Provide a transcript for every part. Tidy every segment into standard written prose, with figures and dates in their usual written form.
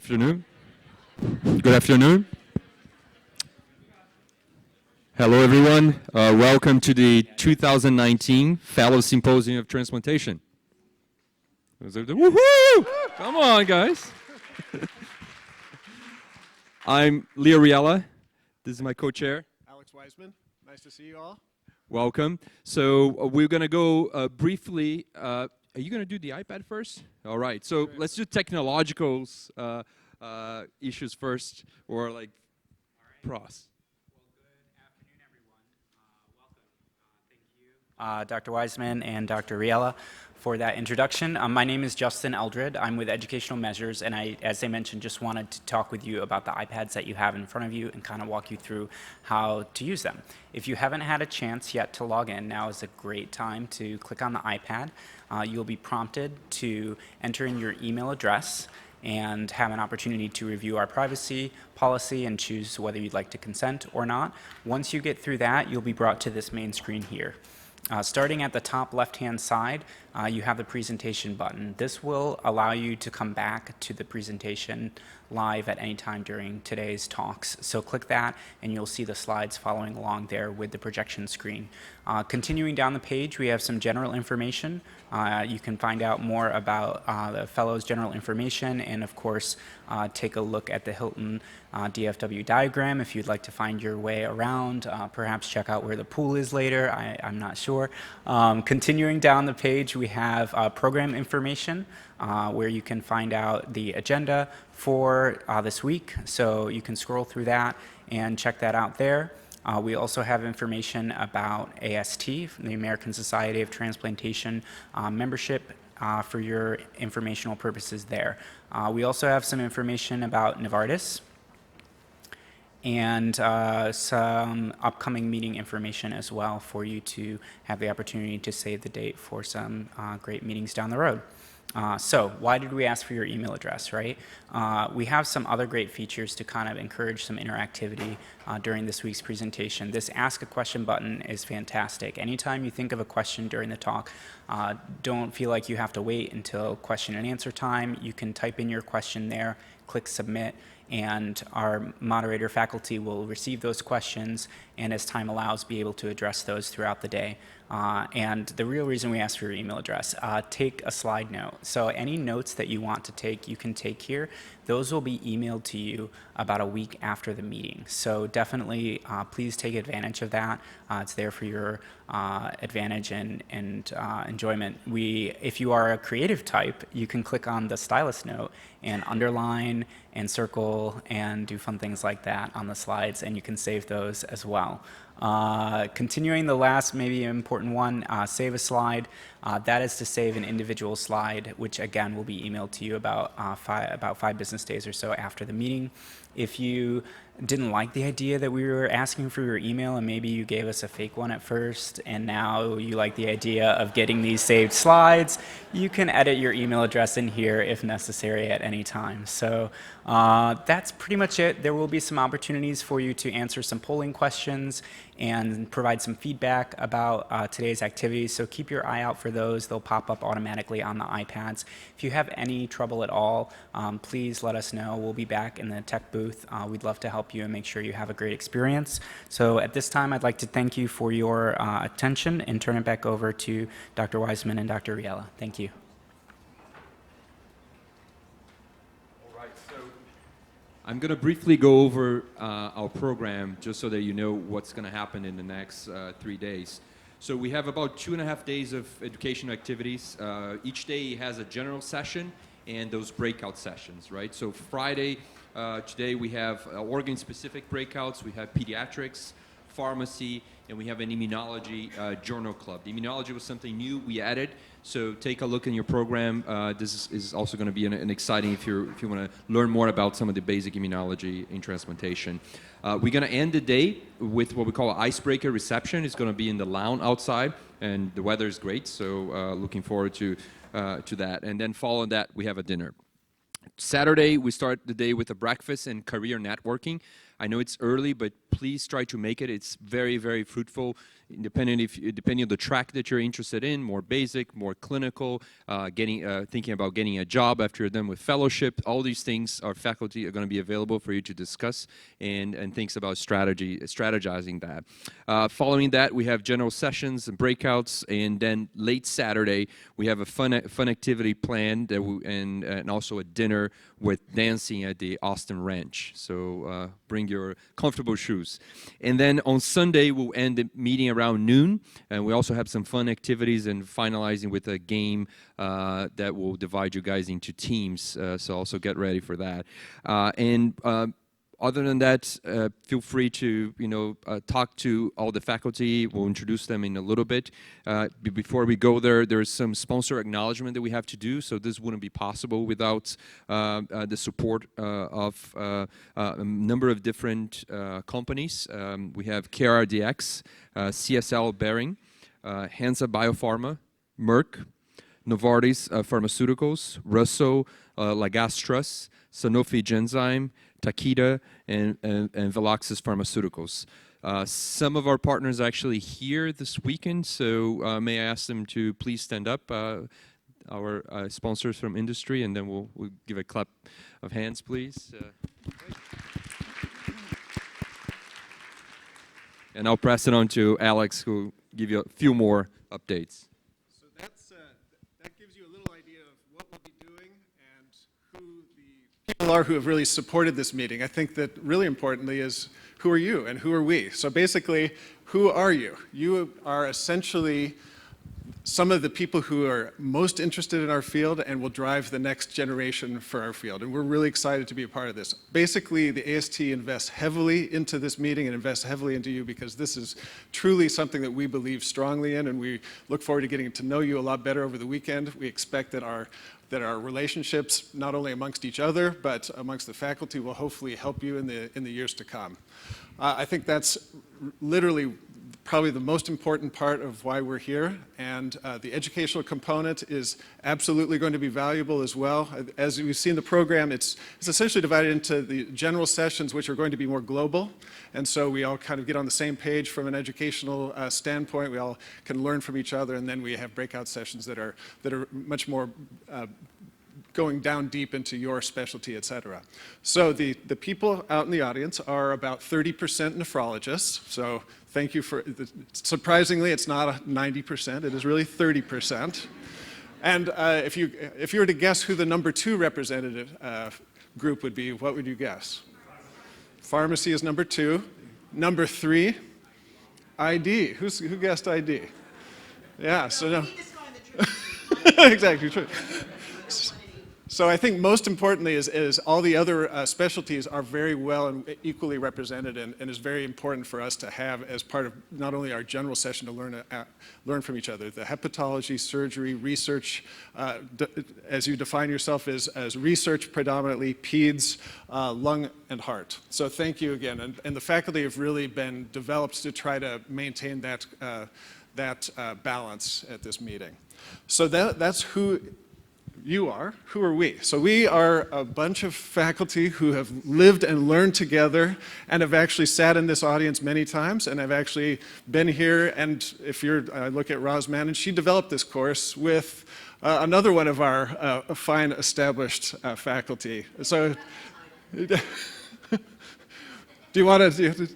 afternoon. Good afternoon. Hello, everyone. Welcome to the 2019 Fellow Symposium of Transplantation. Woohoo! Come on, guys. I'm Leo Riella. This is my co-chair. Alex Wiseman. Nice to see you all. Welcome. So we're going to go briefly. Are you going to do the iPad first? All right. So let's do technological issues first, or like pros. Well, good afternoon, everyone. Welcome. Thank you, Dr. Wiseman and Dr. Riella, for that introduction. My name is Justin Eldred. I'm with Educational Measures, and as I mentioned, just wanted to talk with you about the iPads that you have in front of you and kind of walk you through how to use them. If you haven't had a chance yet to log in, now is a great time to click on the iPad. You'll be prompted to enter in your email address and have an opportunity to review our privacy policy and choose whether you'd like to consent or not. Once you get through that, you'll be brought to this main screen here. Starting at the top left-hand side, you have the presentation button. This will allow you to come back to the presentation live at any time during today's talks. So click that and you'll see the slides following along there with the projection screen. Continuing down the page, we have some general information. You can find out more about the Fellows' general information and, of course, take a look at the Hilton DFW diagram if you'd like to find your way around. Perhaps check out where the pool is later. I'm not sure. Continuing down the page, we have program information where you can find out the agenda for this week. So you can scroll through that and check that out there. We also have information about AST, the American Society of Transplantation membership for your informational purposes there. We also have some information about Novartis and some upcoming meeting information as well for you to have the opportunity to save the date for some great meetings down the road. So why did we ask for your email address, right? We have some other great features to kind of encourage some interactivity during this week's presentation. This Ask a Question button is fantastic. Anytime you think of a question during the talk, don't feel like you have to wait until question and answer time. You can type in your question there, click Submit, and our moderator faculty will receive those questions and, as time allows, be able to address those throughout the day. And the real reason we asked for your email address, take a slide note. So any notes that you want to take, you can take here. Those will be emailed to you about a week after the meeting. So definitely please take advantage of that. It's there for your advantage and enjoyment. If you are a creative type, you can click on the stylus note and underline and circle and do fun things like that on the slides, and you can save those as well. Continuing the last maybe important one, save a slide. That is to save an individual slide, which again will be emailed to you about 5 business days or so after the meeting. If you didn't like the idea that we were asking for your email and maybe you gave us a fake one at first and now you like the idea of getting these saved slides, you can edit your email address in here if necessary at any time. So that's pretty much it. There will be some opportunities for you to answer some polling questions and provide some feedback about today's activities. So keep your eye out for those. They'll pop up automatically on the iPads. If you have any trouble at all, please let us know. We'll be back in the tech booth. We'd love to help you and make sure you have a great experience. So at this time, I'd like to thank you for your attention and turn it back over to Dr. Wiseman and Dr. Riella. Thank you. All right, so I'm going to briefly go over our program just so that you know what's going to happen in the next 3 days. So we have about 2.5 days of educational activities. Each day has a general session and those breakout sessions, right? So Friday, today we have organ-specific breakouts. We have pediatrics, pharmacy, and we have an immunology journal club. The immunology was something new we added, so take a look in your program. This is also going to be an exciting if you want to learn more about some of the basic immunology in transplantation. We're going to end the day with what we call an icebreaker reception. It's going to be in the lawn outside, and the weather is great, so looking forward to that. And then following that, we have a dinner. Saturday, we start the day with a breakfast and career networking. I know it's early, but please try to make it. It's very, very fruitful. Depending on the track that you're interested in, more basic, more clinical, thinking about getting a job after you're done with fellowship, all these things, our faculty are going to be available for you to discuss and thinks about strategizing that. Following that, we have general sessions and breakouts, and then late Saturday, we have a fun activity planned and also a dinner with dancing at the Austin Ranch. So bring your comfortable shoes. And then on Sunday, we'll end the meeting around noon, and we also have some fun activities and finalizing with a game that will divide you guys into teams. So also get ready for that. Other than that, feel free to talk to all the faculty. We'll introduce them in a little bit. Before we go there, there's some sponsor acknowledgement that we have to do. So this wouldn't be possible without the support of a number of different companies. We have KRDX, CSL Behring, Hansa Biopharma, Merck, Novartis Pharmaceuticals, Russo, Lagastras, Sanofi Genzyme, Takeda, and Veloxis Pharmaceuticals. Some of our partners are actually here this weekend, so may I ask them to please stand up, our sponsors from industry, and then we'll give a clap of hands, please. And I'll pass it on to Alex, who will give you a few more updates. So that gives you a little idea of what we'll be doing and who the people are who have really supported this meeting. I think that really importantly is who are you and who are we? So basically, who are you? You are essentially some of the people who are most interested in our field and will drive the next generation for our field. And we're really excited to be a part of this. Basically, the AST invests heavily into this meeting and invests heavily into you because this is truly something that we believe strongly in, and we look forward to getting to know you a lot better over the weekend. We expect that our relationships, not only amongst each other, but amongst the faculty, will hopefully help you in the years to come. I think that's literally probably the most important part of why we're here, and the educational component is absolutely going to be valuable as well. As we've seen the program, it's essentially divided into the general sessions, which are going to be more global, and so we all kind of get on the same page from an educational standpoint. We all can learn from each other, and then we have breakout sessions that are much more going down deep into your specialty, et cetera. So the people out in the audience are about 30% nephrologists. So thank you for, surprisingly, it's not 90%, it is really 30%. And if you were to guess who the number 2 representative group would be, what would you guess? Pharmacy is number 2. Number 3, ID. Who guessed ID? Yeah, so no. Exactly, true. So I think most importantly is all the other specialties are very well and equally represented, and is very important for us to have as part of not only our general session to learn from each other. The hepatology, surgery, research, as you define yourself as research predominantly, peds, lung, and heart. So thank you again. And the faculty have really been developed to try to maintain that balance at this meeting. So that's who you are. Who are we? So we are a bunch of faculty who have lived and learned together and have actually sat in this audience many times and have actually been here. And if I look at Rosman, and she developed this course with another one of our fine established faculty. So do you want to...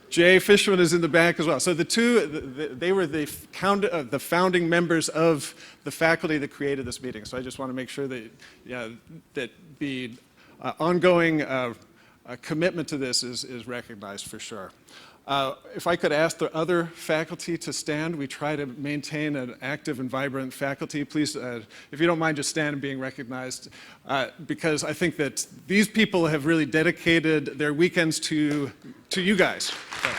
Jay Fishman is in the back as well. So they were the founding members of the faculty that created this meeting. So I just want to make sure that the ongoing commitment to this is recognized for sure. If I could ask the other faculty to stand, we try to maintain an active and vibrant faculty. Please, if you don't mind, just stand and being recognized, because I think that these people have really dedicated their weekends to you guys. So.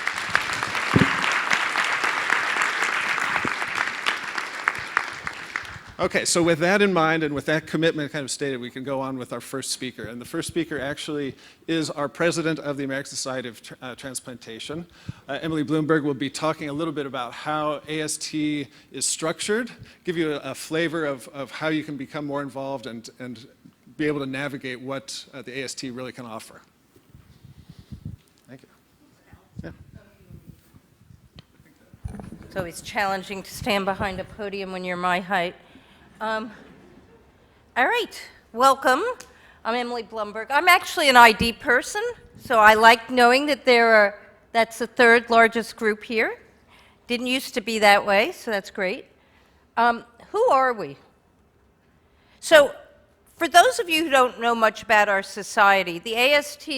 Okay, so with that in mind and with that commitment kind of stated, we can go on with our first speaker. And the first speaker actually is our president of the American Society of Transplantation. Emily Bloomberg will be talking a little bit about how AST is structured, give you a flavor of how you can become more involved and be able to navigate what the AST really can offer. It's always challenging to stand behind a podium when you're my height. All right, welcome. I'm Emily Blumberg. I'm actually an ID person, so I like knowing that that's the third largest group here. Didn't used to be that way, so that's great. Who are we? So, for those of you who don't know much about our society, the AST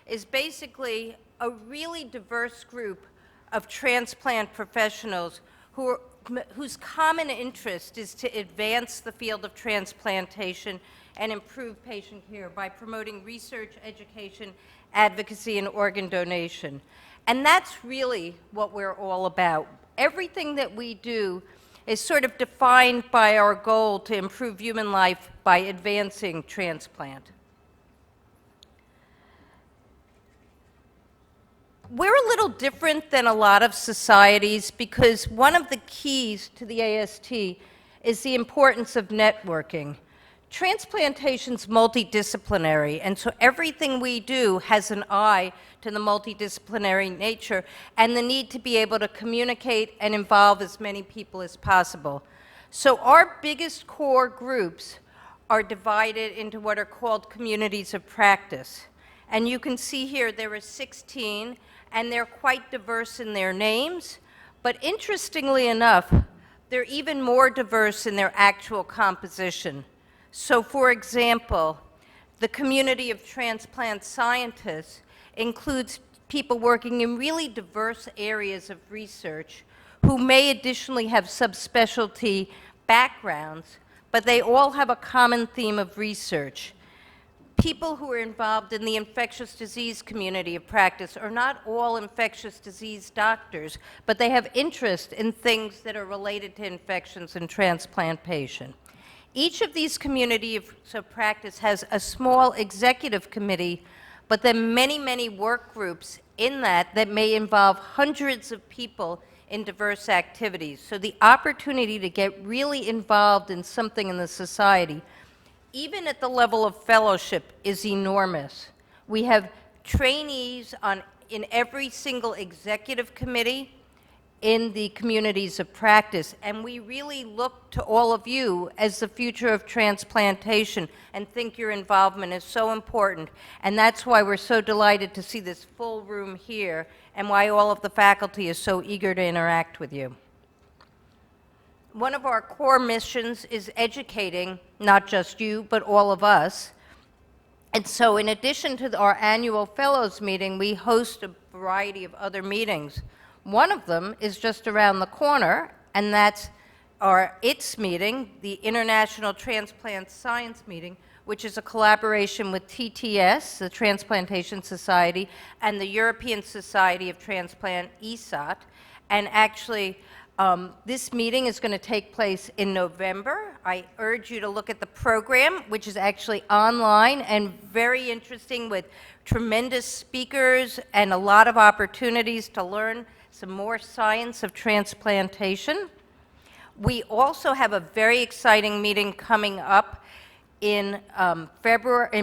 is basically a really diverse group of transplant professionals whose common interest is to advance the field of transplantation and improve patient care by promoting research, education, advocacy, and organ donation. And that's really what we're all about. Everything that we do is sort of defined by our goal to improve human life by advancing transplant. We're a little different than a lot of societies because one of the keys to the AST is the importance of networking. Transplantation's multidisciplinary, and so everything we do has an eye to the multidisciplinary nature and the need to be able to communicate and involve as many people as possible. So our biggest core groups are divided into what are called communities of practice. And you can see here there are 16, and they're quite diverse in their names, but interestingly enough, they're even more diverse in their actual composition. So for example, the community of transplant scientists includes people working in really diverse areas of research who may additionally have subspecialty backgrounds, but they all have a common theme of research. People who are involved in the infectious disease community of practice are not all infectious disease doctors, but they have interest in things that are related to infections and transplantation. Each of these communities of practice has a small executive committee, but then many, many work groups in that may involve hundreds of people in diverse activities. So the opportunity to get really involved in something in the society, even at the level of fellowship, is enormous. We have trainees in every single executive committee in the communities of practice, and we really look to all of you as the future of transplantation and think your involvement is so important. And that's why we're so delighted to see this full room here and why all of the faculty is so eager to interact with you. One of our core missions is educating, not just you, but all of us. And so in addition to our annual fellows meeting, we host a variety of other meetings. One of them is just around the corner, and that's our ITS meeting, the International Transplant Science Meeting, which is a collaboration with TTS, the Transplantation Society, and the European Society of Transplant, ESOT. And actually, this meeting is going to take place in November. I urge you to look at the program, which is actually online and very interesting with tremendous speakers and a lot of opportunities to learn some more science of transplantation. We also have a very exciting meeting coming up in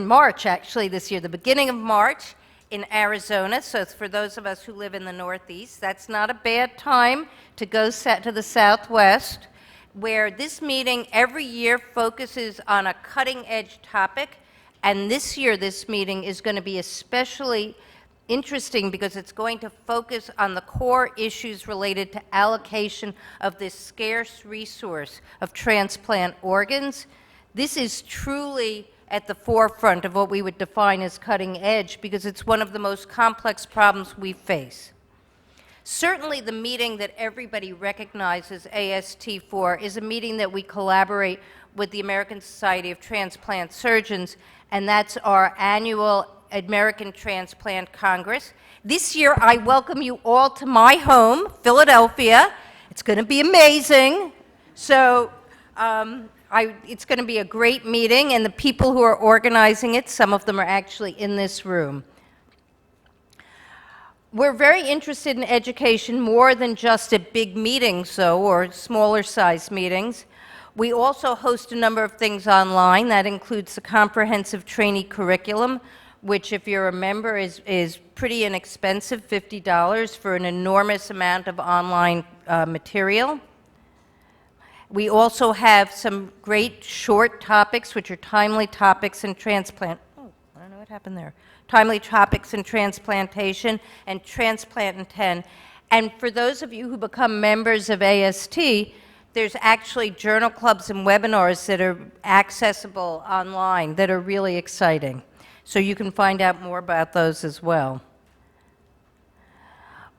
March, actually, this year, the beginning of March in Arizona. So for those of us who live in the Northeast, that's not a bad time to go to the Southwest, where this meeting every year focuses on a cutting-edge topic. And this year, this meeting is going to be especially interesting because it's going to focus on the core issues related to allocation of this scarce resource of transplant organs. This is truly at the forefront of what we would define as cutting edge because it's one of the most complex problems we face. Certainly the meeting that everybody recognizes AST for is a meeting that we collaborate with the American Society of Transplant Surgeons, and that's our annual American Transplant Congress. This year, I welcome you all to my home, Philadelphia. It's going to be amazing. So it's going to be a great meeting, and the people who are organizing it, some of them are actually in this room. We're very interested in education more than just at big meetings, though, or smaller size meetings. We also host a number of things online. That includes the comprehensive trainee curriculum, which if you're a member is pretty inexpensive, $50 for an enormous amount of online material. We also have some great short topics, which are timely topics in transplant. Oh, I don't know what happened there. Timely topics in transplantation and transplant in 10. And for those of you who become members of AST, there's actually journal clubs and webinars that are accessible online that are really exciting. So you can find out more about those as well.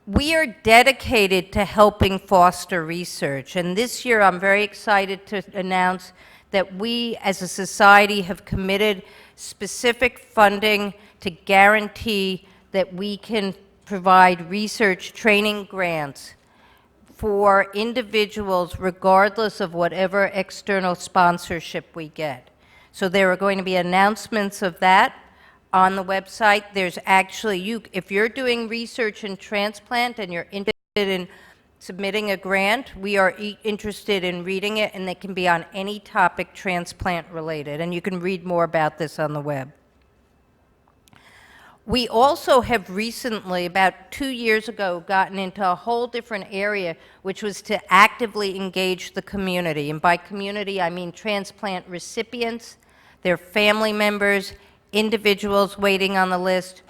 We are dedicated to helping foster research, and this year I'm very excited to announce that we as a society have committed specific funding to guarantee that we can provide research training grants for individuals regardless of whatever external sponsorship we get. So there are going to be announcements of that on the website. There's actually, if you're doing research in transplant and you're interested in submitting a grant, we are interested in reading it, and it can be on any topic transplant related, and you can read more about this on the web. We also have recently, about 2 years ago, gotten into a whole different area, which was to actively engage the community. And by community, I mean transplant recipients, their family members, individuals waiting on the list,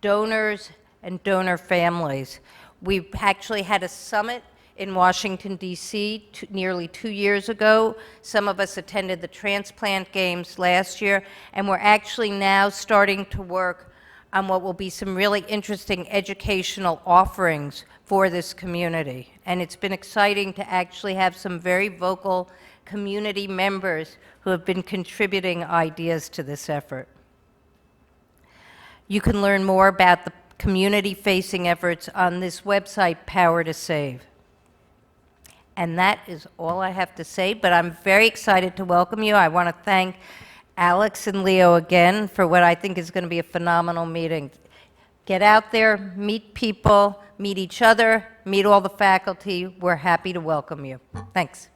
donors, and donor families. We actually had a summit in Washington, D.C. Nearly 2 years ago. Some of us attended the transplant games last year, and we're actually now starting to work on what will be some really interesting educational offerings for this community. And it's been exciting to actually have some very vocal community members who have been contributing ideas to this effort. You can learn more about the community-facing efforts on this website, Power to Save. And that is all I have to say, but I'm very excited to welcome you. I want to thank Alex and Leo again for what I think is going to be a phenomenal meeting. Get out there, meet people, meet each other, meet all the faculty. We're happy to welcome you. Thanks.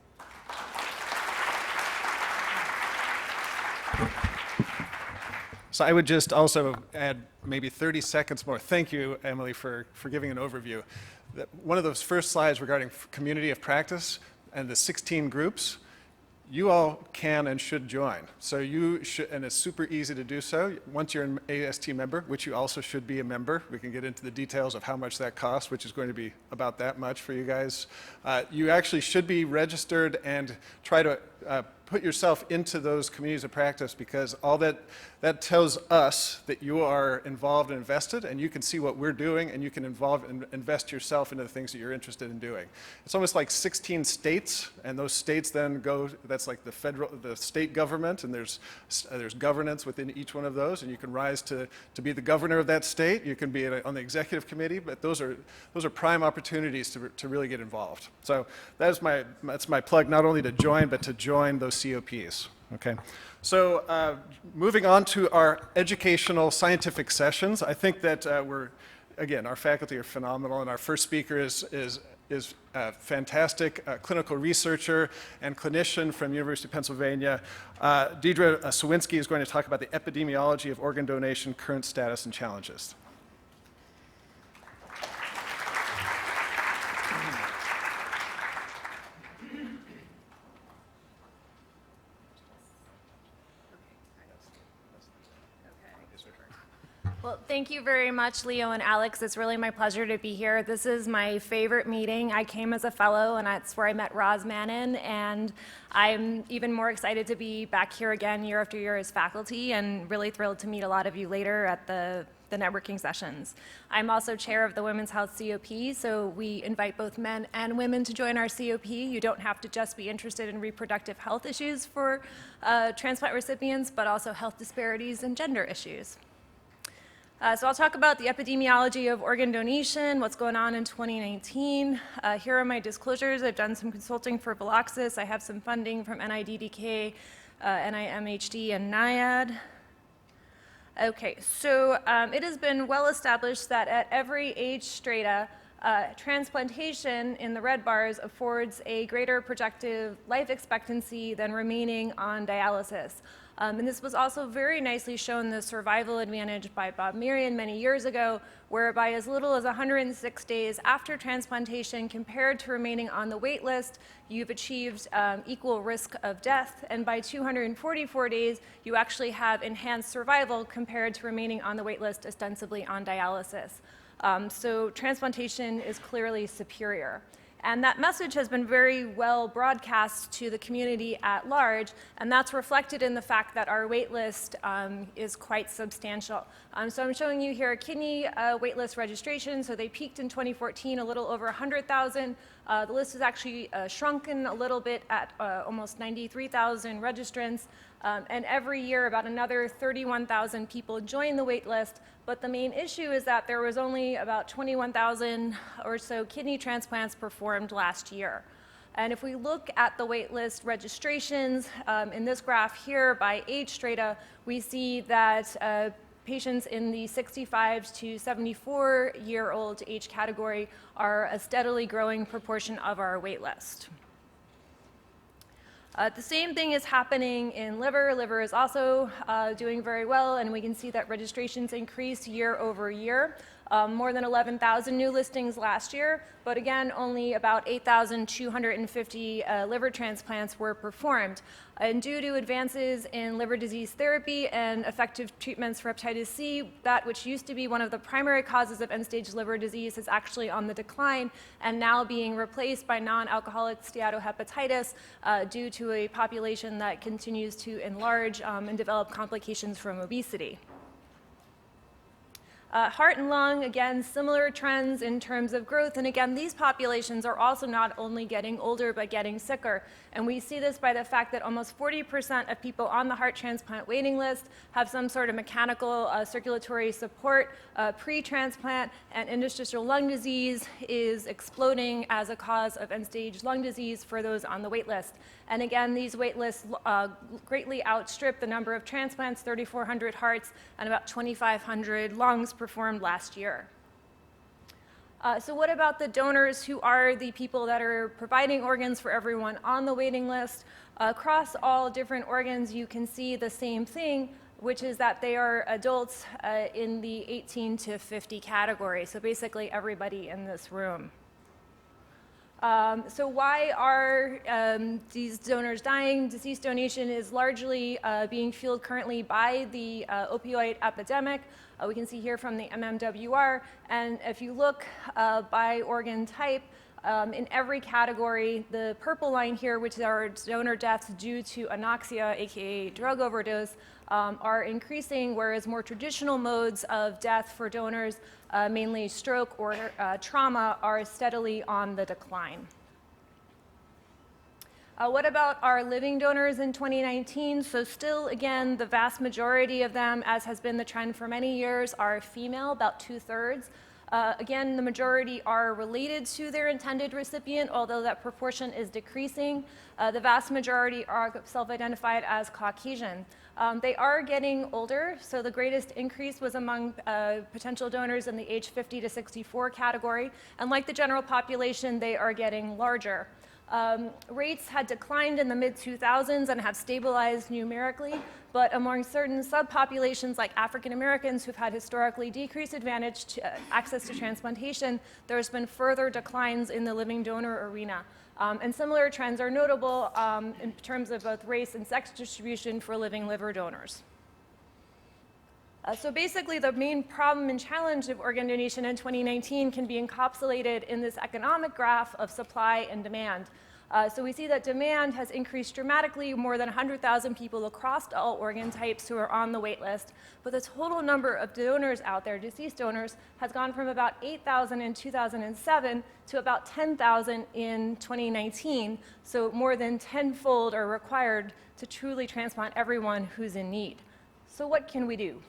So I would just also add maybe 30 seconds more. Thank you, Emily, for giving an overview. One of those first slides regarding community of practice and the 16 groups, you all can and should join. So you should, and it's super easy to do so. Once you're an AST member, which you also should be a member, we can get into the details of how much that costs, which is going to be about that much for you guys. You actually should be registered and try to put yourself into those communities of practice, because all that tells us that you are involved and invested, and you can see what we're doing, and you can involve and invest yourself into the things that you're interested in doing. It's almost like 16 states, and those states then go, that's like the state government, and there's governance within each one of those, and you can rise to be the governor of that state. You can be on the executive committee, but those are prime opportunities to really get involved. So that's my plug, not only to join, but to join those COPs. Okay, so moving on to our educational scientific sessions. I think that again, our faculty are phenomenal, and our first speaker is a fantastic clinical researcher and clinician from University of Pennsylvania. Deidre Sawinski is going to talk about the epidemiology of organ donation, current status, and challenges. Well, thank you very much, Leo and Alex. It's really my pleasure to be here. This is my favorite meeting. I came as a fellow, and that's where I met Roz Mannon, and I'm even more excited to be back here again year after year as faculty, and really thrilled to meet a lot of you later at the networking sessions. I'm also chair of the Women's Health COP, so we invite both men and women to join our COP. You don't have to just be interested in reproductive health issues for transplant recipients, but also health disparities and gender issues. So I'll talk about the epidemiology of organ donation, what's going on in 2019. Here are my disclosures. I've done some consulting for Veloxis. I have some funding from NIDDK, NIMHD, and NIAID. Okay, so it has been well established that at every age strata, Transplantation in the red bars affords a greater projected life expectancy than remaining on dialysis. And this was also very nicely shown, the survival advantage, by Bob Marion many years ago, whereby as little as 106 days after transplantation compared to remaining on the wait list, you've achieved equal risk of death, and by 244 days, you actually have enhanced survival compared to remaining on the wait list ostensibly on dialysis. So transplantation is clearly superior. And that message has been very well broadcast to the community at large, and that's reflected in the fact that our wait list is quite substantial. So I'm showing you here kidney wait list registration. So they peaked in 2014, a little over 100,000. The list has actually shrunken a little bit at almost 93,000 registrants. And every year, about another 31,000 people join the wait list. But the main issue is that there was only about 21,000 or so kidney transplants performed last year. And if we look at the wait list registrations in this graph here by age strata, we see that patients in the 65 to 74-year-old age category are a steadily growing proportion of our wait list. The same thing is happening in liver. Liver is also doing very well, and we can see that registrations increased year over year. More than 11,000 new listings last year, but again, only about 8,250 liver transplants were performed. And due to advances in liver disease therapy and effective treatments for hepatitis C, that which used to be one of the primary causes of end-stage liver disease is actually on the decline and now being replaced by non-alcoholic steatohepatitis due to a population that continues to enlarge and develop complications from obesity. Heart and lung, again, similar trends in terms of growth. And again, these populations are also not only getting older, but getting sicker. And we see this by the fact that almost 40% of people on the heart transplant waiting list have some sort of mechanical circulatory support pre-transplant, and interstitial lung disease is exploding as a cause of end-stage lung disease for those on the wait list. And again, these wait lists greatly outstrip the number of transplants, 3,400 hearts and about 2,500 lungs performed last year. So what about the donors, who are the people that are providing organs for everyone on the waiting list? Across all different organs, you can see the same thing, which is that they are adults in the 18 to 50 category, so basically everybody in this room. So why are these donors dying? Deceased donation is largely being fueled currently by the opioid epidemic. We can see here from the MMWR, and if you look by organ type, in every category, the purple line here, which are donor deaths due to anoxia, aka drug overdose, are increasing, whereas more traditional modes of death for donors, mainly stroke or trauma, are steadily on the decline. What about our living donors in 2019? So still, again, the vast majority of them, as has been the trend for many years, are female, about 2/3. Again, the majority are related to their intended recipient, although that proportion is decreasing. The vast majority are self-identified as Caucasian. They are getting older, so the greatest increase was among potential donors in the age 50 to 64 category, and like the general population, they are getting larger. Rates had declined in the mid-2000s and have stabilized numerically, but among certain subpopulations like African Americans who've had historically decreased advantage to access to transplantation, there's been further declines in the living donor arena. And similar trends are notable in terms of both race and sex distribution for living liver donors. So basically, the main problem and challenge of organ donation in 2019 can be encapsulated in this economic graph of supply and demand. So we see that demand has increased dramatically, more than 100,000 people across all organ types who are on the wait list, but the total number of donors out there, deceased donors, has gone from about 8,000 in 2007 to about 10,000 in 2019, so more than tenfold are required to truly transplant everyone who's in need. So what can we do?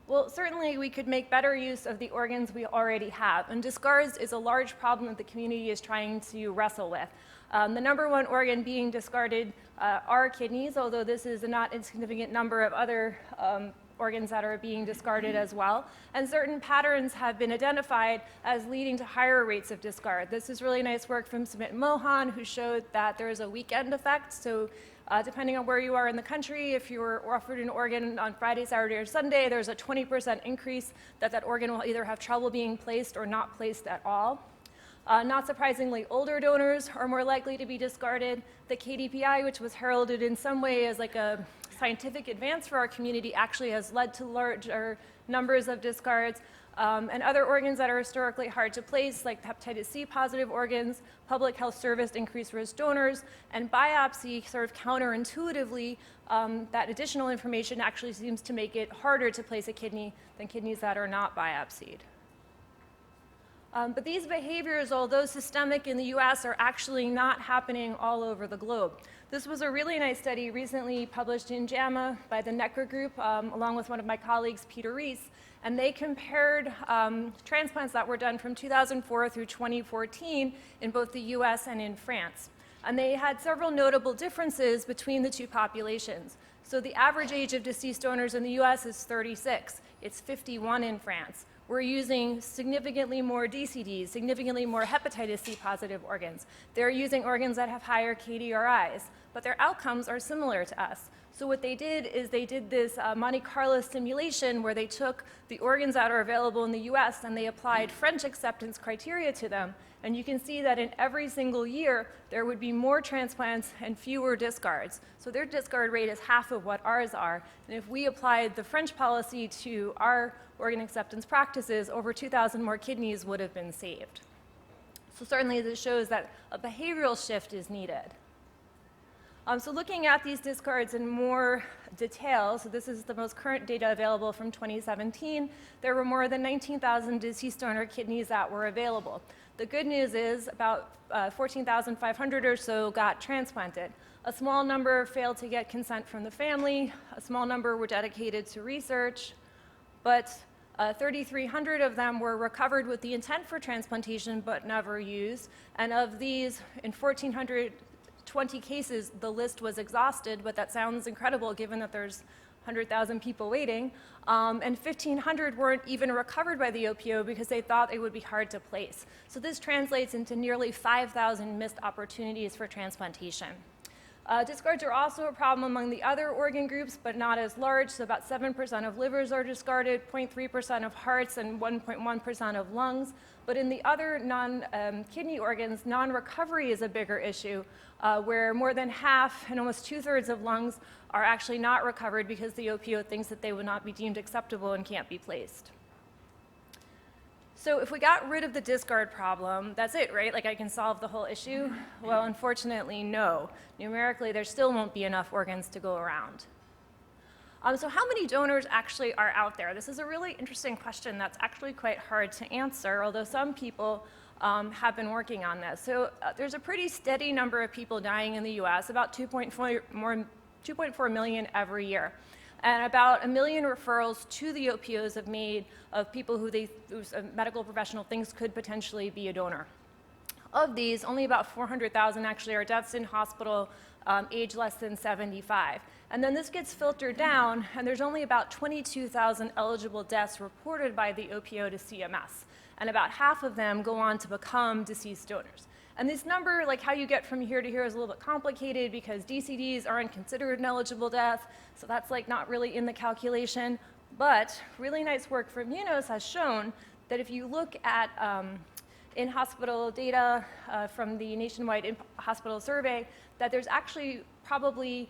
Well, certainly we could make better use of the organs we already have, and discards is a large problem that the community is trying to wrestle with. The number one organ being discarded are kidneys, although this is a not insignificant number of other organs that are being discarded as well. And certain patterns have been identified as leading to higher rates of discard. This is really nice work from Sumit Mohan, who showed that there is a weekend effect. So depending on where you are in the country, if you were offered an organ on Friday, Saturday, or Sunday, there's a 20% increase that that organ will either have trouble being placed or not placed at all. Not surprisingly, older donors are more likely to be discarded. The KDPI, which was heralded in some way as like a scientific advance for our community, actually has led to larger numbers of discards. And other organs that are historically hard to place, like hepatitis C positive organs, public health service increased risk donors, and biopsy sort of counterintuitively, that additional information actually seems to make it harder to place a kidney than kidneys that are not biopsied. But these behaviors, although systemic in the US, are actually not happening all over the globe. This was a really nice study recently published in JAMA by the Necker Group, along with one of my colleagues, Peter Rees, and they compared transplants that were done from 2004 through 2014 in both the US and in France. And they had several notable differences between the two populations. So the average age of deceased donors in the US is 36. It's 51 in France. We're using significantly more DCDs, significantly more hepatitis C positive organs. They're using organs that have higher KDRIs, but their outcomes are similar to us. So what they did is they did this Monte Carlo simulation where they took the organs that are available in the US and they applied French acceptance criteria to them. And you can see that in every single year, there would be more transplants and fewer discards. So their discard rate is half of what ours are. And if we applied the French policy to our organ acceptance practices, over 2,000 more kidneys would have been saved. So certainly this shows that a behavioral shift is needed. So looking at these discards in more detail, so this is the most current data available from 2017, there were more than 19,000 deceased donor kidneys that were available. The good news is about 14,500 or so got transplanted. A small number failed to get consent from the family, a small number were dedicated to research, but 3,300 of them were recovered with the intent for transplantation but never used, and of these, in 1,420 cases, the list was exhausted, but that sounds incredible given that there's 100,000 people waiting, and 1,500 weren't even recovered by the OPO because they thought it would be hard to place. So this translates into nearly 5,000 missed opportunities for transplantation. Discards are also a problem among the other organ groups, but not as large. So about 7% of livers are discarded, 0.3% of hearts, and 1.1% of lungs. But in the other non-kidney organs, non-recovery is a bigger issue, where more than half and almost 2/3 of lungs are actually not recovered because the OPO thinks that they would not be deemed acceptable and can't be placed. So if we got rid of the discard problem, that's it, right? Like I can solve the whole issue? Well, unfortunately, no. Numerically, there still won't be enough organs to go around. So how many donors actually are out there? This is a really interesting question that's actually quite hard to answer, although some people have been working on this. So there's a pretty steady number of people dying in the US, about 2.4 million every year. And about 1 million referrals to the OPOs have made of people whose a medical professional thinks could potentially be a donor. Of these, only about 400,000 actually are deaths in hospital, age less than 75. And then this gets filtered down, and there's only about 22,000 eligible deaths reported by the OPO to CMS. And about half of them go on to become deceased donors. And this number, like how you get from here to here, is a little bit complicated because DCDs aren't considered an eligible death, so that's like not really in the calculation. But really nice work from UNOS has shown that if you look at in-hospital data from the nationwide in-hospital survey, that there's actually probably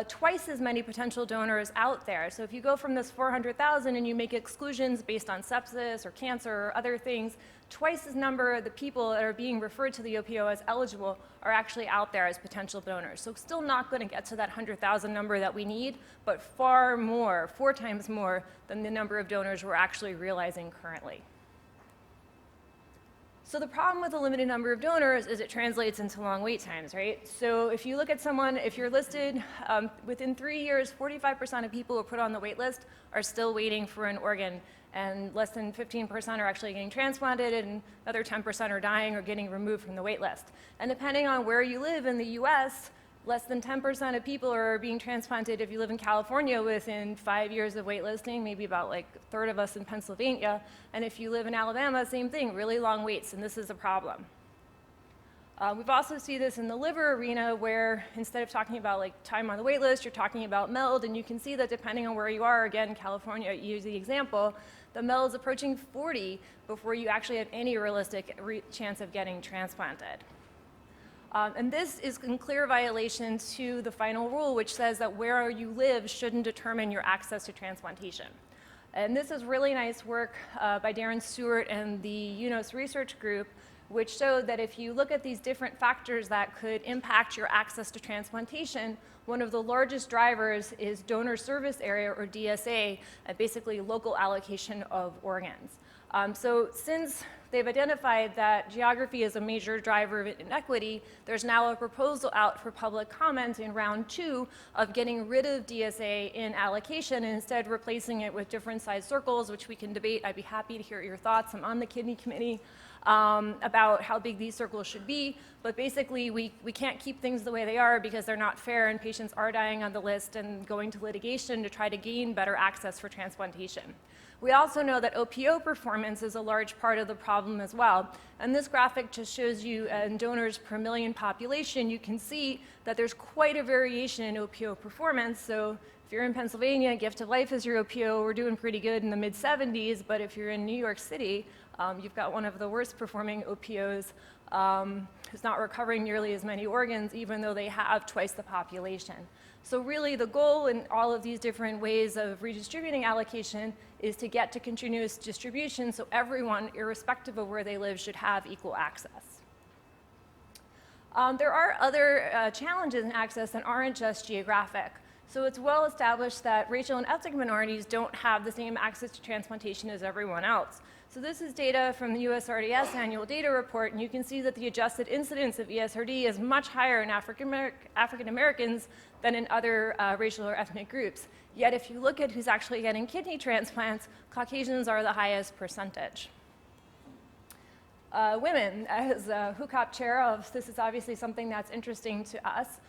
twice as many potential donors out there. So if you go from this 400,000 and you make exclusions based on sepsis or cancer or other things, twice as number of the people that are being referred to the OPO as eligible are actually out there as potential donors. So still not going to get to that 100,000 number that we need, but far more, 4 times more than the number of donors we're actually realizing currently. So the problem with a limited number of donors is it translates into long wait times, right? So if you look at someone, if you're listed, within 3 years, 45% of people who are put on the wait list are still waiting for an organ, and less than 15% are actually getting transplanted, and another 10% are dying or getting removed from the wait list. And depending on where you live in the US, Less than 10% of people are being transplanted if you live in California within 5 years of waitlisting, maybe about like a third of us in Pennsylvania. And if you live in Alabama, same thing, really long waits, and this is a problem. We've also seen this in the liver arena where instead of talking about like time on the wait list, you're talking about MELD, and you can see that depending on where you are, again, California, use the example, the MELD is approaching 40 before you actually have any realistic chance of getting transplanted. And this is in clear violation to the final rule, which says that where you live shouldn't determine your access to transplantation. And this is really nice work by Darren Stewart and the UNOS research group, which showed that if you look at these different factors that could impact your access to transplantation, one of the largest drivers is donor service area, or DSA, basically local allocation of organs. So since they've identified that geography is a major driver of inequity, there's now a proposal out for public comment in round 2 of getting rid of DSA in allocation and instead replacing it with different size circles, which we can debate. I'd be happy to hear your thoughts. I'm on the kidney committee about how big these circles should be. But basically, we can't keep things the way they are because they're not fair and patients are dying on the list and going to litigation to try to gain better access for transplantation. We also know that OPO performance is a large part of the problem as well. And this graphic just shows you in donors per million population, you can see that there's quite a variation in OPO performance. So if you're in Pennsylvania, Gift of Life is your OPO, we're doing pretty good in the mid-70s, but if you're in New York City, you've got one of the worst performing OPOs who's not recovering nearly as many organs, even though they have twice the population. So really the goal in all of these different ways of redistributing allocation is to get to continuous distribution so everyone, irrespective of where they live, should have equal access. There are other challenges in access that aren't just geographic. So it's well established that racial and ethnic minorities don't have the same access to transplantation as everyone else. So this is data from the USRDS annual data report, and you can see that the adjusted incidence of ESRD is much higher in African Americans than in other racial or ethnic groups. Yet if you look at who's actually getting kidney transplants, Caucasians are the highest percentage. Women, as HUCOP chair of, this is obviously something that's interesting to us.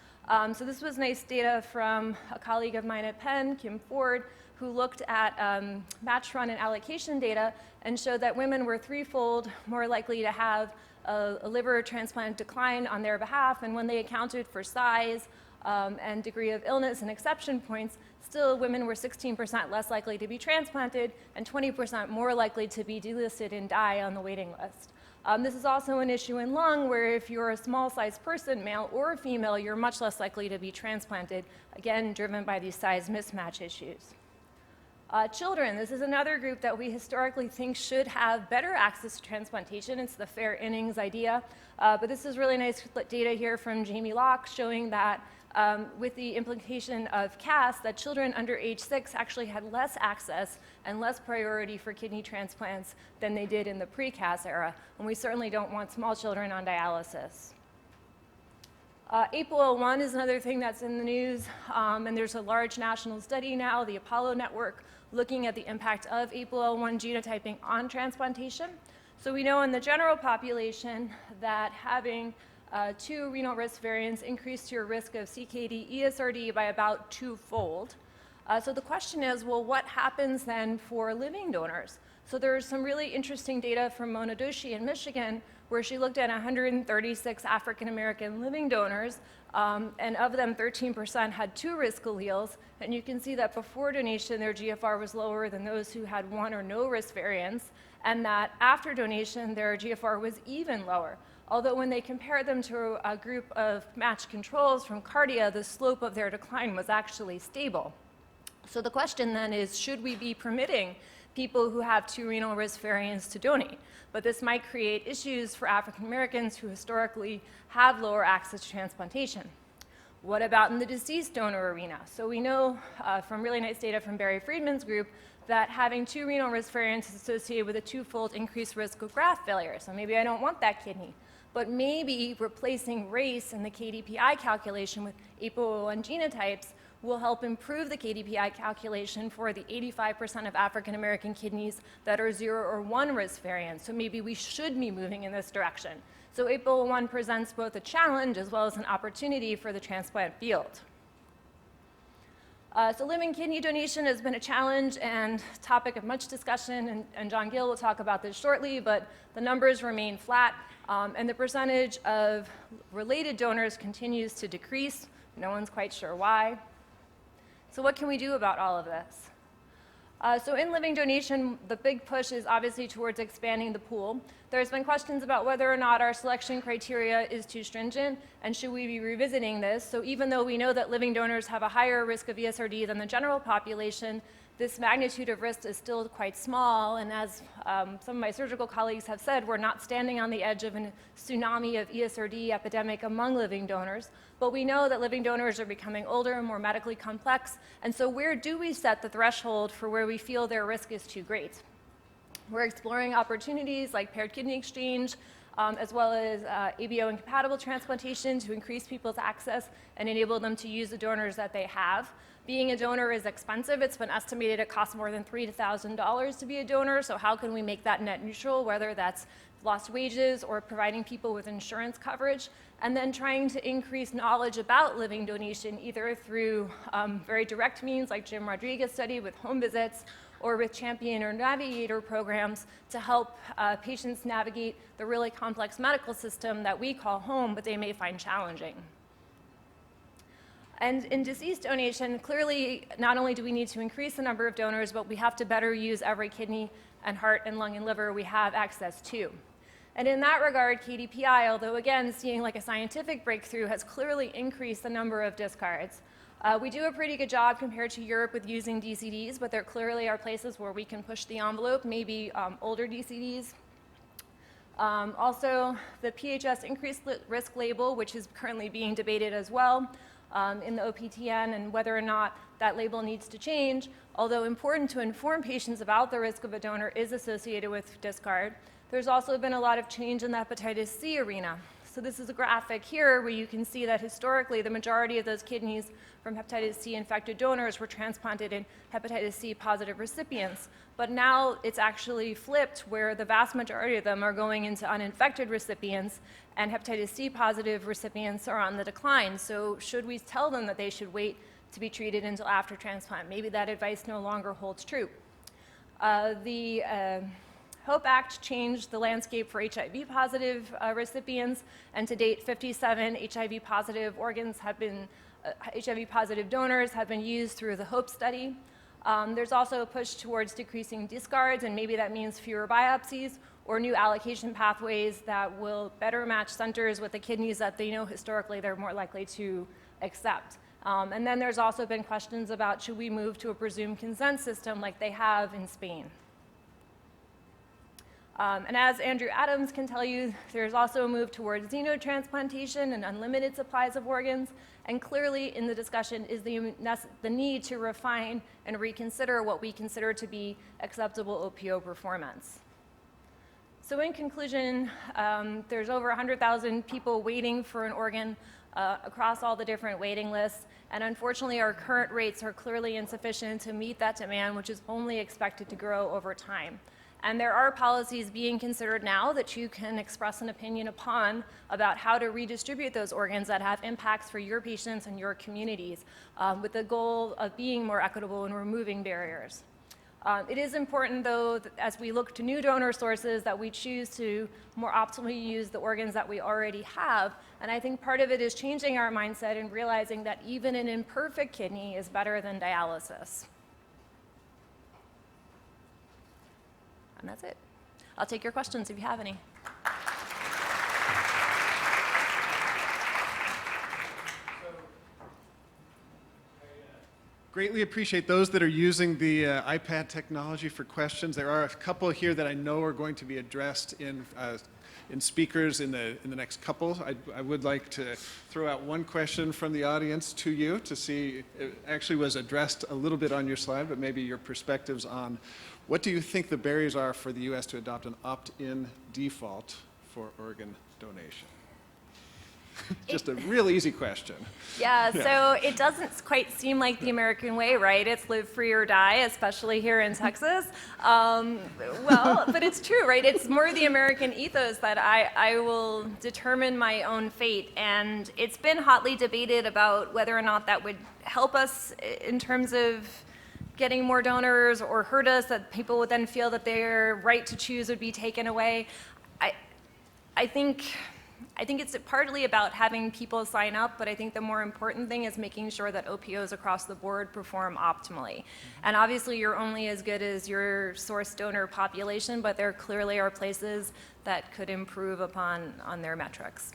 So this was nice data from a colleague of mine at Penn, Kim Ford, who looked at match run and allocation data and showed that women were threefold more likely to have a liver transplant decline on their behalf, and when they accounted for size and degree of illness and exception points, still women were 16% less likely to be transplanted and 20% more likely to be delisted and die on the waiting list. This is also an issue in lung, where if you're a small-sized person, male or female, you're much less likely to be transplanted, again, driven by these size mismatch issues. Children, this is another group that we historically think should have better access to transplantation. It's the fair innings idea. But this is really nice data here from Jamie Locke showing that with the implication of CAS, that children under age 6 actually had less access and less priority for kidney transplants than they did in the pre-CAS era. And we certainly don't want small children on dialysis. APOL1 is another thing that's in the news, and there's a large national study now, the Apollo Network, looking at the impact of APOL1 genotyping on transplantation. So we know in the general population that having 2 renal risk variants increased your risk of CKD ESRD by about 2-fold. So the question is, well, what happens then for living donors? So there's some really interesting data from Mona Doshi in Michigan, where she looked at 136 African American living donors, and of them 13% had 2 risk alleles, and you can see that before donation their GFR was lower than those who had 1 or no risk variants, and that after donation their GFR was even lower. Although when they compared them to a group of matched controls from Cardia, the slope of their decline was actually stable. So the question then is, should we be permitting people who have 2 renal risk variants to donate? But this might create issues for African Americans who historically have lower access to transplantation. What about in the deceased donor arena? So we know from really nice data from Barry Friedman's group that having 2 renal risk variants is associated with a 2-fold increased risk of graft failure. So maybe I don't want that kidney. But maybe replacing race in the KDPI calculation with APOL1 genotypes will help improve the KDPI calculation for the 85% of African American kidneys that are 0 or 1 risk variant. So maybe we should be moving in this direction. So APOL1 presents both a challenge as well as an opportunity for the transplant field. So living kidney donation has been a challenge and topic of much discussion, and John Gill will talk about this shortly, but the numbers remain flat, and the percentage of related donors continues to decrease. No one's quite sure why. So what can we do about all of this? So in living donation, the big push is obviously towards expanding the pool. There's been questions about whether or not our selection criteria is too stringent, and should we be revisiting this? So even though we know that living donors have a higher risk of ESRD than the general population, this magnitude of risk is still quite small, and as some of my surgical colleagues have said, we're not standing on the edge of a tsunami of ESRD epidemic among living donors, but we know that living donors are becoming older and more medically complex, and so where do we set the threshold for where we feel their risk is too great? We're exploring opportunities like paired kidney exchange, as well as ABO incompatible transplantation to increase people's access and enable them to use the donors that they have. Being a donor is expensive. It's been estimated it costs more than $3,000 to be a donor, so how can we make that net neutral, whether that's lost wages or providing people with insurance coverage, and then trying to increase knowledge about living donation either through very direct means like Jim Rodriguez study with home visits, or with champion or navigator programs to help patients navigate the really complex medical system that we call home, but they may find challenging. And in deceased donation, clearly, not only do we need to increase the number of donors, but we have to better use every kidney and heart and lung and liver we have access to. And in that regard, KDPI, although again, seeing like a scientific breakthrough, has clearly increased the number of discards. We do a pretty good job compared to Europe with using DCDs, but there clearly are places where we can push the envelope, maybe older DCDs. Also, the PHS increased risk label, which is currently being debated as well in the OPTN, and whether or not that label needs to change, although important to inform patients about the risk of a donor is associated with discard. There's also been a lot of change in the hepatitis C arena. So this is a graphic here where you can see that historically the majority of those kidneys from hepatitis C infected donors were transplanted in hepatitis C positive recipients. But now it's actually flipped where the vast majority of them are going into uninfected recipients, and hepatitis C positive recipients are on the decline. So should we tell them that they should wait to be treated until after transplant? Maybe that advice no longer holds true. The HOPE Act changed the landscape for HIV positive recipients, and to date 57 HIV positive organs have been, HIV positive donors have been used through the HOPE study. There's also a push towards decreasing discards, and maybe that means fewer biopsies or new allocation pathways that will better match centers with the kidneys that they know historically they're more likely to accept. And then there's also been questions about should we move to a presumed consent system like they have in Spain. And as Andrew Adams can tell you, there's also a move towards xenotransplantation and unlimited supplies of organs. And clearly in the discussion is the need to refine and reconsider what we consider to be acceptable OPO performance. So in conclusion, there's over 100,000 people waiting for an organ across all the different waiting lists. And unfortunately, our current rates are clearly insufficient to meet that demand, which is only expected to grow over time. And there are policies being considered now that you can express an opinion upon about how to redistribute those organs that have impacts for your patients and your communities, with the goal of being more equitable and removing barriers. It is important, though, that as we look to new donor sources, that we choose to more optimally use the organs that we already have. And I think part of it is changing our mindset and realizing that even an imperfect kidney is better than dialysis. And that's it. I'll take your questions if you have any. Greatly appreciate those that are using the iPad technology for questions. There are a couple here that I know are going to be addressed in speakers in the next couple. I would like to throw out one question from the audience to you to see, it actually was addressed a little bit on your slide, but maybe your perspectives on what do you think the barriers are for the U.S. to adopt an opt-in default for organ donation? Just a real easy question. Yeah, so it doesn't quite seem like the American way, right? It's live free or die, especially here in Texas. Well, but it's true, right? It's more the American ethos that I will determine my own fate. And it's been hotly debated about whether or not that would help us in terms of getting more donors or hurt us, that people would then feel that their right to choose would be taken away. I think it's partly about having people sign up, but I think the more important thing is making sure that OPOs across the board perform optimally. And obviously, you're only as good as your source donor population, but there clearly are places that could improve on their metrics.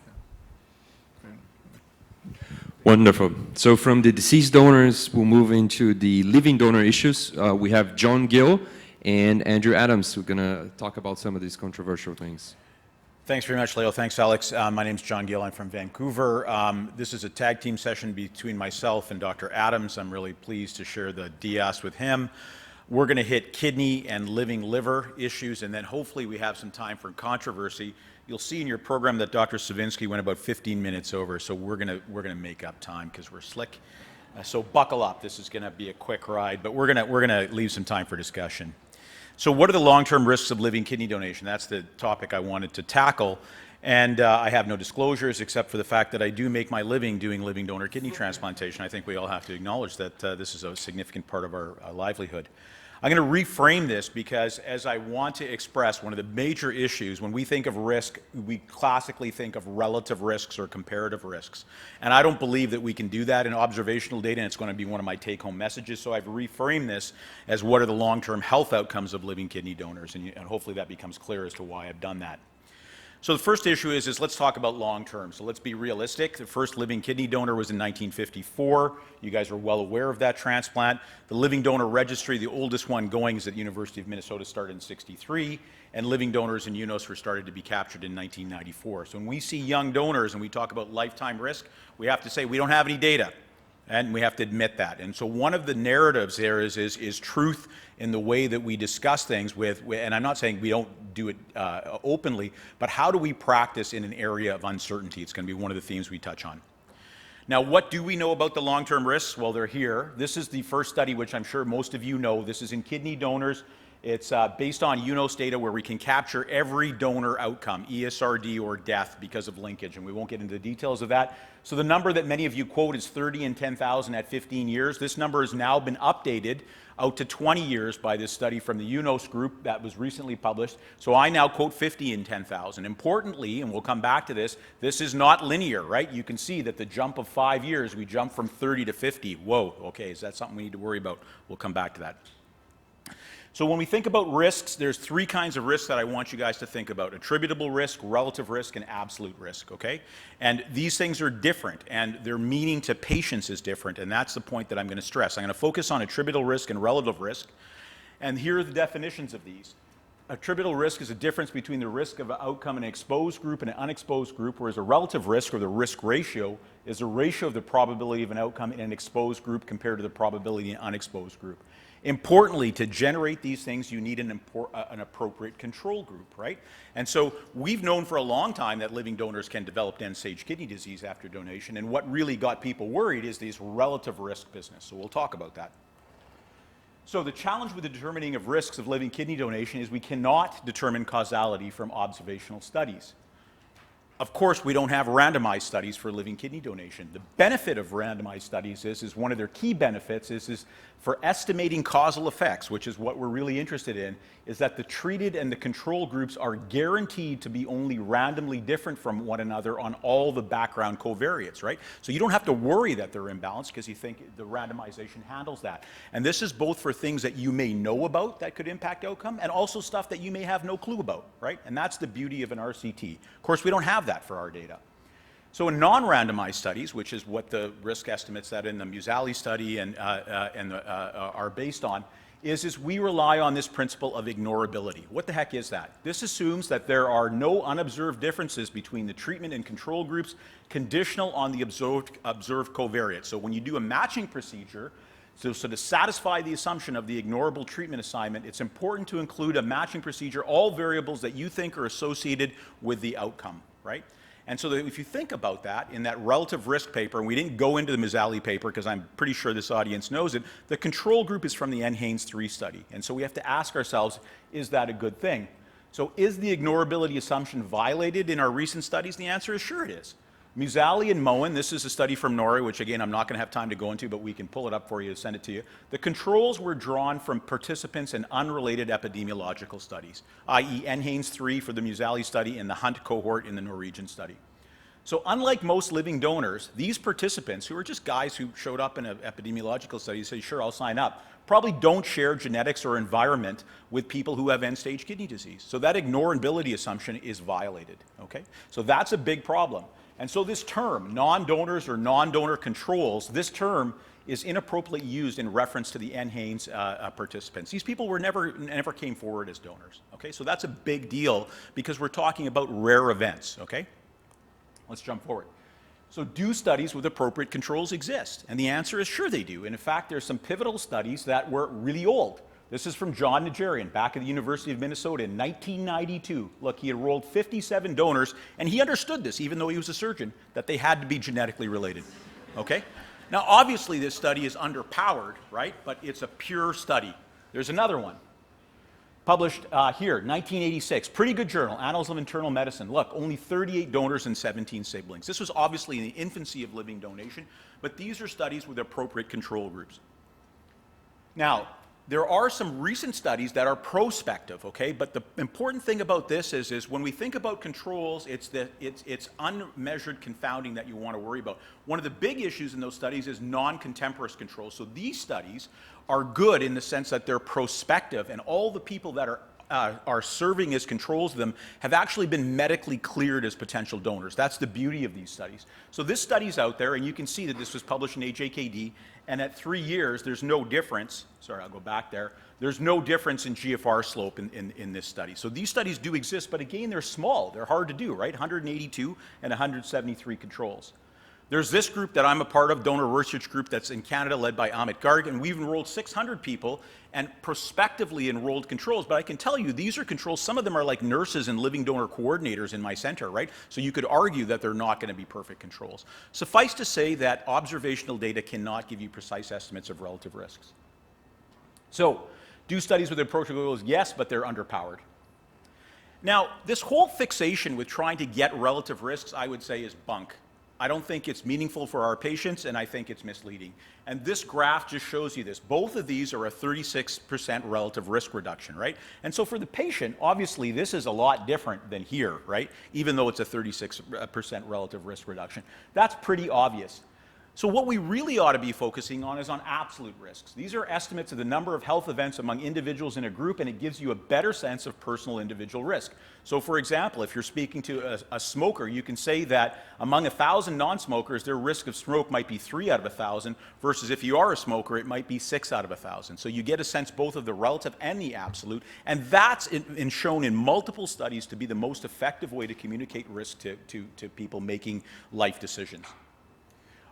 Wonderful. So from the deceased donors, we'll move into the living donor issues. We have John Gill and Andrew Adams who are going to talk about some of these controversial things. Thanks very much, Leo. Thanks, Alex. My name's John Gill. I'm from Vancouver. This is a tag team session between myself and Dr. Adams. I'm really pleased to share the dais with him. We're going to hit kidney and living liver issues, and then hopefully we have some time for controversy. You'll see in your program that Dr. Savinsky went about 15 minutes over, so we're going to make up time because we're slick. So buckle up. This is going to be a quick ride, but we're going to leave some time for discussion. So what are the long-term risks of living kidney donation? That's the topic I wanted to tackle. And I have no disclosures except for the fact that I do make my living doing living donor kidney transplantation. I think we all have to acknowledge that this is a significant part of our livelihood. I'm going to reframe this because as I want to express one of the major issues, when we think of risk, we classically think of relative risks or comparative risks. And I don't believe that we can do that in observational data, and it's going to be one of my take-home messages. So I've reframed this as what are the long-term health outcomes of living kidney donors, and hopefully that becomes clear as to why I've done that. So the first issue is let's talk about long-term. So let's be realistic. The first living kidney donor was in 1954. You guys are well aware of that transplant. The living donor registry, the oldest one going, is at the University of Minnesota, started in 63, and living donors in UNOS were started to be captured in 1994. So when we see young donors and we talk about lifetime risk, we have to say we don't have any data. And we have to admit that. And so one of the narratives there is truth in the way that we discuss things and I'm not saying we don't do it openly, but how do we practice in an area of uncertainty? It's going to be one of the themes we touch on. Now, what do we know about the long-term risks? Well, they're here. This is the first study, which I'm sure most of you know. This is in kidney donors. It's based on UNOS data where we can capture every donor outcome, ESRD or death because of linkage, and we won't get into the details of that. So the number that many of you quote is 30 and 10,000 at 15 years. This number has now been updated out to 20 years by this study from the UNOS group that was recently published. So I now quote 50 and 10,000. Importantly, and we'll come back to this is not linear, right? You can see that the jump of 5 years, we jump from 30 to 50. Whoa, okay, is that something we need to worry about? We'll come back to that. So when we think about risks, there's three kinds of risks that I want you guys to think about: attributable risk, relative risk, and absolute risk, okay? And these things are different, and their meaning to patients is different, and that's the point that I'm going to stress. I'm going to focus on attributable risk and relative risk, and here are the definitions of these. Attributable risk is a difference between the risk of an outcome in an exposed group and an unexposed group, whereas a relative risk, or the risk ratio, is a ratio of the probability of an outcome in an exposed group compared to the probability in an unexposed group. Importantly, to generate these things, you need an appropriate control group, right? And so we've known for a long time that living donors can develop end-stage kidney disease after donation, and what really got people worried is this relative risk business, so we'll talk about that. So the challenge with the determining of risks of living kidney donation is we cannot determine causality from observational studies. Of course, we don't have randomized studies for living kidney donation. The benefit of randomized studies is one of their key benefits is for estimating causal effects, which is what we're really interested in, is that the treated and the control groups are guaranteed to be only randomly different from one another on all the background covariates, right? So you don't have to worry that they're imbalanced because you think the randomization handles that. And this is both for things that you may know about that could impact outcome and also stuff that you may have no clue about, right? And that's the beauty of an RCT. Of course, we don't have that for our data. So in non-randomized studies, which is what the risk estimates that in the Musali study are based on, is we rely on this principle of ignorability. What the heck is that? This assumes that there are no unobserved differences between the treatment and control groups conditional on the observed covariates. So when you do a matching procedure, so to satisfy the assumption of the ignorable treatment assignment, it's important to include a matching procedure, all variables that you think are associated with the outcome, right? And so if you think about that, in that relative risk paper, and we didn't go into the Mazzali paper because I'm pretty sure this audience knows it, the control group is from the NHANES 3 study. And so we have to ask ourselves, is that a good thing? So is the ignorability assumption violated in our recent studies? The answer is sure it is. Mazzali and Moen, this is a study from Norway, which again, I'm not going to have time to go into, but we can pull it up for you to send it to you. The controls were drawn from participants in unrelated epidemiological studies, i.e. NHANES 3 for the Mazzali study and the Hunt cohort in the Norwegian study. So unlike most living donors, these participants, who are just guys who showed up in an epidemiological study and say, sure, I'll sign up, probably don't share genetics or environment with people who have end-stage kidney disease. So that ignorability assumption is violated, okay? So that's a big problem. And so this term, non-donors or non-donor controls, this term is inappropriately used in reference to the NHANES participants. These people were never came forward as donors, okay? So that's a big deal because we're talking about rare events, okay? Let's jump forward. So do studies with appropriate controls exist? And the answer is sure they do. And in fact, there's some pivotal studies that were really old. This is from John Najarian, back at the University of Minnesota in 1992. Look, he enrolled 57 donors, and he understood this, even though he was a surgeon, that they had to be genetically related, okay? Now, obviously, this study is underpowered, right? But it's a pure study. There's another one, published here, 1986, pretty good journal, Annals of Internal Medicine. Look, only 38 donors and 17 siblings. This was obviously in the infancy of living donation, but these are studies with appropriate control groups. Now, there are some recent studies that are prospective, okay? But the important thing about this is when we think about controls, it's unmeasured confounding that you want to worry about. One of the big issues in those studies is non-contemporaneous controls. So these studies are good in the sense that they're prospective, and all the people that are serving as controls of them have actually been medically cleared as potential donors. That's the beauty of these studies. So this study's out there, and you can see that this was published in HAKD, and at 3 years, there's no difference. Sorry, I'll go back there. There's no difference in GFR slope in this study. So these studies do exist, but again, they're small. They're hard to do, right? 182 and 173 controls. There's this group that I'm a part of, donor research group that's in Canada led by Amit Garg, and we've enrolled 600 people and prospectively enrolled controls. But I can tell you, these are controls, some of them are like nurses and living donor coordinators in my center, right? So you could argue that they're not going to be perfect controls. Suffice to say that observational data cannot give you precise estimates of relative risks. So, do studies with appropriate goals? Yes, but they're underpowered. Now, this whole fixation with trying to get relative risks, I would say, is bunk. I don't think it's meaningful for our patients, and I think it's misleading. And this graph just shows you this. Both of these are a 36% relative risk reduction, right? And so for the patient, obviously, this is a lot different than here, right? Even though it's a 36% relative risk reduction. That's pretty obvious. So what we really ought to be focusing on is on absolute risks. These are estimates of the number of health events among individuals in a group, and it gives you a better sense of personal individual risk. So for example, if you're speaking to a smoker, you can say that among 1,000 non-smokers, their risk of stroke might be 3 out of 1,000, versus if you are a smoker, it might be 6 out of 1,000. So you get a sense both of the relative and the absolute, and that's shown in multiple studies to be the most effective way to communicate risk to people making life decisions.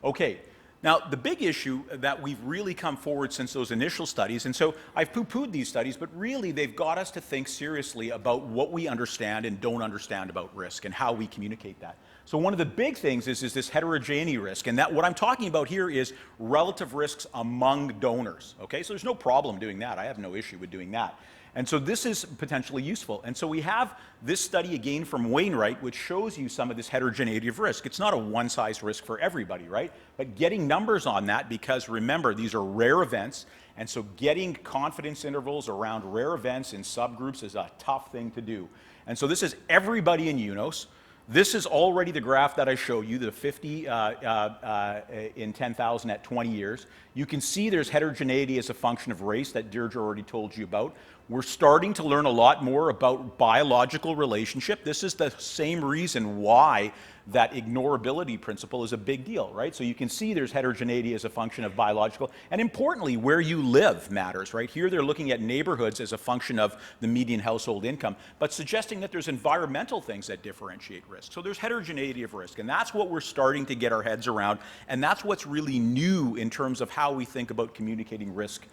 Okay, now the big issue that we've really come forward since those initial studies, and so I've poo-pooed these studies, but really they've got us to think seriously about what we understand and don't understand about risk and how we communicate that. So one of the big things is this heterogeneity risk, and that what I'm talking about here is relative risks among donors, okay? So there's no problem doing that. I have no issue with doing that. And so this is potentially useful. And so we have this study again from Wainwright, which shows you some of this heterogeneity of risk. It's not a one-size risk for everybody, right? But getting numbers on that, because remember, these are rare events, and so getting confidence intervals around rare events in subgroups is a tough thing to do. And so this is everybody in UNOS. This is already the graph that I show you, the 50 in 10,000 at 20 years. You can see there's heterogeneity as a function of race that Deirdre already told you about. We're starting to learn a lot more about biological relationship. This is the same reason why that ignorability principle is a big deal, right? So you can see there's heterogeneity as a function of biological, and importantly, where you live matters, right? Here they're looking at neighborhoods as a function of the median household income, but suggesting that there's environmental things that differentiate risk. So there's heterogeneity of risk, and that's what we're starting to get our heads around, and that's what's really new in terms of how we think about communicating risk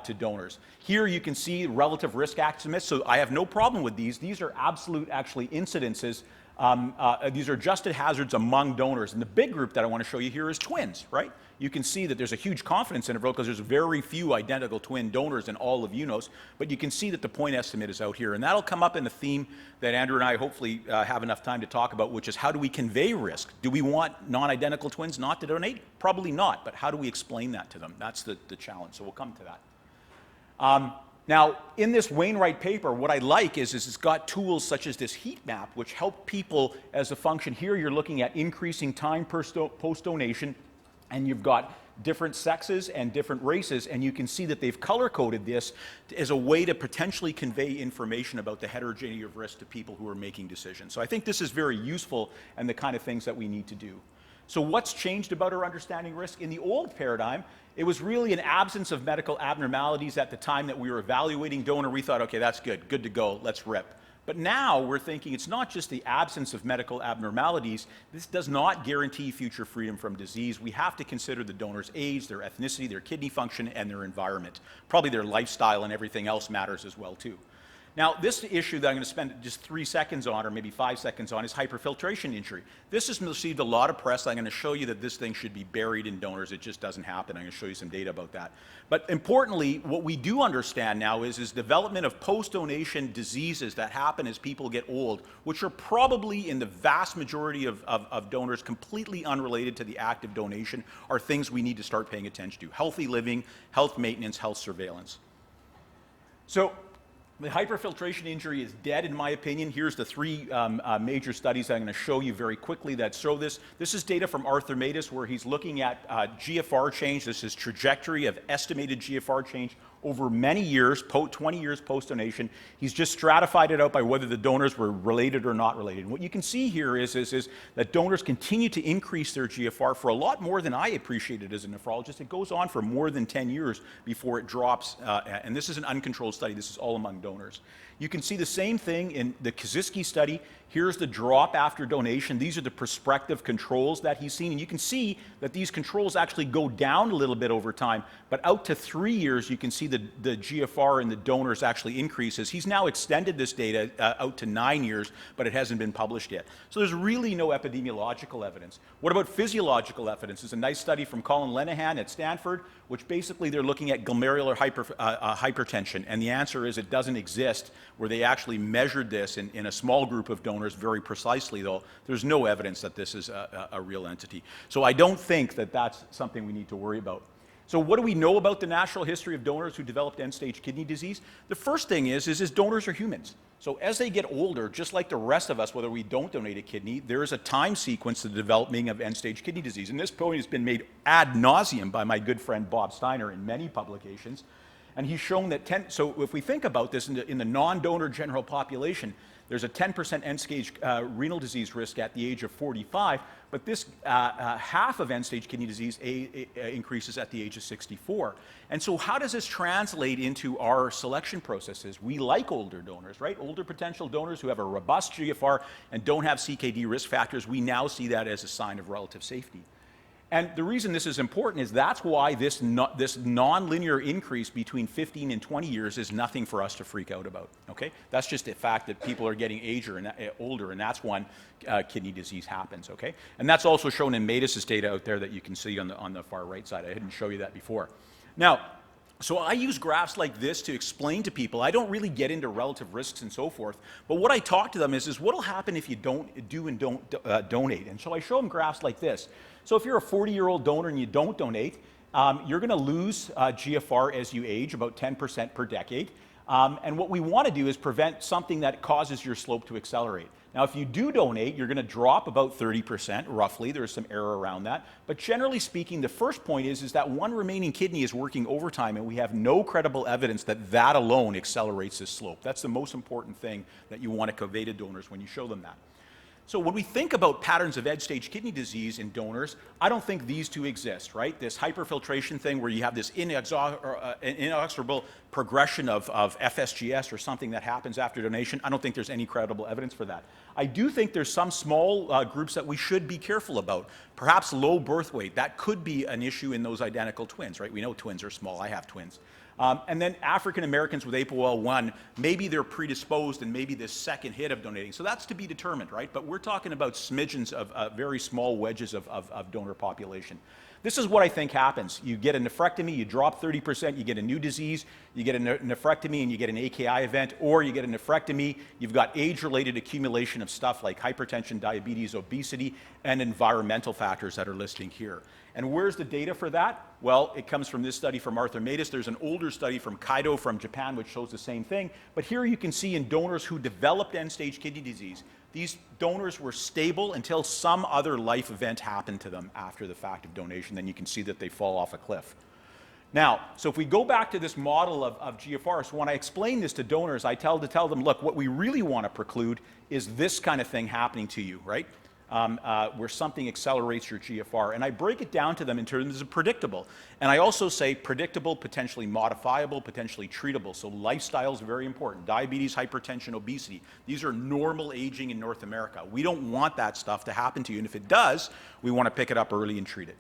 to donors. Here you can see relative risk estimates, so I have no problem with these. These are absolute, actually, incidences These are adjusted hazards among donors. And the big group that I want to show you here is twins, right? You can see that there's a huge confidence interval because there's very few identical twin donors in all of UNOS, but you can see that the point estimate is out here. And that'll come up in the theme that Andrew and I hopefully have enough time to talk about, which is how do we convey risk? Do we want non-identical twins not to donate? Probably not, but how do we explain that to them? That's the challenge, so we'll come to that. Now, in this Wainwright paper, what I like is it's got tools such as this heat map, which help people as a function. Here you're looking at increasing time post-donation, and you've got different sexes and different races, and you can see that they've color-coded this as a way to potentially convey information about the heterogeneity of risk to people who are making decisions. So I think this is very useful and the kind of things that we need to do. So what's changed about our understanding risk? In the old paradigm, it was really an absence of medical abnormalities at the time that we were evaluating donor. We thought, okay, that's good to go, let's rip. But now we're thinking it's not just the absence of medical abnormalities. This does not guarantee future freedom from disease. We have to consider the donor's age, their ethnicity, their kidney function, and their environment. Probably their lifestyle and everything else matters as well, too. Now, this issue that I'm going to spend just 3 seconds on, or maybe 5 seconds on, is hyperfiltration injury. This has received a lot of press. I'm going to show you that this thing should be buried in donors. It just doesn't happen. I'm going to show you some data about that. But importantly, what we do understand now is development of post-donation diseases that happen as people get old, which are probably in the vast majority of donors completely unrelated to the act of donation, are things we need to start paying attention to. Healthy living, health maintenance, health surveillance. So, the hyperfiltration injury is dead, in my opinion. Here's the 3 major studies I'm going to show you very quickly that show this. This is data from Arthur Matus, where he's looking at GFR change. This is trajectory of estimated GFR change over many years, 20 years post-donation. He's just stratified it out by whether the donors were related or not related. And what you can see here is that donors continue to increase their GFR for a lot more than I appreciated as a nephrologist. It goes on for more than 10 years before it drops, and this is an uncontrolled study. This is all among donors. You can see the same thing in the Kaczynski study. Here's the drop after donation. These are the prospective controls that he's seen. And you can see that these controls actually go down a little bit over time. But out to 3 years, you can see the GFR in the donors actually increases. He's now extended this data out to 9 years, but it hasn't been published yet. So there's really no epidemiological evidence. What about physiological evidence? There's a nice study from Colin Lenehan at Stanford, which basically they're looking at glomerular hypertension. And the answer is it doesn't exist, where they actually measured this in a small group of donors very precisely, though there's no evidence that this is a real entity. So I don't think that that's something we need to worry about. So what do we know about the natural history of donors who developed end-stage kidney disease? The first thing is donors are humans. So as they get older, just like the rest of us, whether we don't donate a kidney, there is a time sequence to the developing of end-stage kidney disease. And this point has been made ad nauseum by my good friend Bob Steiner in many publications. And he's shown that so if we think about this in the non-donor general population, there's a 10% end-stage renal disease risk at the age of 45, but this half of end-stage kidney disease increases at the age of 64. And so how does this translate into our selection processes? We like older donors, right? Older potential donors who have a robust GFR and don't have CKD risk factors, we now see that as a sign of relative safety. And the reason this is important is that's why this nonlinear increase between 15 and 20 years is nothing for us to freak out about, okay? That's just the fact that people are getting older, and that's when kidney disease happens, okay? And that's also shown in Matus's data out there that you can see on the far right side. I didn't show you that before. Now, so I use graphs like this to explain to people. I don't really get into relative risks and so forth, but what I talk to them is what will happen if you don't donate? And so I show them graphs like this. So if you're a 40-year-old donor and you don't donate, you're going to lose GFR as you age, about 10% per decade. And what we want to do is prevent something that causes your slope to accelerate. Now, if you do donate, you're going to drop about 30%, roughly. There's some error around that. But generally speaking, the first point is that one remaining kidney is working overtime, and we have no credible evidence that that alone accelerates this slope. That's the most important thing that you want to convey to donors when you show them that. So when we think about patterns of end-stage kidney disease in donors, I don't think these two exist, right? This hyperfiltration thing where you have this inexorable progression of FSGS or something that happens after donation, I don't think there's any credible evidence for that. I do think there's some small groups that we should be careful about. Perhaps low birth weight, that could be an issue in those identical twins, right? We know twins are small, I have twins. And then African Americans with APOL1, maybe they're predisposed and maybe this second hit of donating. So that's to be determined, right? But we're talking about smidgens of very small wedges of donor population. This is what I think happens. You get a nephrectomy, you drop 30%, you get a new disease, you get a nephrectomy and you get an AKI event, or you get a nephrectomy, you've got age-related accumulation of stuff like hypertension, diabetes, obesity, and environmental factors that are listed here. And where's the data for that? Well, it comes from this study from Arthur Matus. There's an older study from Kaido from Japan which shows the same thing. But here you can see in donors who developed end-stage kidney disease, these donors were stable until some other life event happened to them after the fact of donation. Then you can see that they fall off a cliff. Now, so if we go back to this model of GFR, so when I explain this to donors, I tell them, look, what we really want to preclude is this kind of thing happening to you, right? Where something accelerates your GFR. And I break it down to them in terms of predictable. And I also say predictable, potentially modifiable, potentially treatable. So lifestyle is very important. Diabetes, hypertension, obesity. These are normal aging in North America. We don't want that stuff to happen to you. And if it does, we want to pick it up early and treat it.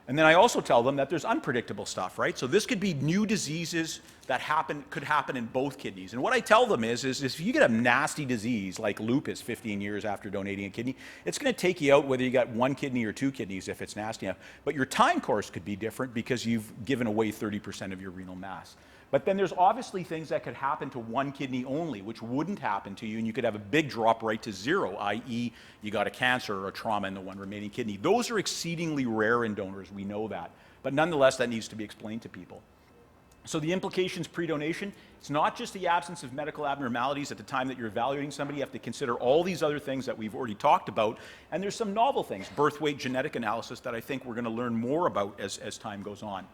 And then I also tell them that there's unpredictable stuff, right? So this could be new diseases that could happen in both kidneys. And what I tell them is if you get a nasty disease like lupus 15 years after donating a kidney, it's going to take you out whether you got one kidney or two kidneys if it's nasty enough. But your time course could be different because you've given away 30% of your renal mass. But then there's obviously things that could happen to one kidney only, which wouldn't happen to you, and you could have a big drop right to zero, i.e. you got a cancer or a trauma in the one remaining kidney. Those are exceedingly rare in donors, we know that. But nonetheless, that needs to be explained to people. So the implications pre-donation, it's not just the absence of medical abnormalities at the time that you're evaluating somebody. You have to consider all these other things that we've already talked about. And there's some novel things, birth weight genetic analysis, that I think we're going to learn more about as time goes on.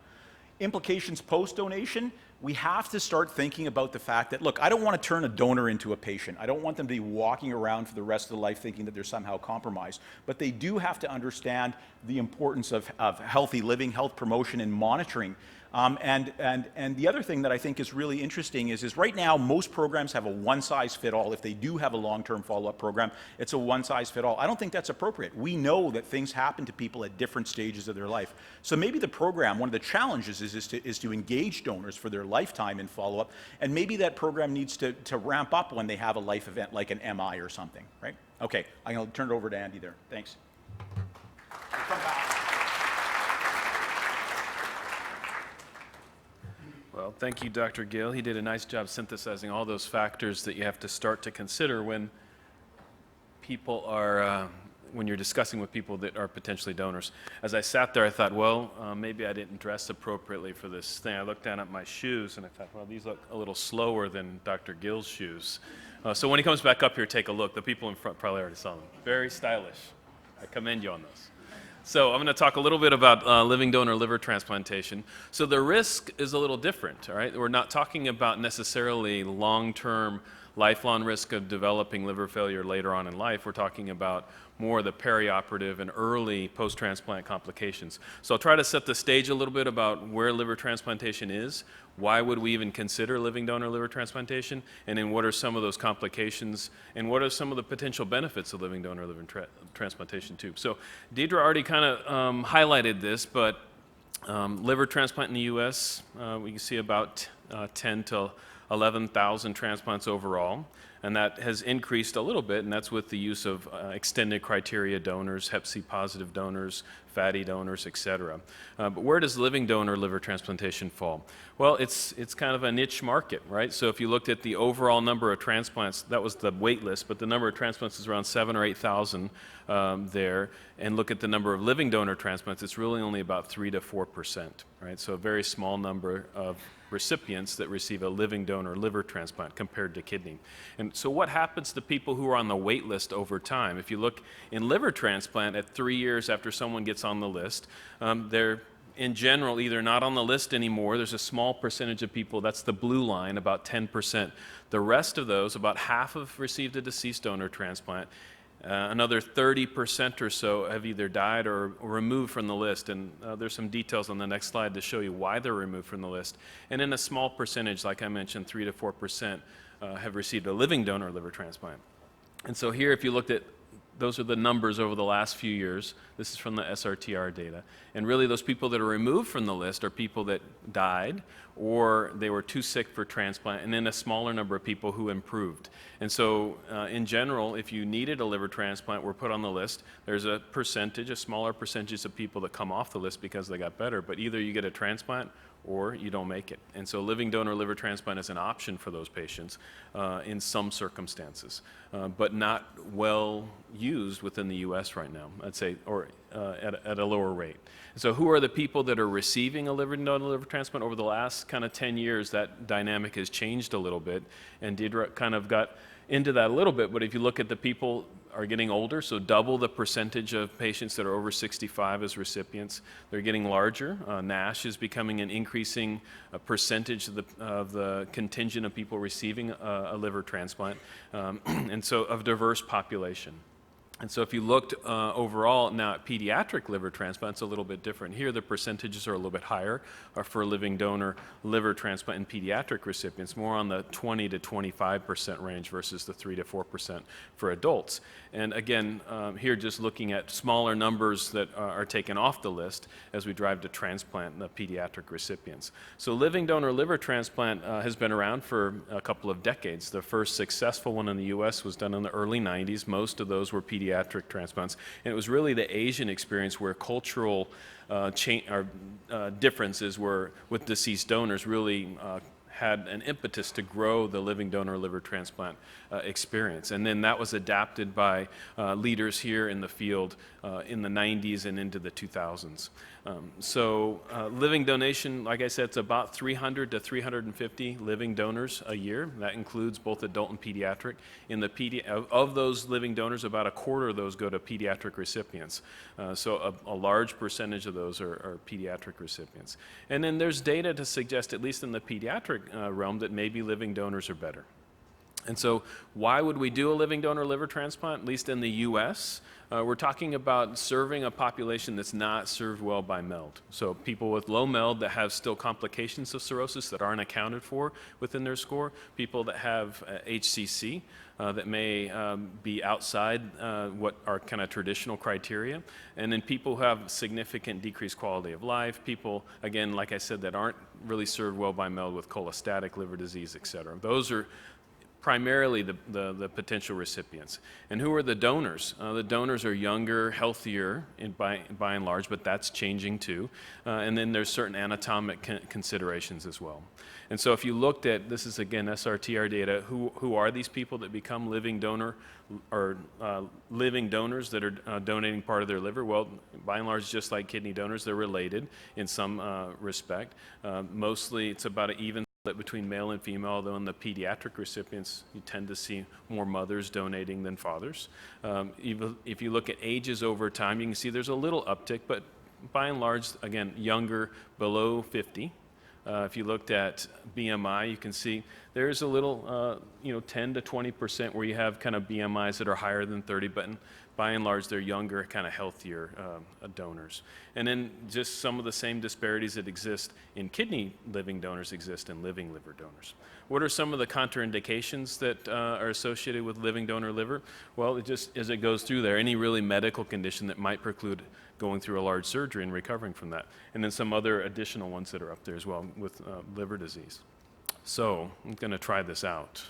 Implications post-donation, we have to start thinking about the fact that, look, I don't want to turn a donor into a patient. I don't want them to be walking around for the rest of their life thinking that they're somehow compromised. But they do have to understand the importance of healthy living, health promotion, and monitoring. And the other thing that I think is really interesting is right now most programs have a one-size-fit-all. If they do have a long-term follow-up program, it's a one-size-fit-all. I don't think that's appropriate. We know that things happen to people at different stages of their life. So maybe the program, one of the challenges is to engage donors for their lifetime in follow-up, and maybe that program needs to ramp up when they have a life event like an MI or something, right? Okay, I'm going to turn it over to Andy there. Thanks. Well, thank you, Dr. Gill. He did a nice job synthesizing all those factors that you have to start to consider when people are, when you're discussing with people that are potentially donors. As I sat there, I thought, well, maybe I didn't dress appropriately for this thing. I looked down at my shoes and I thought, well, these look a little slower than Dr. Gill's shoes. So when he comes back up here, take a look. The people in front probably already saw them. Very stylish. I commend you on those. So I'm going to talk a little bit about living donor liver transplantation. So the risk is a little different, all right? We're not talking about necessarily long-term, lifelong risk of developing liver failure later on in life. We're talking about more the perioperative and early post-transplant complications. So I'll try to set the stage a little bit about where liver transplantation is, why would we even consider living donor liver transplantation, and then what are some of those complications, and what are some of the potential benefits of living donor liver transplantation too. So Deidre already kind of highlighted this, but liver transplant in the U.S., we can see about 10 to 11,000 transplants overall, and that has increased a little bit, and that's with the use of extended criteria donors, Hep C positive donors, fatty donors, et cetera. But where does living donor liver transplantation fall? Well, it's kind of a niche market, right? So if you looked at the overall number of transplants, that was the wait list, but the number of transplants is around 7,000 or 8,000 there, and look at the number of living donor transplants, it's really only about 3 to 4%, right? So a very small number of recipients that receive a living donor liver transplant compared to kidney. And so what happens to people who are on the wait list over time? If you look in liver transplant at 3 years after someone gets on the list, they're in general either not on the list anymore. There's a small percentage of people, that's the blue line, about 10%. The rest of those, about half have received a deceased donor transplant. Another 30% or so have either died or removed from the list, and there's some details on the next slide to show you why they're removed from the list. And in a small percentage, like I mentioned, 3 to 4% have received a living donor liver transplant. And so here, if you looked at those are the numbers over the last few years. This is from the SRTR data. And really those people that are removed from the list are people that died or they were too sick for transplant, and then a smaller number of people who improved. And so in general, if you needed a liver transplant, were put on the list. There's a percentage, a smaller percentage of people that come off the list because they got better, but either you get a transplant or you don't make it. And so living donor liver transplant is an option for those patients in some circumstances, but not well used within the US right now, I'd say, or at a lower rate. So who are the people that are receiving a liver donor liver transplant? Over the last kind of 10 years, that dynamic has changed a little bit, and Deidre kind of got into that a little bit, but if you look at the people are getting older, so double the percentage of patients that are over 65 as recipients. They're getting larger. NASH is becoming an increasing percentage of the contingent of people receiving a liver transplant, and so of diverse population. And so if you looked overall now at pediatric liver transplants, a little bit different. Here the percentages are a little bit higher for living donor liver transplant in pediatric recipients, more on the 20 to 25% range versus the 3 to 4% for adults. And again, here just looking at smaller numbers that are taken off the list as we drive to transplant the pediatric recipients. So living donor liver transplant has been around for a couple of decades. The first successful one in the US was done in the early 90s. Most of those were pediatric transplants. And it was really the Asian experience where cultural differences were with deceased donors really had an impetus to grow the living donor liver transplant experience. And then that was adapted by leaders here in the field in the 90s and into the 2000s. So living donation, like I said, it's about 300 to 350 living donors a year. That includes both adult and pediatric. Of those living donors, about a quarter of those go to pediatric recipients. So a large percentage of those are pediatric recipients. And then there's data to suggest, at least in the pediatric realm, that maybe living donors are better. And so why would we do a living donor liver transplant, at least in the US? We're talking about serving a population that's not served well by MELD. So people with low MELD that have still complications of cirrhosis that aren't accounted for within their score, people that have HCC that may be outside what are kind of traditional criteria, and then people who have significant decreased quality of life, people, again, like I said, that aren't really served well by MELD with cholestatic liver disease, et cetera. Those are primarily the potential recipients. And who are the donors? The donors are younger, healthier by and large, but that's changing too. And then there's certain anatomic considerations as well. And so if you looked at, this is again SRTR data, who are these people that become living donor or living donors that are donating part of their liver? Well, by and large, just like kidney donors, they're related in some respect. Mostly it's about an even split between male and female, although in the pediatric recipients, you tend to see more mothers donating than fathers. Even if you look at ages over time, you can see there's a little uptick, but by and large, again, younger, below 50. If you looked at BMI, you can see there's a little, 10 to 20% where you have kind of BMIs that are higher than 30, but by and large, they're younger, kind of healthier donors. And then just some of the same disparities that exist in kidney living donors exist in living liver donors. What are some of the contraindications that are associated with living donor liver? Well, it just, as it goes through there, any really medical condition that might preclude going through a large surgery and recovering from that. And then some other additional ones that are up there as well with liver disease. So I'm going to try this out.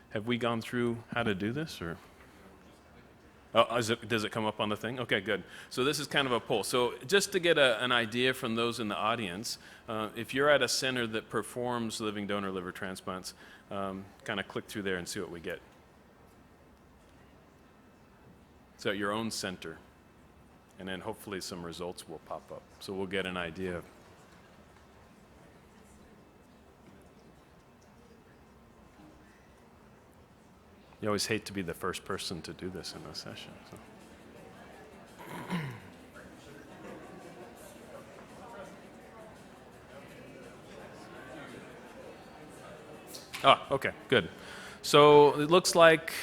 Have we gone through how to do this, or? Oh, does it come up on the thing? Okay, good. So this is kind of a poll. So just to get an idea from those in the audience, if you're at a center that performs living donor liver transplants, kind of click through there and see what we get. So at your own center, and then hopefully some results will pop up. So we'll get an idea. You always hate to be the first person to do this in a session. So. Okay, good. So it looks like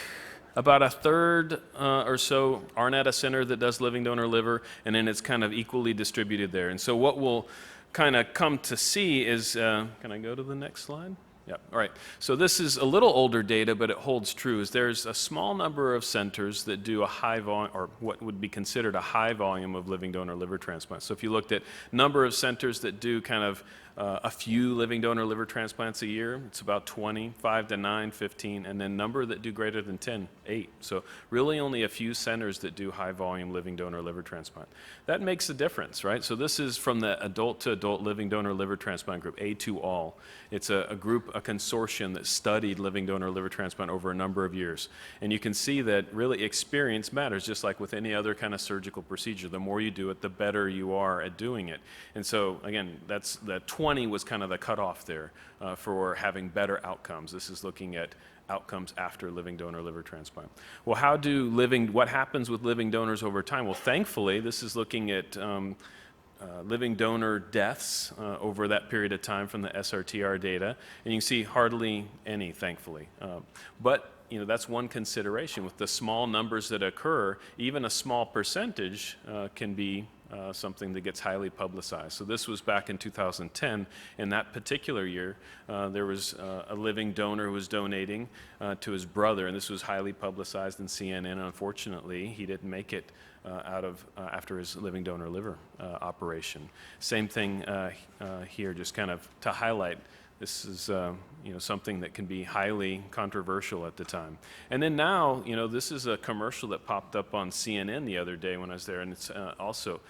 about a third or so aren't at a center that does living donor liver, and then it's kind of equally distributed there. And so what we'll kind of come to see is, can I go to the next slide? Yep. All right. So this is a little older data, but it holds true. Is there's a small number of centers that do a high volume, or what would be considered a high volume of living donor liver transplants. So if you looked at number of centers that do kind of a few living donor liver transplants a year, it's about 20, 5 to 9, 15, and then number that do greater than 10, 8. So really only a few centers that do high volume living donor liver transplant. That makes a difference, right? So this is from the adult to adult living donor liver transplant group, A2ALL. It's a group, a consortium that studied living donor liver transplant over a number of years. And you can see that really experience matters, just like with any other kind of surgical procedure. The more you do it, the better you are at doing it. And so again, that's the 20 was kind of the cutoff there for having better outcomes. This is looking at outcomes after living donor liver transplant. Well, what happens with living donors over time? Well, thankfully, this is looking at living donor deaths over that period of time from the SRTR data, and you can see hardly any, thankfully. But that's one consideration. With the small numbers that occur, even a small percentage can be something that gets highly publicized. So this was back in 2010. In that particular year, there was a living donor who was donating to his brother, and this was highly publicized in CNN. Unfortunately, he didn't make it after his living donor liver operation. Same thing here, just kind of to highlight. This is something that can be highly controversial at the time. And then now, this is a commercial that popped up on CNN the other day when I was there, and it's also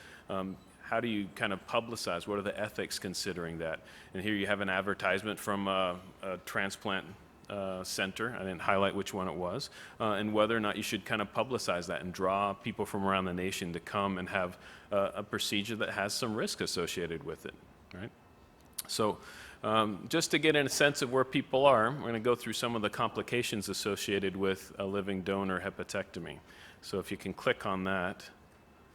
how do you kind of publicize? What are the ethics considering that? And here you have an advertisement from a transplant center. I didn't highlight which one it was, and whether or not you should kind of publicize that and draw people from around the nation to come and have a procedure that has some risk associated with it, right? So just to get in a sense of where people are, we're going to go through some of the complications associated with a living donor hepatectomy. So if you can click on that,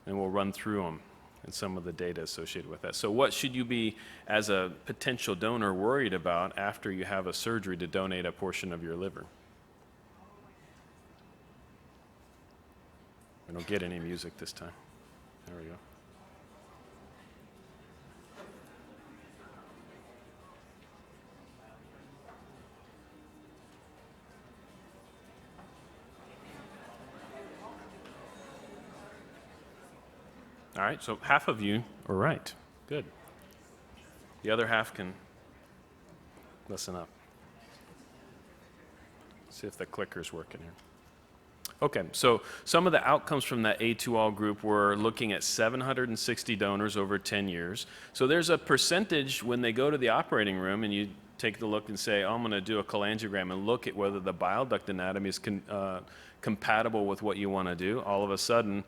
and we'll run through them and some of the data associated with that. So what should you be, as a potential donor, worried about after you have a surgery to donate a portion of your liver? I don't get any music this time. There we go. All right, so half of you are right. Good. The other half can listen up. See if the clicker's working here. Okay, so some of the outcomes from that A2ALL group were looking at 760 donors over 10 years. So there's a percentage when they go to the operating room and you take the look and say, oh, I'm going to do a cholangiogram and look at whether the bile duct anatomy is compatible with what you want to do. All of a sudden,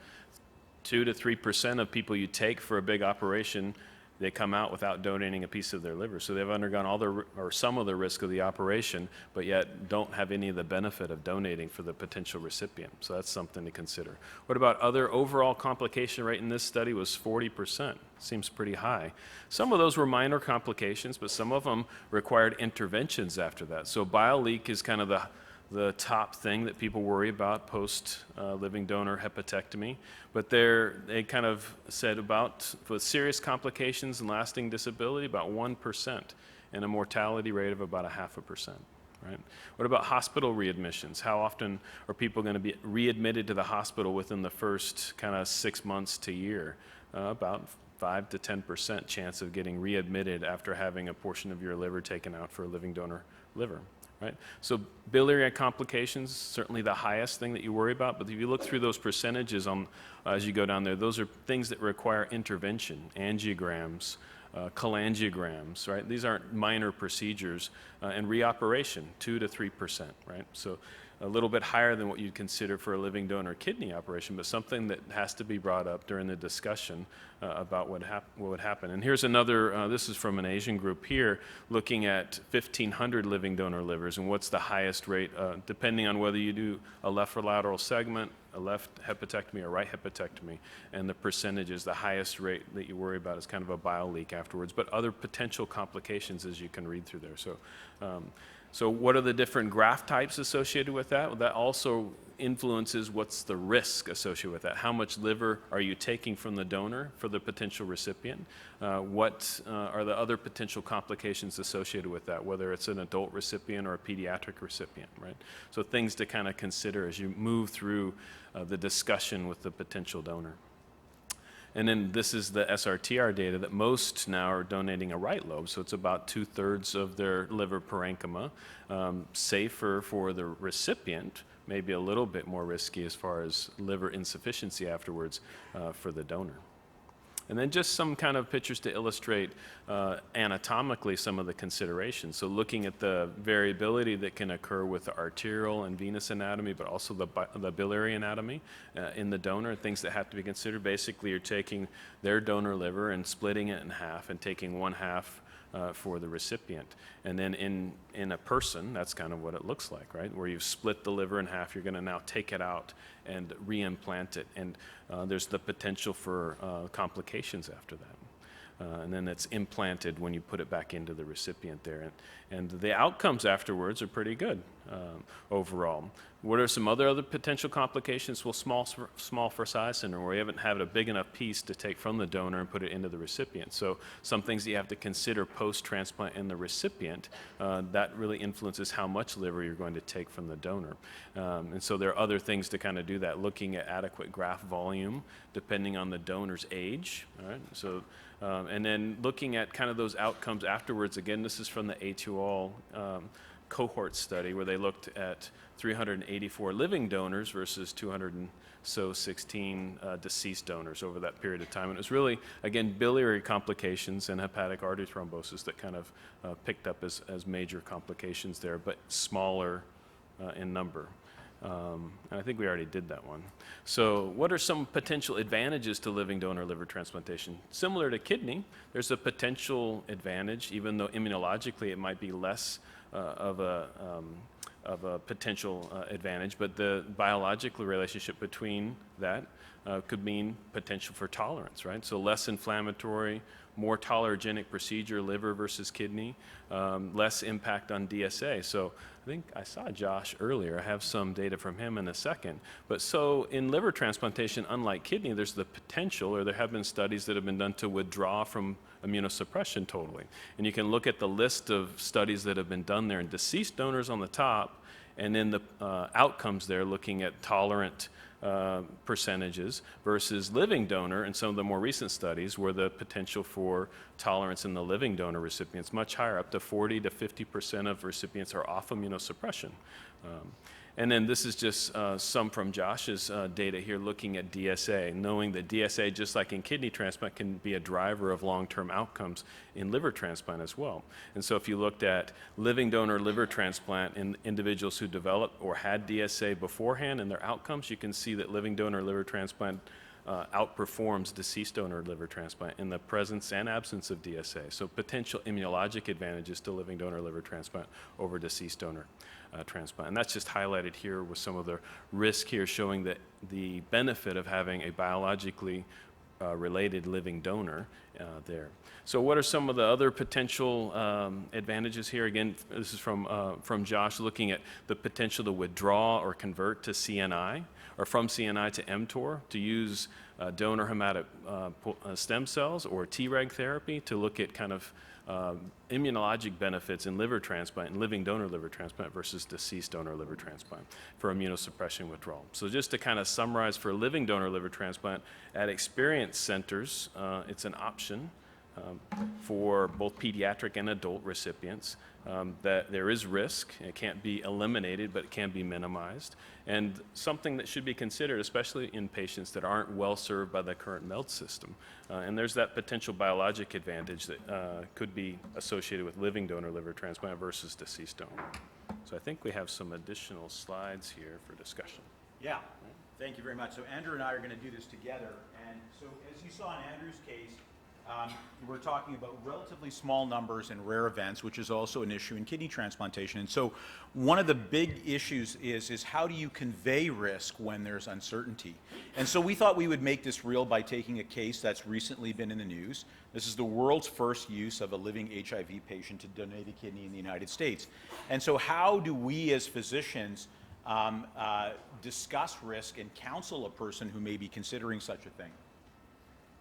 2 to 3% of people you take for a big operation, they come out without donating a piece of their liver. So they've undergone or some of the risk of the operation, but yet don't have any of the benefit of donating for the potential recipient. So that's something to consider. What about other overall complication rate in this study was 40%. Seems pretty high. Some of those were minor complications, but some of them required interventions after that. So bile leak is kind of the top thing that people worry about post living donor hepatectomy. But they kind of said about, with serious complications and lasting disability, about 1%, and a mortality rate of about 0.5%. Right? What about hospital readmissions? How often are people going to be readmitted to the hospital within the first kind of 6 months to year? About 5 to 10% chance of getting readmitted after having a portion of your liver taken out for a living donor liver. Right? So biliary complications, certainly the highest thing that you worry about, but if you look through those percentages as you go down there, those are things that require intervention, angiograms, cholangiograms, right? These aren't minor procedures, and reoperation, 2 to 3%, right? So a little bit higher than what you'd consider for a living donor kidney operation, but something that has to be brought up during the discussion about what would happen. And here's another, this is from an Asian group here, looking at 1,500 living donor livers and what's the highest rate, depending on whether you do a left lateral segment, a left hepatectomy or right hepatectomy, and the percentages, the highest rate that you worry about is kind of a bile leak afterwards, but other potential complications as you can read through there. So what are the different graft types associated with that? Well, that also influences what's the risk associated with that. How much liver are you taking from the donor for the potential recipient? What are the other potential complications associated with that, whether it's an adult recipient or a pediatric recipient, right? So things to kind of consider as you move through the discussion with the potential donor. And then this is the SRTR data that most now are donating a right lobe, so it's about 2/3 of their liver parenchyma. Safer for the recipient, maybe a little bit more risky as far as liver insufficiency afterwards for the donor. And then just some kind of pictures to illustrate anatomically some of the considerations. So looking at the variability that can occur with the arterial and venous anatomy, but also the biliary anatomy in the donor, things that have to be considered. Basically, you're taking their donor liver and splitting it in half and taking one half for the recipient. And then in a person, that's kind of what it looks like, right? Where you've split the liver in half, you're going to now take it out and reimplant it. And there's the potential for complications after that. And then it's implanted when you put it back into the recipient there. And the outcomes afterwards are pretty good overall. What are some other potential complications? Well, small for size syndrome, where you haven't had a big enough piece to take from the donor and put it into the recipient. So some things that you have to consider post-transplant in the recipient, that really influences how much liver you're going to take from the donor. And so there are other things to kind of do that, looking at adequate graft volume depending on the donor's age. All right? So, and then looking at kind of those outcomes afterwards. Again, this is from the A2all cohort study where they looked at 384 living donors versus 216 deceased donors over that period of time. And it was really, again, biliary complications and hepatic artery thrombosis that kind of picked up as major complications there, but smaller in number. And I think we already did that one. So what are some potential advantages to living donor liver transplantation? Similar to kidney, there's a potential advantage, even though immunologically it might be less of a potential advantage, but the biological relationship between that could mean potential for tolerance, right? So less inflammatory, more tolerogenic procedure, liver versus kidney, less impact on DSA. So I think I saw Josh earlier. I have some data from him in a second. But so in liver transplantation, unlike kidney, there's the potential, or there have been studies that have been done to withdraw from immunosuppression totally. And you can look at the list of studies that have been done there, and deceased donors on the top, and then the outcomes there looking at tolerant percentages versus living donor, and some of the more recent studies where the potential for tolerance in the living donor recipients much higher, up to 40 to 50% of recipients are off immunosuppression. And then this is just some from Josh's data here looking at DSA, knowing that DSA, just like in kidney transplant, can be a driver of long-term outcomes in liver transplant as well. And so if you looked at living donor liver transplant in individuals who developed or had DSA beforehand and their outcomes, you can see that living donor liver transplant outperforms deceased donor liver transplant in the presence and absence of DSA. So potential immunologic advantages to living donor liver transplant over deceased donor transplant. And that's just highlighted here with some of the risk here, showing that the benefit of having a biologically related living donor there. So what are some of the other potential advantages here? Again, this is from Josh, looking at the potential to withdraw or convert to CNI, or from CNI to mTOR, to use donor hematic stem cells or Treg therapy to look at kind of immunologic benefits in liver transplant and living donor liver transplant versus deceased donor liver transplant for immunosuppression withdrawal. So just to kind of summarize, for living donor liver transplant at experienced centers, it's an option for both pediatric and adult recipients. That there is risk. It can't be eliminated, but it can be minimized. And something that should be considered, especially in patients that aren't well served by the current MELD system. And there's that potential biologic advantage that could be associated with living donor liver transplant versus deceased donor. So I think we have some additional slides here for discussion. Yeah, thank you very much. So Andrew and I are going to do this together. And so as you saw in Andrew's case, we're talking about relatively small numbers and rare events, which is also an issue in kidney transplantation. And so one of the big issues is how do you convey risk when there's uncertainty? And so we thought we would make this real by taking a case that's recently been in the news. This is the world's first use of a living HIV patient to donate a kidney in the United States. And so how do we as physicians discuss risk and counsel a person who may be considering such a thing.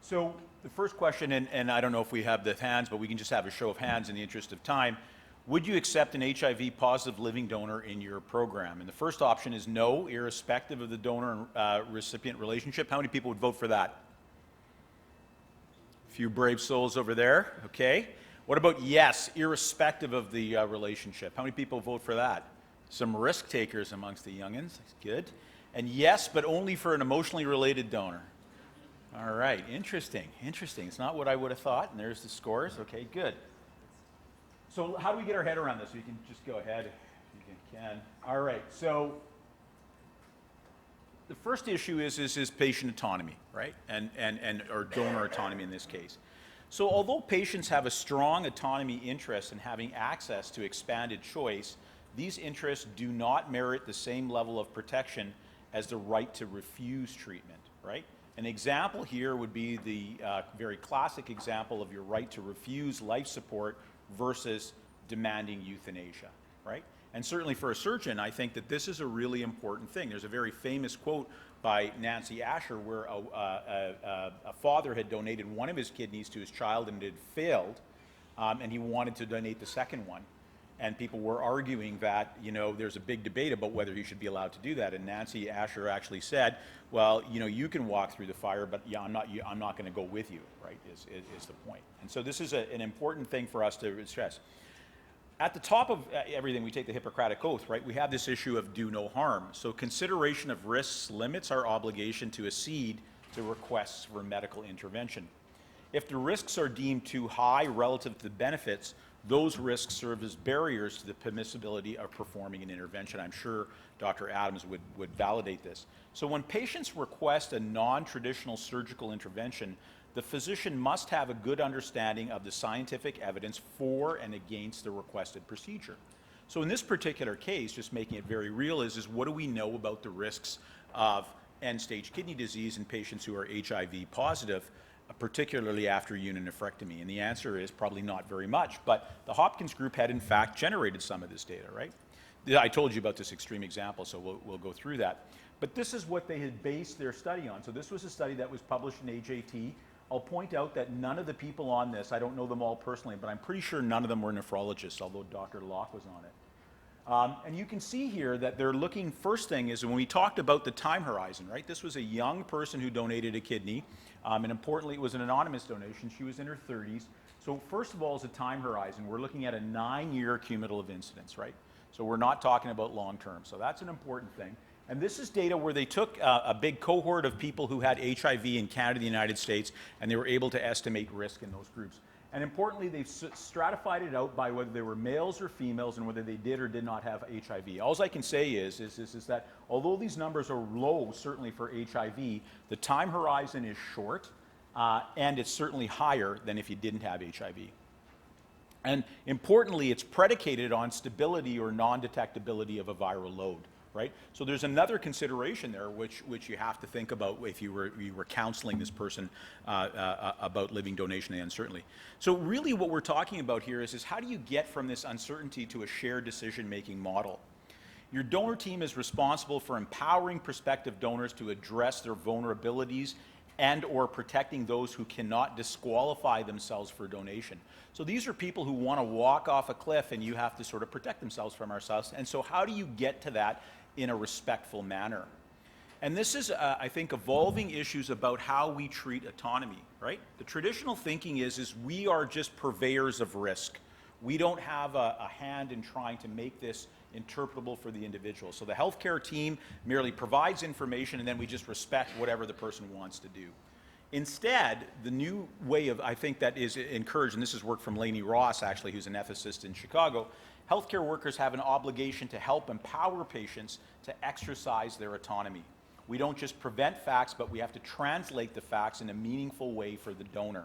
So the first question, and I don't know if we have the hands, but we can just have a show of hands in the interest of time. Would you accept an HIV positive living donor in your program? And the first option is no, irrespective of the donor and recipient relationship. How many people would vote for that? A few brave souls over there, okay. What about yes, irrespective of the relationship? How many people vote for that? Some risk takers amongst the youngins, good. And yes, but only for an emotionally related donor. All right, interesting, interesting. It's not what I would have thought, and there's the scores. Okay, good. So how do we get our head around this? You can just go ahead if you can. All right, so the first issue is patient autonomy, right? Or donor autonomy in this case. So although patients have a strong autonomy interest in having access to expanded choice, these interests do not merit the same level of protection as the right to refuse treatment, right? An example here would be the very classic example of your right to refuse life support versus demanding euthanasia, right? And certainly for a surgeon, I think that this is a really important thing. There's a very famous quote by Nancy Asher where a father had donated one of his kidneys to his child and it had failed, and he wanted to donate the second one. And people were arguing that, you know, there's a big debate about whether he should be allowed to do that. And Nancy Asher actually said, well, you know, you can walk through the fire, but yeah, I'm not going to go with you, right, is the point. And so this is an important thing for us to stress. At the top of everything, we take the Hippocratic Oath, right? We have this issue of do no harm. So consideration of risks limits our obligation to accede to requests for medical intervention. If the risks are deemed too high relative to the benefits, those risks serve as barriers to the permissibility of performing an intervention. I'm sure Dr. Adams would validate this. So when patients request a non-traditional surgical intervention, the physician must have a good understanding of the scientific evidence for and against the requested procedure. So in this particular case, just making it very real, is what do we know about the risks of end-stage kidney disease in patients who are HIV positive, particularly after uninephrectomy? And the answer is probably not very much, but the Hopkins group had in fact generated some of this data, right? I told you about this extreme example, so we'll go through that. But this is what they had based their study on. So this was a study that was published in AJT. I'll point out that none of the people on this, I don't know them all personally, but I'm pretty sure none of them were nephrologists, although Dr. Locke was on it. And you can see here that they're looking, first thing is when we talked about the time horizon, right? This was a young person who donated a kidney, and importantly, it was an anonymous donation. She was in her 30s. So first of all, is a time horizon. We're looking at a 9-year cumulative incidence, right? So we're not talking about long term. So that's an important thing. And this is data where they took a big cohort of people who had HIV in Canada, the United States, and they were able to estimate risk in those groups. And importantly, they've stratified it out by whether they were males or females and whether they did or did not have HIV. All I can say is that although these numbers are low, certainly for HIV, the time horizon is short, and it's certainly higher than if you didn't have HIV. And importantly, it's predicated on stability or non-detectability of a viral load. Right? So there's another consideration there which you have to think about if you were counseling this person about living donation and uncertainty. So really what we're talking about here is how do you get from this uncertainty to a shared decision-making model? Your donor team is responsible for empowering prospective donors to address their vulnerabilities and or protecting those who cannot disqualify themselves for donation. So these are people who want to walk off a cliff and you have to sort of protect themselves from ourselves. And so how do you get to that in a respectful manner? And this is, I think, evolving issues about how we treat autonomy, right? The traditional thinking is we are just purveyors of risk. We don't have a hand in trying to make this interpretable for the individual. So the healthcare team merely provides information and then we just respect whatever the person wants to do. Instead, the new way of, I think, that is encouraged, and this is work from Lainey Ross, actually, who's an ethicist in Chicago, healthcare workers have an obligation to help empower patients to exercise their autonomy. We don't just prevent facts, but we have to translate the facts in a meaningful way for the donor.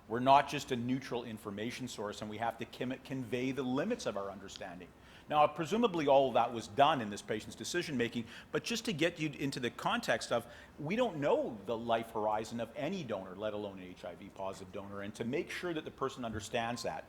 We're not just a neutral information source, and we have to convey the limits of our understanding. Now, presumably all of that was done in this patient's decision-making, but just to get you into the context of, we don't know the life horizon of any donor, let alone an HIV-positive donor, and to make sure that the person understands that.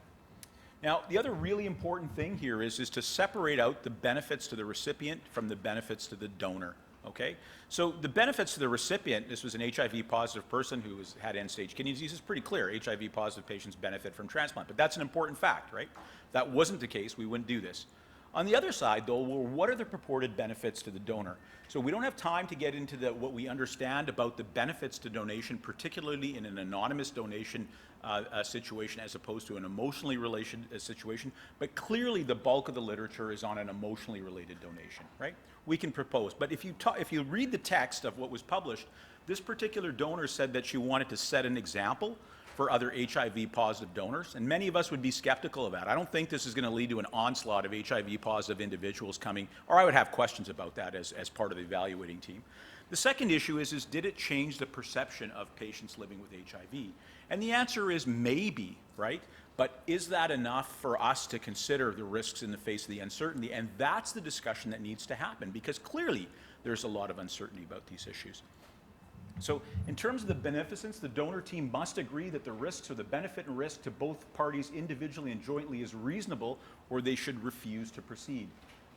Now, the other really important thing here is to separate out the benefits to the recipient from the benefits to the donor, okay? So the benefits to the recipient, this was an HIV positive person who had end-stage kidney disease, is pretty clear. HIV positive patients benefit from transplant, but that's an important fact, right? If that wasn't the case, we wouldn't do this. On the other side, though, well, what are the purported benefits to the donor? So we don't have time to get into what we understand about the benefits to donation, particularly in an anonymous donation situation as opposed to an emotionally related situation. But clearly, the bulk of the literature is on an emotionally related donation, right? We can propose. But if you read the text of what was published, this particular donor said that she wanted to set an example for other HIV positive donors, and many of us would be skeptical of that. I don't think this is going to lead to an onslaught of HIV positive individuals coming, or I would have questions about that as part of the evaluating team. The second issue is did it change the perception of patients living with HIV? And the answer is maybe, right? But is that enough for us to consider the risks in the face of the uncertainty? And that's the discussion that needs to happen, because clearly there's a lot of uncertainty about these issues. So in terms of the beneficence, the donor team must agree that the risks or the benefit and risk to both parties individually and jointly is reasonable, or they should refuse to proceed.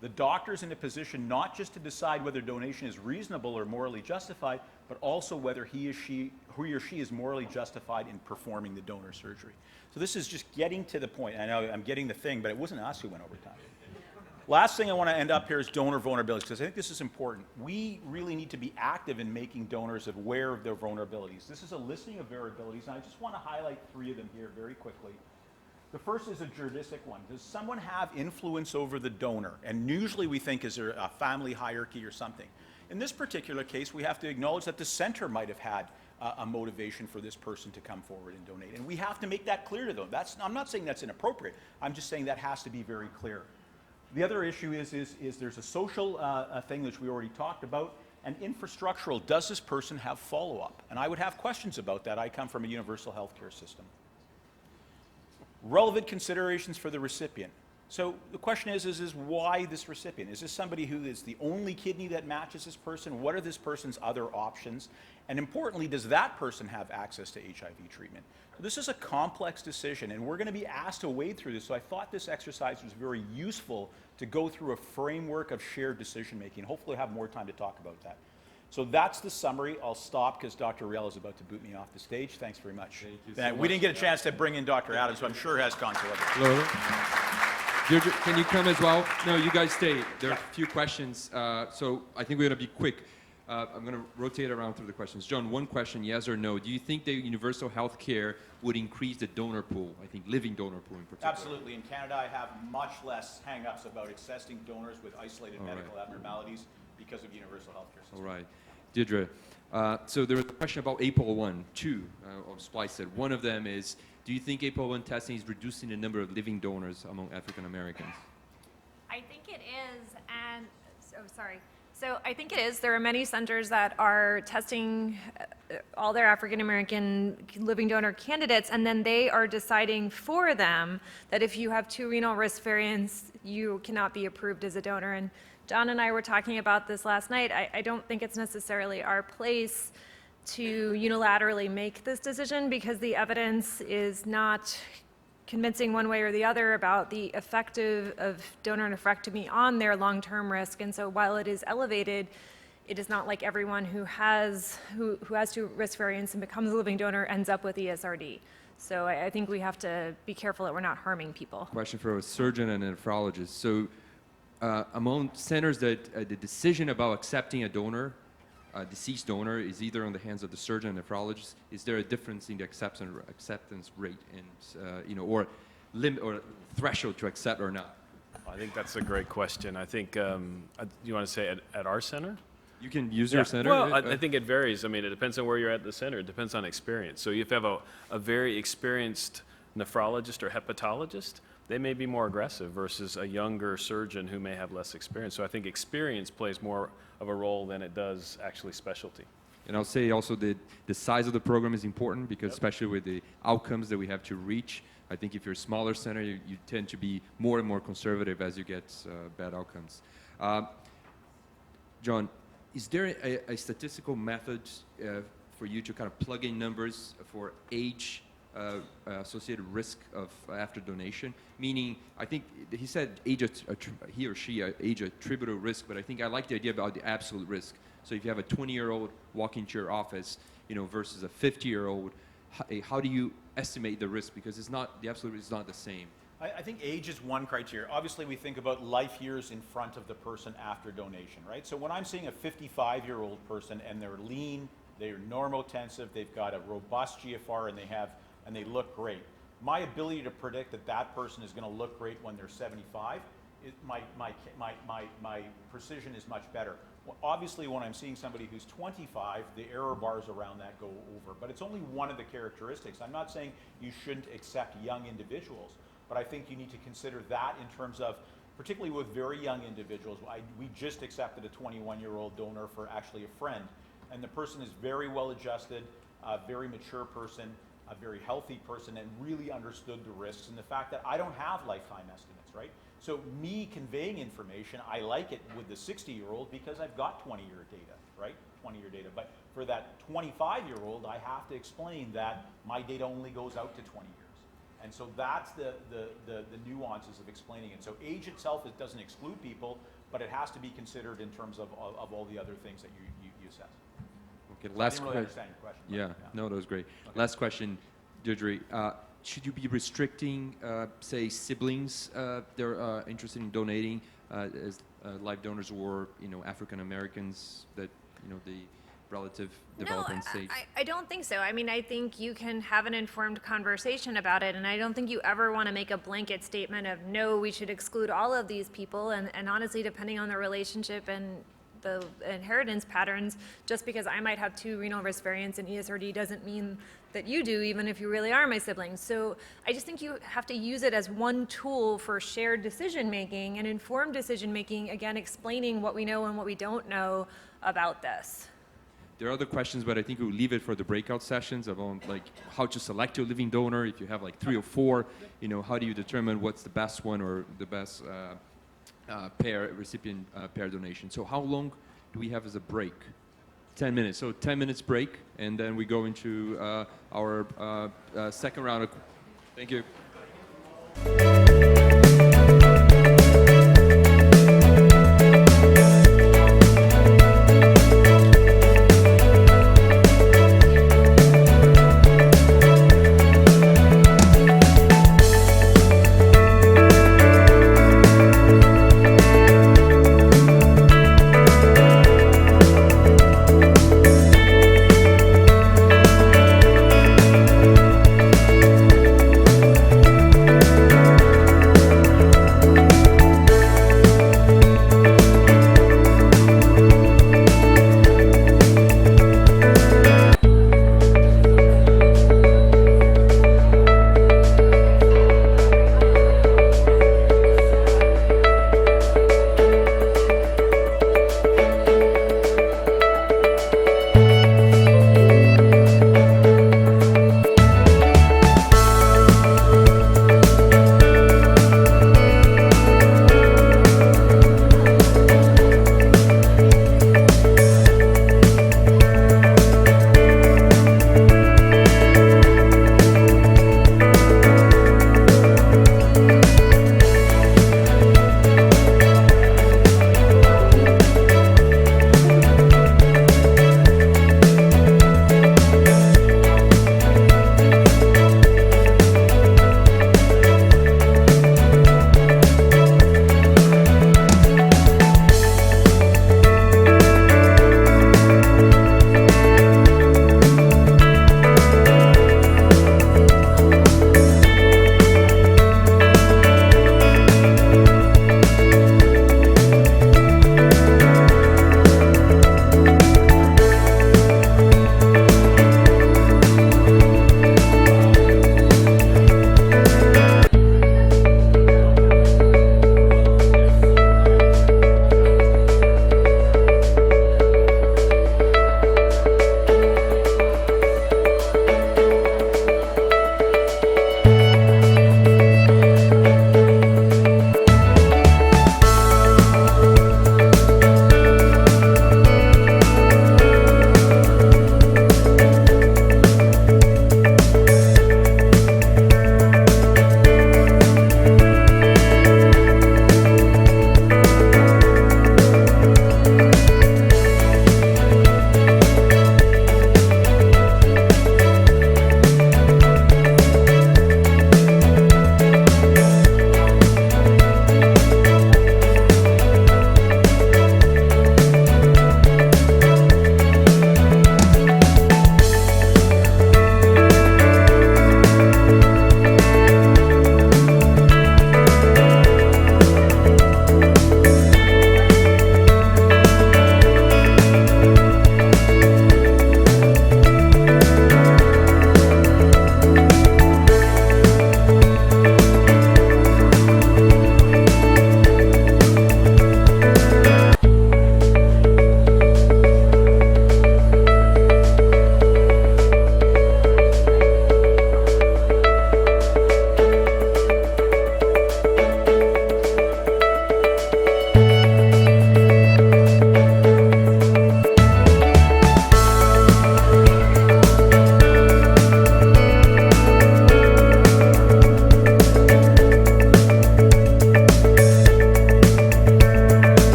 The doctor is in a position not just to decide whether donation is reasonable or morally justified, but also whether he or she is morally justified in performing the donor surgery. So this is just getting to the point. I know I'm getting the thing, but it wasn't us who went over time. Last thing I want to end up here is donor vulnerabilities, because I think this is important. We really need to be active in making donors aware of their vulnerabilities. This is a listing of vulnerabilities, and I just want to highlight 3 of them here very quickly. The first is a juridistic one. Does someone have influence over the donor? And usually we think, is there a family hierarchy or something? In this particular case, we have to acknowledge that the center might have had a motivation for this person to come forward and donate. And we have to make that clear to them. I'm not saying that's inappropriate. I'm just saying that has to be very clear. The other issue is there's a social thing which we already talked about, and infrastructural. Does this person have follow-up? And I would have questions about that. I come from a universal healthcare system. Relevant considerations for the recipient. So the question is why this recipient? Is this somebody who is the only kidney that matches this person? What are this person's other options? And importantly, does that person have access to HIV treatment? So this is a complex decision, and we're going to be asked to wade through this. So I thought this exercise was very useful to go through a framework of shared decision-making. Hopefully we'll have more time to talk about that. So that's the summary. I'll stop because Dr. Riel is about to boot me off the stage. Thanks very much. Thank you so We much. didn't get a chance to bring in Dr. Adams, who I'm sure has gone to Hello. Deirdre, can you come as well? No, you guys stay. There are a few questions, so I think we're going to be quick. I'm going to rotate around through the questions. John, one question, yes or no. Do you think that universal health care would increase the donor pool? I think living donor pool in particular. Absolutely. In Canada, I have much less hang-ups about accessing donors with isolated medical abnormalities because of universal health care system. All right. Deirdre, so there was a question about APOL1, 2 on Splice said. One of them is, do you think APOL1 testing is reducing the number of living donors among African Americans? I think it is, and So I think it is. There are many centers that are testing all their African American living donor candidates, and then they are deciding for them that if you have 2 renal risk variants, you cannot be approved as a donor. And John and I were talking about this last night. I don't think it's necessarily our place to unilaterally make this decision because the evidence is not convincing one way or the other about the effect of donor nephrectomy on their long-term risk. And so while it is elevated, it is not like everyone who has 2 risk variants and becomes a living donor ends up with ESRD. So I think we have to be careful that we're not harming people. Question for a surgeon and a nephrologist. So among centers that the decision about accepting a donor, a deceased donor, is either on the hands of the surgeon and nephrologist, is there a difference in the acceptance rate and, or limit or threshold to accept or not? I think that's a great question. I think, you want to say at our center? You can use your center? Well, I think it varies. I mean, it depends on where you're at the center. It depends on experience. So if you have a very experienced nephrologist or hepatologist, they may be more aggressive versus a younger surgeon who may have less experience. So I think experience plays more of a role than it does actually specialty. And I'll say also that the size of the program is important because especially with the outcomes that we have to reach, I think if you're a smaller center, you tend to be more and more conservative as you get bad outcomes. John, is there a statistical method for you to kind of plug in numbers for age associated risk of after donation. Meaning, I think he said he or she age attributable risk, but I think I like the idea about the absolute risk. So if you have a 20-year-old walk into your office, versus a 50-year-old, how do you estimate the risk? Because it's not, the absolute risk is not the same. I think age is one criteria. Obviously, we think about life years in front of the person after donation, right? So when I'm seeing a 55-year-old person and they're lean, they're normotensive, they've got a robust GFR, and they look great. My ability to predict that that person is going to look great when they're 75, my precision is much better. Well, obviously, when I'm seeing somebody who's 25, the error bars around that go over, but it's only one of the characteristics. I'm not saying you shouldn't accept young individuals, but I think you need to consider that in terms of, particularly with very young individuals. We just accepted a 21-year-old donor for actually a friend, and the person is very well adjusted, a very mature person, a very healthy person, and really understood the risks and the fact that I don't have lifetime estimates, right? So me conveying information, I like it with the 60-year-old because I've got 20-year data, right? 20-year data. But for that 25-year-old, I have to explain that my data only goes out to 20 years. And so that's the nuances of explaining it. So age itself, it doesn't exclude people, but it has to be considered in terms of all the other things that you assess. Okay, I last didn't really question. understand your question. But, No, that was great. Okay. Last question, Deirdre. Should you be restricting, say, siblings that are interested in donating as live donors, or African Americans that the relative development stage? I don't think so. I mean, I think you can have an informed conversation about it, and I don't think you ever want to make a blanket statement of, no, we should exclude all of these people, and honestly, depending on the relationship and the inheritance patterns, just because I might have 2 renal risk variants in ESRD doesn't mean that you do, even if you really are my siblings. So I just think you have to use it as one tool for shared decision making and informed decision making, again, explaining what we know and what we don't know about this. There are other questions, but I think we'll leave it for the breakout sessions about like how to select your living donor. If you have like 3 or 4, how do you determine what's the best one or the best recipient pair donation? So how long do we have as a break? 10 minutes. So 10 minutes break, and then we go into our second round of. Thank you.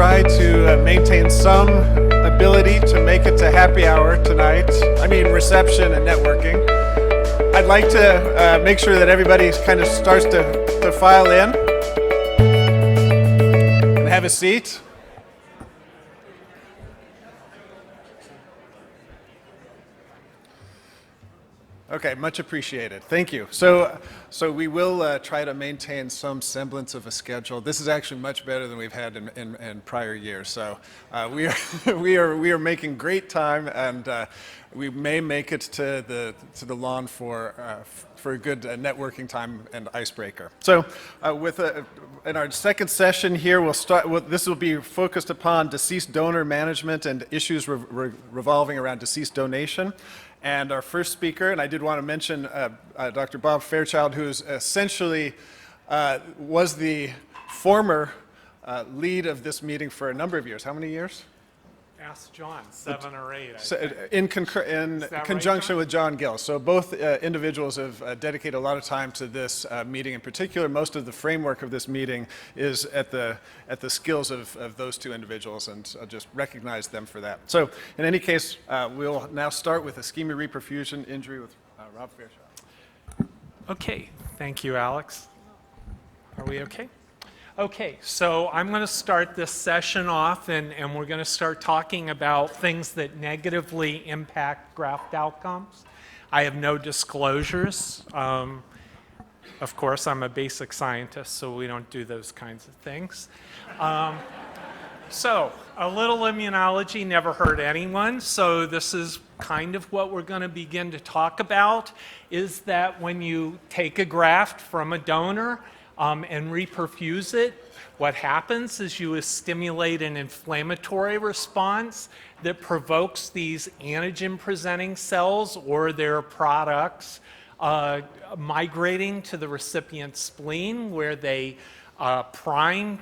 try to maintain some ability to make it to happy hour tonight. I mean, reception and networking. I'd like to make sure that everybody kind of starts to file in and have a seat. Okay, much appreciated. Thank you. So we will try to maintain some semblance of a schedule. This is actually much better than we've had in prior years. So we are we are making great time, and we may make it to the lawn for a good networking time and icebreaker. So in our second session here, we'll start. This will be focused upon deceased donor management and issues revolving around deceased donation. And our first speaker, and I did want to mention Dr. Bob Fairchild, who is essentially was the former lead of this meeting for a number of years. How many years? Ask John, 7 or 8. In conjunction with John Gill. So both individuals have dedicated a lot of time to this meeting. In particular, most of the framework of this meeting is at the skills of those two individuals, and I'll just recognize them for that. So in any case, we'll now start with ischemia reperfusion injury with Rob Fairchild. Okay, thank you, Alex. Are we okay? Okay, so I'm going to start this session off, and we're going to start talking about things that negatively impact graft outcomes. I have no disclosures. Of course, I'm a basic scientist, so we don't do those kinds of things. So, a little immunology never hurt anyone, so this is kind of what we're going to begin to talk about, is that when you take a graft from a donor, and reperfuse it, what happens is you stimulate an inflammatory response that provokes these antigen-presenting cells or their products migrating to the recipient's spleen, where they prime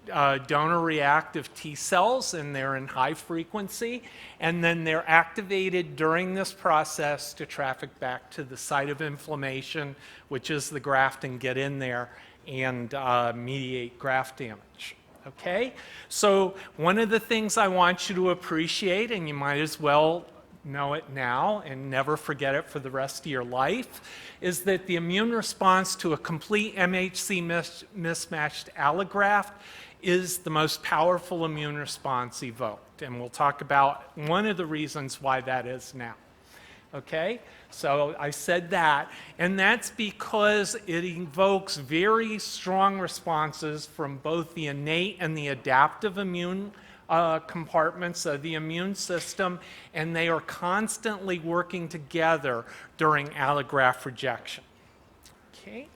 donor reactive T cells, and they're in high frequency, and then they're activated during this process to traffic back to the site of inflammation, which is the graft, and get in there and mediate graft damage. Okay? So one of the things I want you to appreciate, and you might as well know it now and never forget it for the rest of your life, is that the immune response to a complete MHC mismatched allograft is the most powerful immune response evoked. And we'll talk about one of the reasons why that is now. Okay? So I said that, and that's because it evokes very strong responses from both the innate and the adaptive immune compartments of the immune system, and they are constantly working together during allograft rejection. Okay?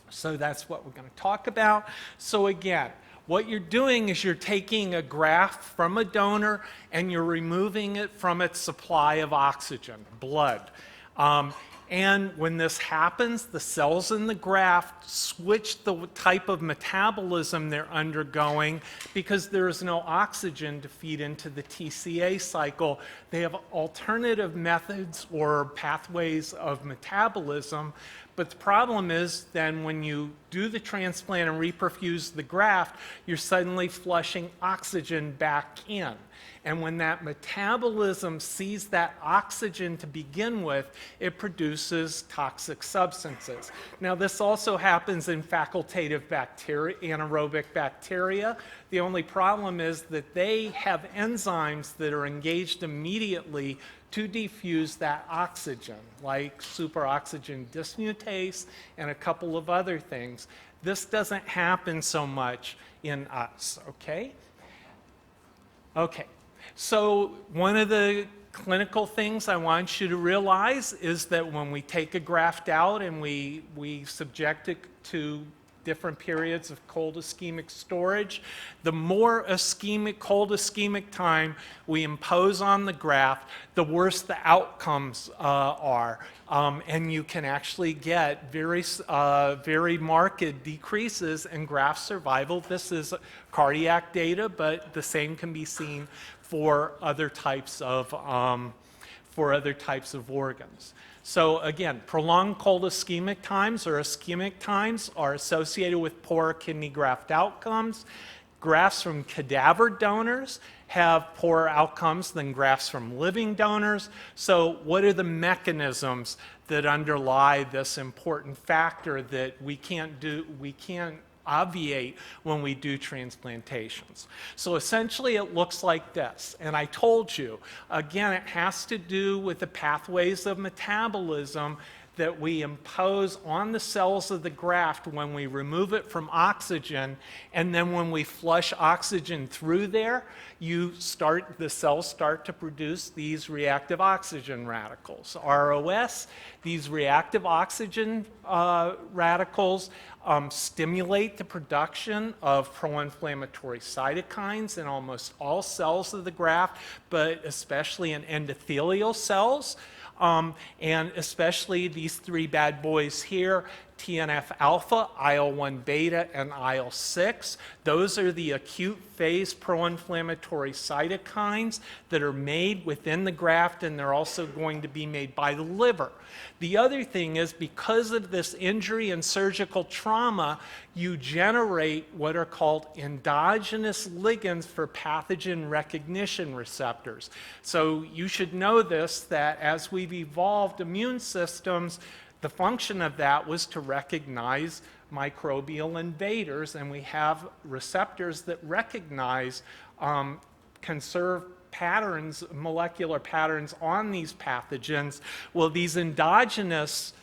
So that's what we're going to talk about. So again, what you're doing is you're taking a graft from a donor and you're removing it from its supply of oxygen, blood. And when this happens, the cells in the graft switch the type of metabolism they're undergoing because there is no oxygen to feed into the TCA cycle. They have alternative methods or pathways of metabolism. But the problem is then when you do the transplant and reperfuse the graft, you're suddenly flushing oxygen back in. And when that metabolism sees that oxygen to begin with, it produces toxic substances. Now, this also happens in facultative bacteria, anaerobic bacteria. The only problem is that they have enzymes that are engaged immediately to diffuse that oxygen, like superoxygen dismutase and a couple of other things. This doesn't happen so much in us, okay? Okay. So one of the clinical things I want you to realize is that when we take a graft out and we subject it to different periods of cold ischemic storage, the more ischemic, cold ischemic time we impose on the graft, the worse the outcomes are. And you can actually get very marked decreases in graft survival. This is cardiac data, but the same can be seen for other types of organs. So again, prolonged cold ischemic times or ischemic times are associated with poor kidney graft outcomes. grafts from cadaver donors have poorer outcomes than grafts from living donors. So what are the mechanisms that underlie this important factor that we can't obviate when we do transplantations? So essentially it looks like this. And I told you, again, it has to do with the pathways of metabolism that we impose on the cells of the graft when we remove it from oxygen, and then when we flush oxygen through there, the cells start to produce these reactive oxygen radicals, ROS. These reactive oxygen radicals stimulate the production of pro-inflammatory cytokines in almost all cells of the graft, but especially in endothelial cells. And especially these three bad boys here, TNF-alpha, IL-1 beta, and IL-6. Those are the acute phase pro-inflammatory cytokines that are made within the graft, and they're also going to be made by the liver. The other thing is, because of this injury and surgical trauma, you generate what are called endogenous ligands for pathogen recognition receptors. So you should know this, that as we've evolved immune systems, the function of that was to recognize microbial invaders, and we have receptors that recognize conserved patterns, molecular patterns on these pathogens. Well, these endogenous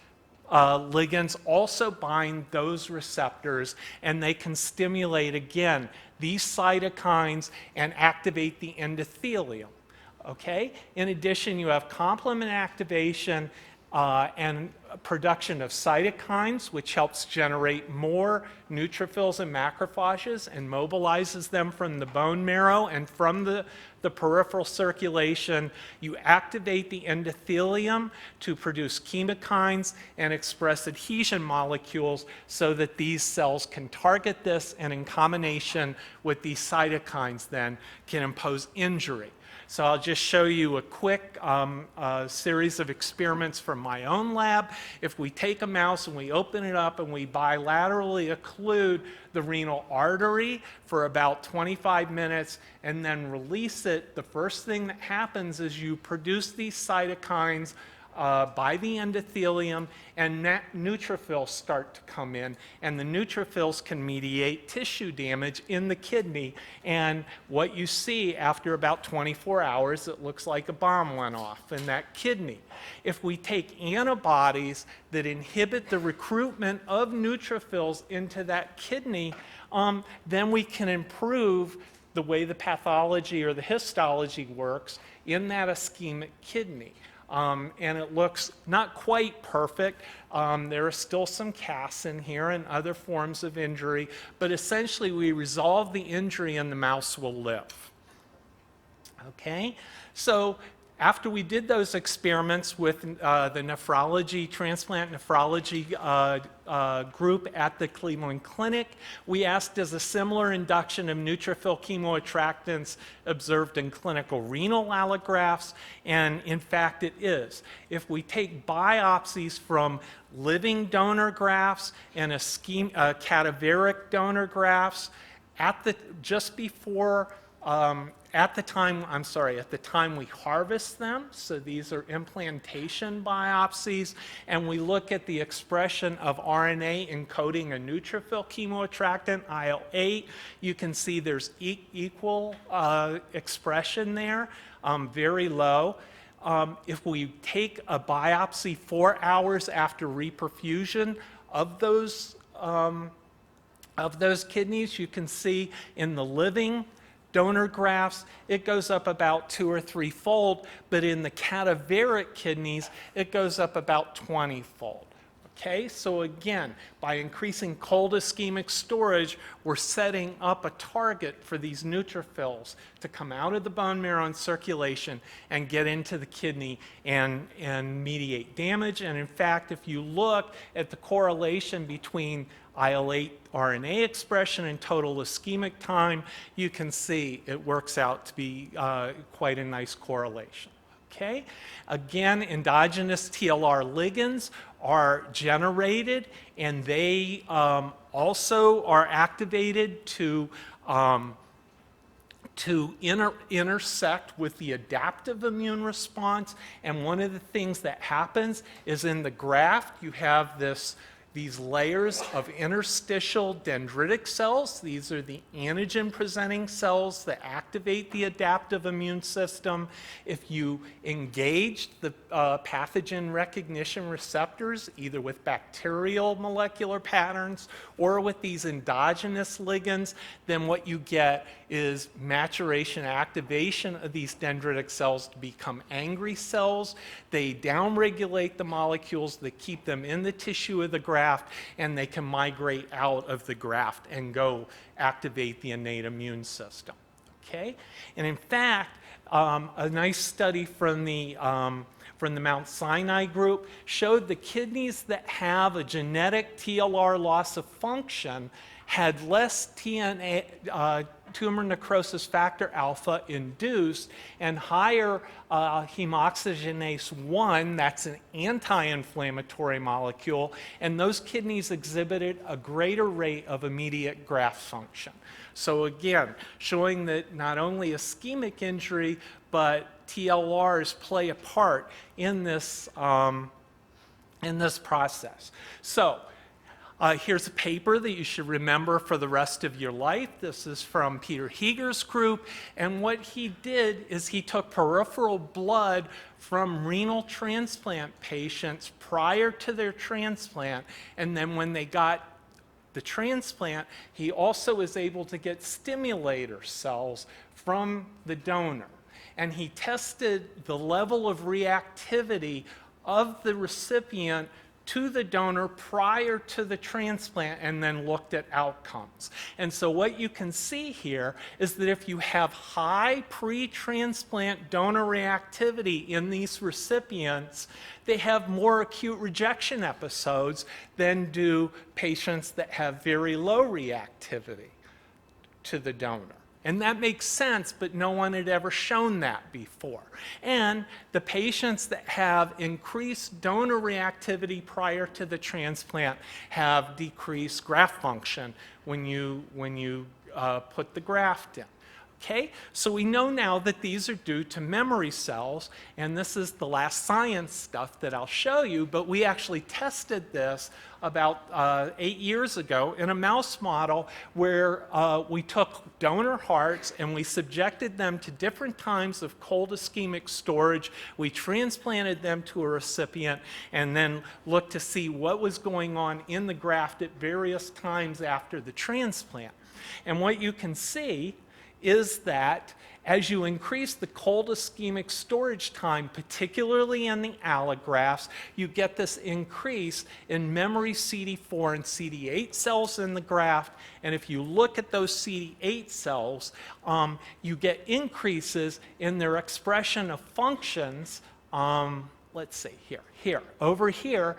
ligands also bind those receptors, and they can stimulate, again, these cytokines and activate the endothelium. Okay? In addition, you have complement activation and production of cytokines, which helps generate more neutrophils and macrophages and mobilizes them from the bone marrow and from the peripheral circulation. You activate the endothelium to produce chemokines and express adhesion molecules so that these cells can target this, and in combination with these cytokines then can impose injury. So I'll just show you a quick series of experiments from my own lab. If we take a mouse and we open it up and we bilaterally occlude the renal artery for about 25 minutes and then release it, the first thing that happens is you produce these cytokines by the endothelium, and neutrophils start to come in, and the neutrophils can mediate tissue damage in the kidney, and what you see after about 24 hours, it looks like a bomb went off in that kidney. If we take antibodies that inhibit the recruitment of neutrophils into that kidney, then we can improve the way the pathology or the histology works in that ischemic kidney. And it looks not quite perfect. There are still some casts in here and other forms of injury, but essentially we resolve the injury and the mouse will live. Okay? So after we did those experiments with the nephrology, transplant nephrology group at the Cleveland Clinic, we asked, is a similar induction of neutrophil chemoattractants observed in clinical renal allografts? And in fact, it is. If we take biopsies from living donor grafts and cadaveric donor grafts at the time we harvest them, so these are implantation biopsies, and we look at the expression of RNA encoding a neutrophil chemoattractant, IL-8, you can see there's equal expression there, very low. If we take a biopsy 4 hours after reperfusion of those kidneys, you can see in the living donor grafts, it goes up about 2 or 3-fold, but in the cadaveric kidneys, it goes up about 20-fold. Okay, so again, by increasing cold ischemic storage, we're setting up a target for these neutrophils to come out of the bone marrow and circulation and get into the kidney and mediate damage. And in fact, if you look at the correlation between IL-8 RNA expression and total ischemic time, you can see it works out to be quite a nice correlation. Okay? Again, endogenous TLR ligands are generated, and they also are activated to to intersect with the adaptive immune response. And one of the things that happens is in the graft, you have these layers of interstitial dendritic cells. These are the antigen-presenting cells that activate the adaptive immune system. If you engage the pathogen recognition receptors, either with bacterial molecular patterns or with these endogenous ligands, then what you get is maturation activation of these dendritic cells to become angry cells. They downregulate the molecules that keep them in the tissue of the graft, and they can migrate out of the graft and go activate the innate immune system. Okay? And in fact, a nice study from the Mount Sinai group showed the kidneys that have a genetic TLR loss of function had less tumor necrosis factor alpha induced and higher hemoxygenase 1, that's an anti-inflammatory molecule, and those kidneys exhibited a greater rate of immediate graft function. So again, showing that not only ischemic injury, but TLRs play a part in this process. So, here's a paper that you should remember for the rest of your life. This is from Peter Heger's group, and what he did is he took peripheral blood from renal transplant patients prior to their transplant, and then when they got the transplant, he also was able to get stimulator cells from the donor. And he tested the level of reactivity of the recipient to the donor prior to the transplant and then looked at outcomes. And so what you can see here is that if you have high pre-transplant donor reactivity in these recipients, they have more acute rejection episodes than do patients that have very low reactivity to the donor. And that makes sense, but no one had ever shown that before. And the patients that have increased donor reactivity prior to the transplant have decreased graft function when you put the graft in. Okay, so we know now that these are due to memory cells, and this is the last science stuff that I'll show you, but we actually tested this about 8 years ago in a mouse model where we took donor hearts and we subjected them to different times of cold ischemic storage. We transplanted them to a recipient and then looked to see what was going on in the graft at various times after the transplant. And what you can see is that as you increase the cold ischemic storage time, particularly in the allografts, you get this increase in memory CD4 and CD8 cells in the graft. And if you look at those CD8 cells, you get increases in their expression of functions. Let's see, over here,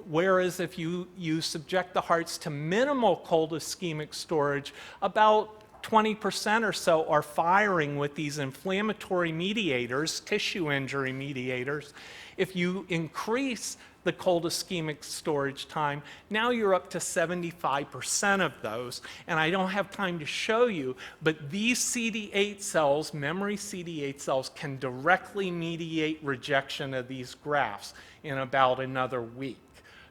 whereas if you subject the hearts to minimal cold ischemic storage, about 20% or so are firing with these inflammatory mediators, tissue injury mediators. If you increase the cold ischemic storage time, now you're up to 75% of those. And I don't have time to show you, but these CD8 cells, memory CD8 cells, can directly mediate rejection of these grafts in about another week.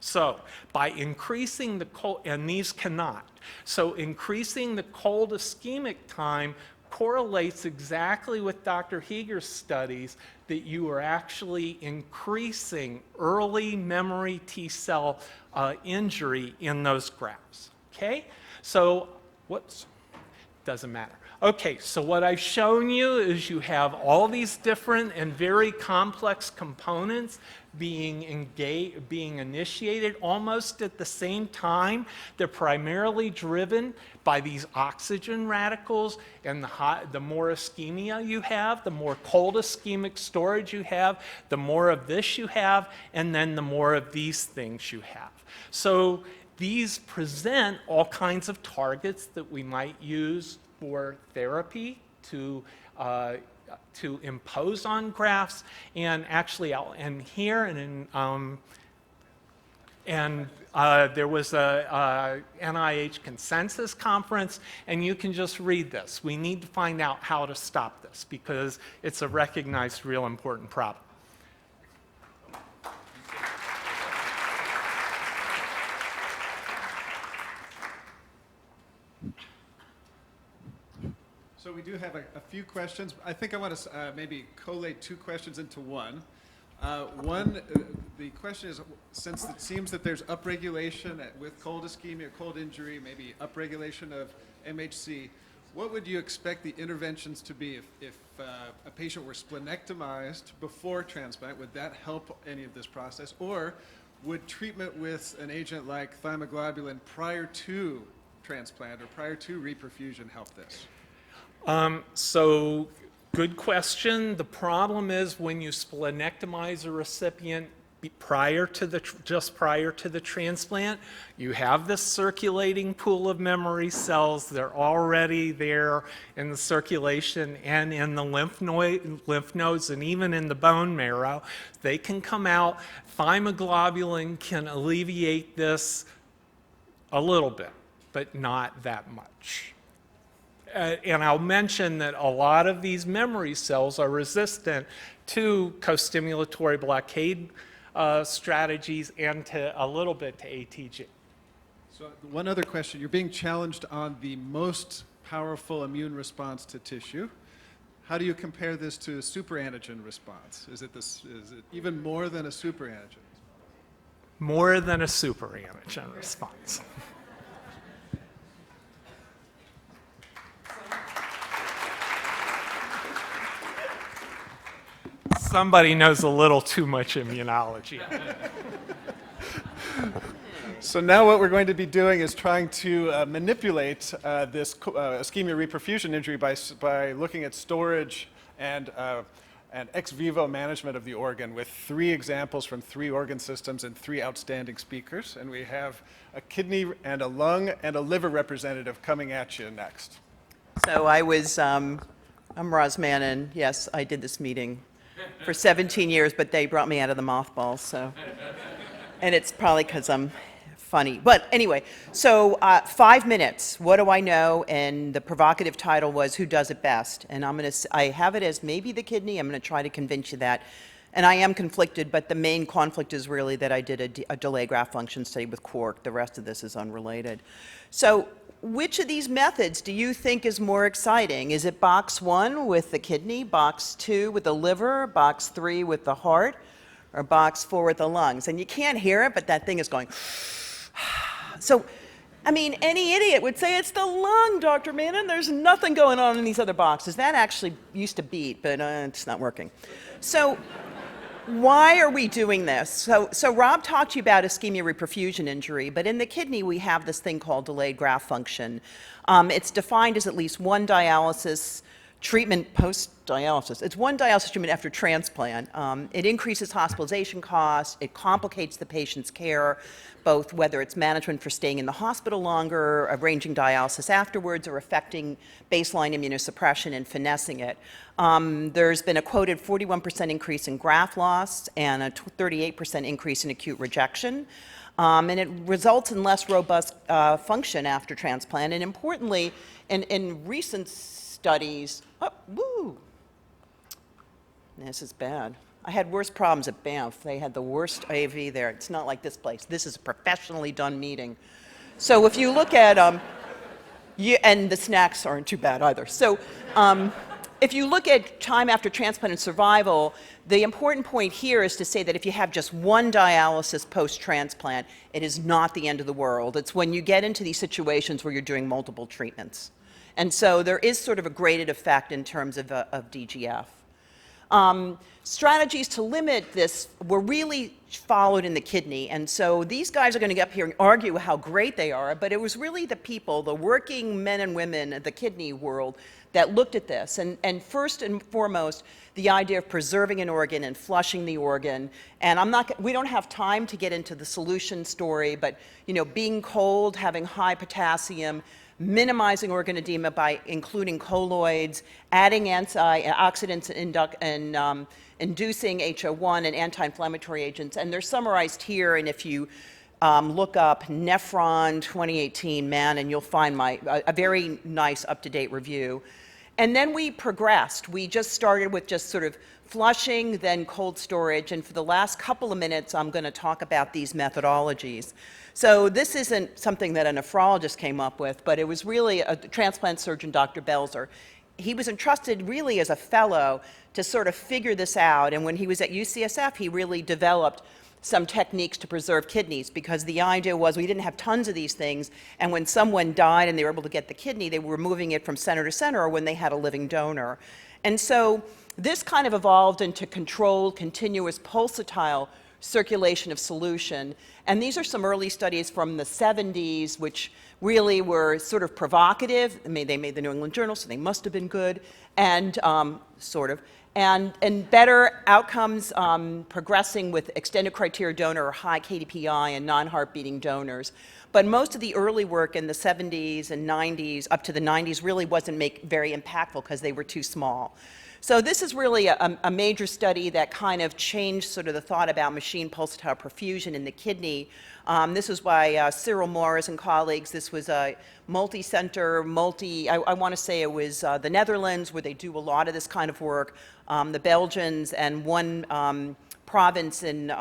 So by increasing the cold, and these cannot, so increasing the cold ischemic time correlates exactly with Dr. Heger's studies that you are actually increasing early memory T cell injury in those grafts. Okay? So, whoops, doesn't matter. Okay, so what I've shown you is you have all these different and very complex components being initiated almost at the same time. They're primarily driven by these oxygen radicals, and the more ischemia you have, the more cold ischemic storage you have, the more of this you have, and then the more of these things you have. So these present all kinds of targets that we might use for therapy to impose on grafts, and actually I'll end here, and And there was a NIH consensus conference, and you can just read this. We need to find out how to stop this because it's a recognized, real important problem. So we do have a few questions. I think I want to maybe collate two questions into one. The question is, since it seems that there's upregulation with cold ischemia, cold injury, maybe upregulation of MHC, what would you expect the interventions to be if a patient were splenectomized before transplant? Would that help any of this process? Or would treatment with an agent like thymoglobulin prior to transplant or prior to reperfusion help this? So, good question. The problem is when you splenectomize a recipient just prior to the transplant, you have this circulating pool of memory cells. They're already there in the circulation and in the lymph nodes and even in the bone marrow. They can come out. Thymoglobulin can alleviate this a little bit, but not that much. And I'll mention that a lot of these memory cells are resistant to co-stimulatory blockade strategies and a little bit to ATG. So one other question. You're being challenged on the most powerful immune response to tissue. How do you compare this to a superantigen response? Is it even more than a superantigen? More than a superantigen response. Somebody knows a little too much immunology. So now what we're going to be doing is trying to manipulate this ischemia reperfusion injury by looking at storage and ex vivo management of the organ with 3 examples from 3 organ systems and 3 outstanding speakers. And we have a kidney and a lung and a liver representative coming at you next. So I'm Roz Mannon. Yes, I did this meeting for 17 years, but they brought me out of the mothballs, so. And it's probably because I'm funny. But anyway, so 5 minutes, what do I know? And the provocative title was, who does it best? And I have it as maybe the kidney. I'm going to try to convince you that. And I am conflicted, but the main conflict is really that I did a delayed graft function study with Quark. The rest of this is unrelated. So which of these methods do you think is more exciting? Is it box 1 with the kidney, box 2 with the liver, box 3 with the heart, or box 4 with the lungs? And you can't hear it, but that thing is going. So, I mean, any idiot would say it's the lung, Dr. Mannon. There's nothing going on in these other boxes. That actually used to beat, but it's not working. So why are we doing this? So Rob talked to you about ischemia reperfusion injury, but in the kidney we have this thing called delayed graft function. It's defined as at least 1 dialysis treatment post-dialysis. It's 1 dialysis treatment after transplant. It increases hospitalization costs. It complicates the patient's care, both whether it's management for staying in the hospital longer, arranging dialysis afterwards, or affecting baseline immunosuppression and finessing it. There's been a quoted 41% increase in graft loss and a 38% increase in acute rejection. And it results in less robust function after transplant. And importantly, in recent studies, this is bad. I had worse problems at Banff. They had the worst AV there. It's not like this place. This is a professionally done meeting. So if you look at, and the snacks aren't too bad either. So if you look at time after transplant and survival, the important point here is to say that if you have just 1 dialysis post-transplant, it is not the end of the world. It's when you get into these situations where you're doing multiple treatments. And so there is sort of a graded effect in terms of DGF. Strategies to limit this were really followed in the kidney. And so these guys are going to get up here and argue how great they are, but it was really the people, the working men and women of the kidney world that looked at this. And first and foremost, the idea of preserving an organ and flushing the organ. And we don't have time to get into the solution story, but being cold, having high potassium, minimizing organ edema by including colloids, adding antioxidants and inducing HO1 and anti-inflammatory agents. And they're summarized here, and if you look up Nephron 2018 Man, and you'll find a very nice up-to-date review. And then we progressed. We just started with just sort of flushing, then cold storage, and for the last couple of minutes, I'm going to talk about these methodologies. So this isn't something that a nephrologist came up with, but it was really a transplant surgeon, Dr. Belzer. He was entrusted really as a fellow to sort of figure this out, and when he was at UCSF, he really developed some techniques to preserve kidneys, because the idea was we didn't have tons of these things, and when someone died and they were able to get the kidney, they were moving it from center to center, or when they had a living donor. And so this kind of evolved into controlled, continuous, pulsatile circulation of solution. And these are some early studies from the 70s, which really were sort of provocative. I mean, they made the New England Journal, so they must have been good, and sort of. And better outcomes progressing with extended criteria donor or high KDPI and non-heart beating donors. But most of the early work in the 70s and 90s, up to the 90s, really wasn't very impactful because they were too small. So this is really a major study that kind of changed sort of the thought about machine pulsatile perfusion in the kidney. This was by Cyril Morris and colleagues. This was a multi-center, I want to say it was the Netherlands, where they do a lot of this kind of work, the Belgians, and one province in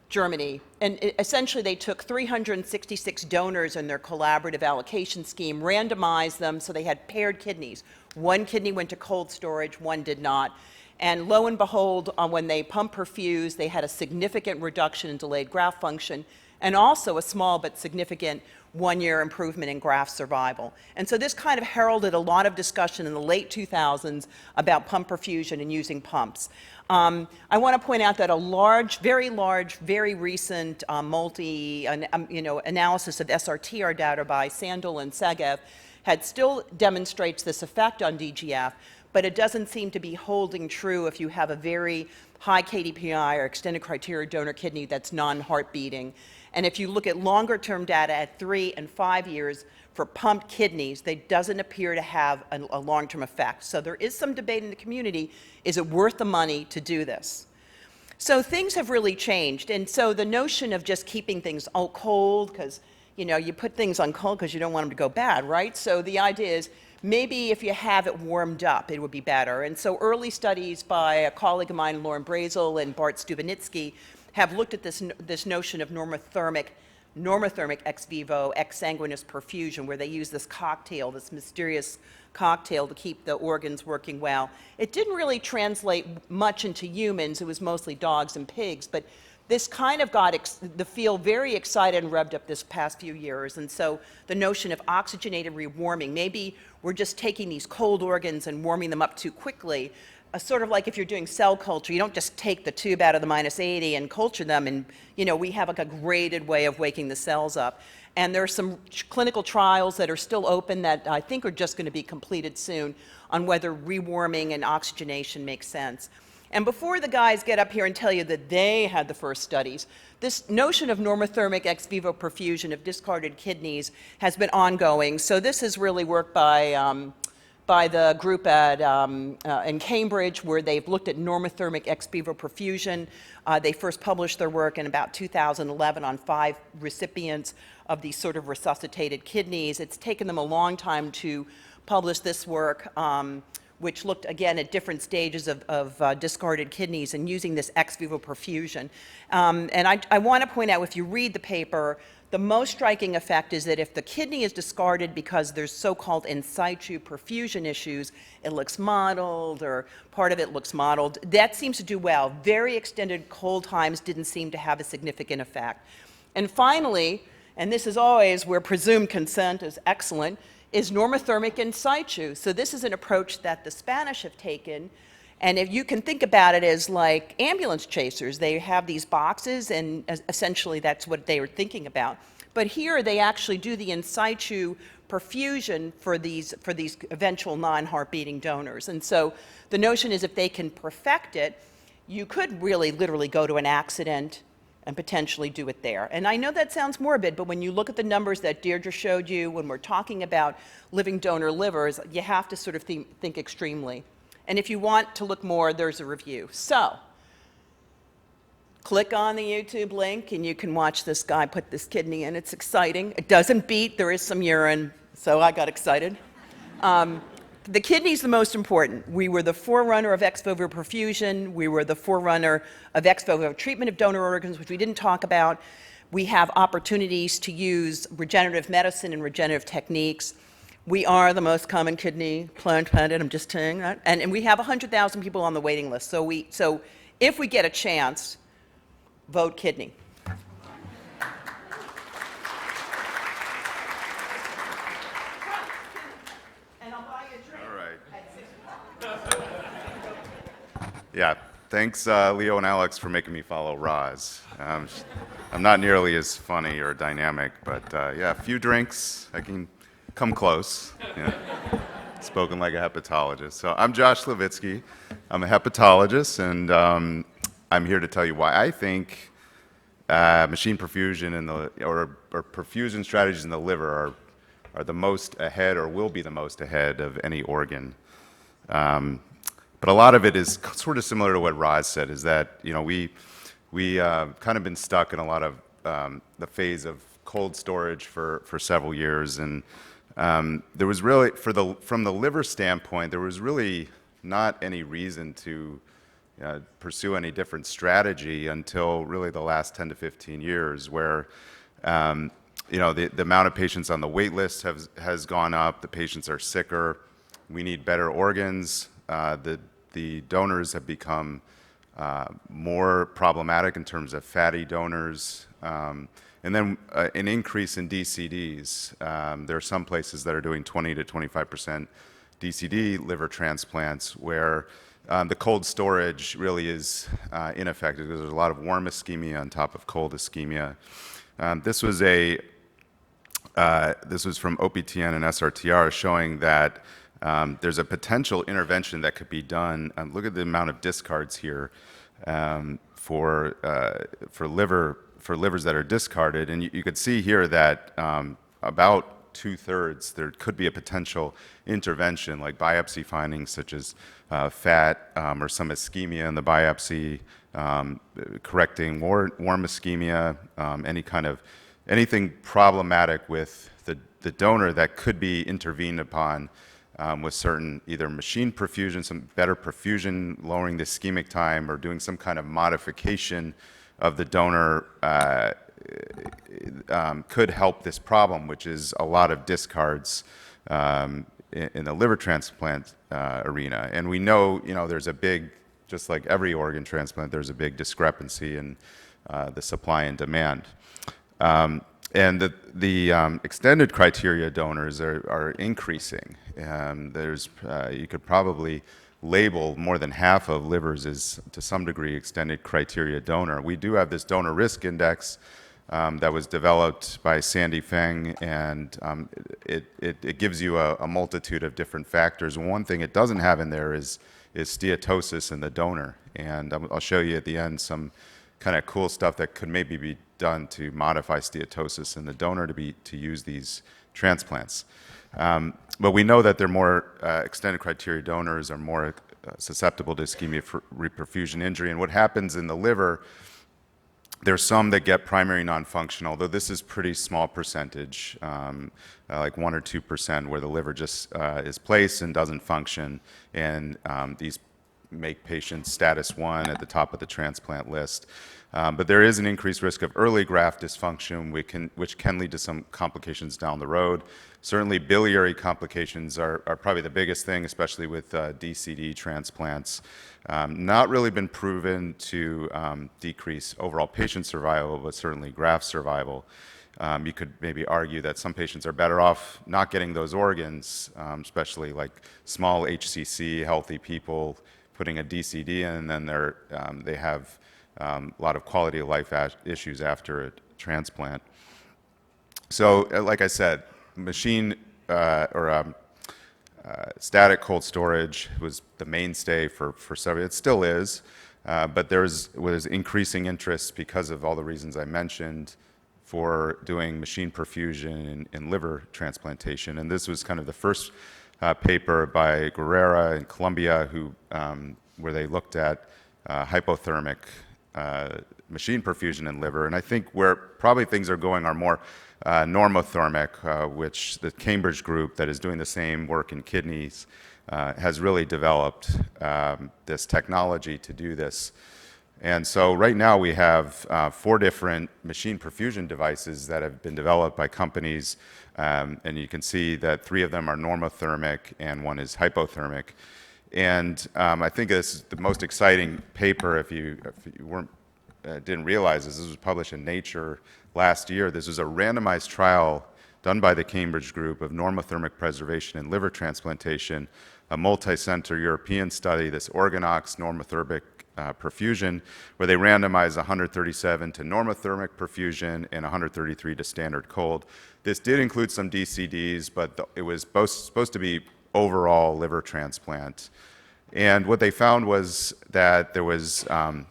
Germany. And essentially they took 366 donors in their collaborative allocation scheme, randomized them so they had paired kidneys. One kidney went to cold storage, one did not. And lo and behold, when they pump perfused, they had a significant reduction in delayed graft function, and also a small but significant one-year improvement in graft survival. And so this kind of heralded a lot of discussion in the late 2000s about pump perfusion and using pumps. I want to point out that very large, very recent analysis of SRTR data by Sandel and Segev still demonstrates this effect on DGF, but it doesn't seem to be holding true if you have a very high KDPI or extended criteria donor kidney that's non-heart beating. And if you look at longer-term data at 3 and 5 years for pumped kidneys, they doesn't appear to have a long-term effect. So there is some debate in the community, is it worth the money to do this? So things have really changed. And so the notion of just keeping things cold, because you put things on cold because you don't want them to go bad, right? So the idea is maybe if you have it warmed up, it would be better. And so early studies by a colleague of mine, Lauren Brazel and Bart Stubenitsky, have looked at this notion of normothermic ex vivo ex sanguinis perfusion, where they use this cocktail, this mysterious cocktail, to keep the organs working well. It didn't really translate much into humans. It was mostly dogs and pigs, but this kind of got the field very excited and revved up this past few years. And so the notion of oxygenated rewarming, maybe we're just taking these cold organs and warming them up too quickly. Sort of like if you're doing cell culture, you don't just take the tube out of the -80 and culture them, and we have like a graded way of waking the cells up. And there are some clinical trials that are still open that I think are just going to be completed soon on whether rewarming and oxygenation makes sense. And before the guys get up here and tell you that they had the first studies, this notion of normothermic ex vivo perfusion of discarded kidneys has been ongoing. So this is really work by the group in Cambridge, where they've looked at normothermic ex vivo perfusion. They first published their work in about 2011 on 5 recipients of these sort of resuscitated kidneys. It's taken them a long time to publish this work, which looked, again, at different stages of discarded kidneys and using this ex vivo perfusion. And I want to point out, if you read the paper, the most striking effect is that if the kidney is discarded because there's so-called in situ perfusion issues, it looks mottled, or part of it looks mottled, that seems to do well. Very extended cold times didn't seem to have a significant effect. And finally, and this is always where presumed consent is excellent, is normothermic in situ. So this is an approach that the Spanish have taken. And if you can think about it as like ambulance chasers, they have these boxes, and essentially that's what they were thinking about. But here they actually do the in situ perfusion for these eventual non-heart beating donors. And so the notion is, if they can perfect it, you could really literally go to an accident and potentially do it there. And I know that sounds morbid, but when you look at the numbers that Deirdre showed you, when we're talking about living donor livers, you have to sort of think extremely. And if you want to look more, there's a review. So click on the YouTube link and you can watch this guy put this kidney in. It's exciting. It doesn't beat. There is some urine, so I got excited. The kidney's the most important. We were the forerunner of ex vivo perfusion. We were the forerunner of ex vivo treatment of donor organs, which we didn't talk about. We have opportunities to use regenerative medicine and regenerative techniques. We are the most common kidney transplanted, I'm just saying that. And we have 100,000 people on the waiting list. So if we get a chance, vote kidney. And I'll buy you a drink. All right. Yeah, thanks Leo and Alex for making me follow Roz. I'm not nearly as funny or dynamic, but yeah, a few drinks, I can come close. Yeah. Spoken like a hepatologist. So I'm Josh Levitsky. I'm a hepatologist, and I'm here to tell you why I think machine perfusion or perfusion strategies in the liver are the most ahead, or will be the most ahead of any organ. But a lot of it is sort of similar to what Roz said, is that we kind of been stuck in a lot of the phase of cold storage for several years, and there was really, from the liver standpoint, there was really not any reason to pursue any different strategy until really the last 10 to 15 years, where the amount of patients on the wait list has gone up, the patients are sicker, we need better organs, the donors have become more problematic in terms of fatty donors, and then an increase in DCDs. There are some places that are doing 20 to 25% DCD liver transplants where the cold storage really is ineffective because there's a lot of warm ischemia on top of cold ischemia. This was from OPTN and SRTR showing that there's a potential intervention that could be done. Look at the amount of discards here for livers that are discarded, and you could see here that about 2/3 there could be a potential intervention, like biopsy findings such as fat or some ischemia in the biopsy, correcting warm ischemia, anything problematic with the donor that could be intervened upon with certain either machine perfusion, some better perfusion, lowering the ischemic time, or doing some kind of modification of the donor could help this problem, which is a lot of discards in the liver transplant arena. And we know, there's a big, just like every organ transplant, there's a big discrepancy in the supply and demand. And the extended criteria donors are increasing. You could probably label more than half of livers as, to some degree, extended criteria donor. We do have this donor risk index that was developed by Sandy Feng, and it gives you a multitude of different factors. One thing it doesn't have in there is steatosis in the donor, and I'll show you at the end some kind of cool stuff that could maybe be done to modify steatosis in the donor to use these transplants. But we know that they're more extended criteria donors are more susceptible to ischemia for reperfusion injury. And what happens in the liver, there's some that get primary non-functional, although this is pretty small percentage, like 1 or 2%, where the liver just is placed and doesn't function. And these make patients status 1 at the top of the transplant list. But there is an increased risk of early graft dysfunction, which can lead to some complications down the road. Certainly biliary complications are probably the biggest thing, especially with DCD transplants. Not really been proven to decrease overall patient survival, but certainly graft survival. You could maybe argue that some patients are better off not getting those organs, especially like small HCC, healthy people putting a DCD in, and then they have a lot of quality of life issues after a transplant. So, like I said, machine static cold storage was the mainstay for several. It still is, but there was increasing interest because of all the reasons I mentioned for doing machine perfusion in liver transplantation. And this was kind of the first paper by Guerrera in Colombia, where they looked at hypothermic machine perfusion in liver. And I think where probably things are going are more normothermic, which the Cambridge group that is doing the same work in kidneys has really developed this technology to do this. And so right now we have 4 different machine perfusion devices that have been developed by companies, and you can see that 3 of them are normothermic and 1 is hypothermic. And I think this is the most exciting paper, if you didn't realize this was published in Nature last year. This was a randomized trial done by the Cambridge group of normothermic preservation in liver transplantation, a multi-center European study, this OrganOx normothermic perfusion, where they randomized 137 to normothermic perfusion and 133 to standard cold. This did include some DCDs, but it was supposed to be overall liver transplant. And what they found was that there was less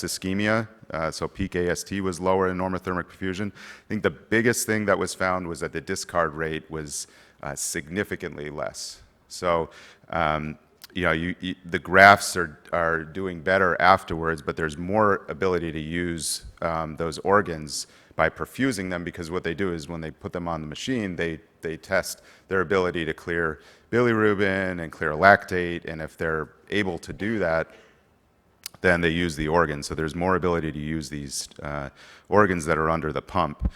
ischemia, so peak AST was lower in normothermic perfusion. I think the biggest thing that was found was that the discard rate was significantly less. So, the grafts are doing better afterwards, but there's more ability to use those organs by perfusing them, because what they do is when they put them on the machine, they test their ability to clear bilirubin and clear lactate, and if they're able to do that, then they use the organs. So there's more ability to use these organs that are under the pump.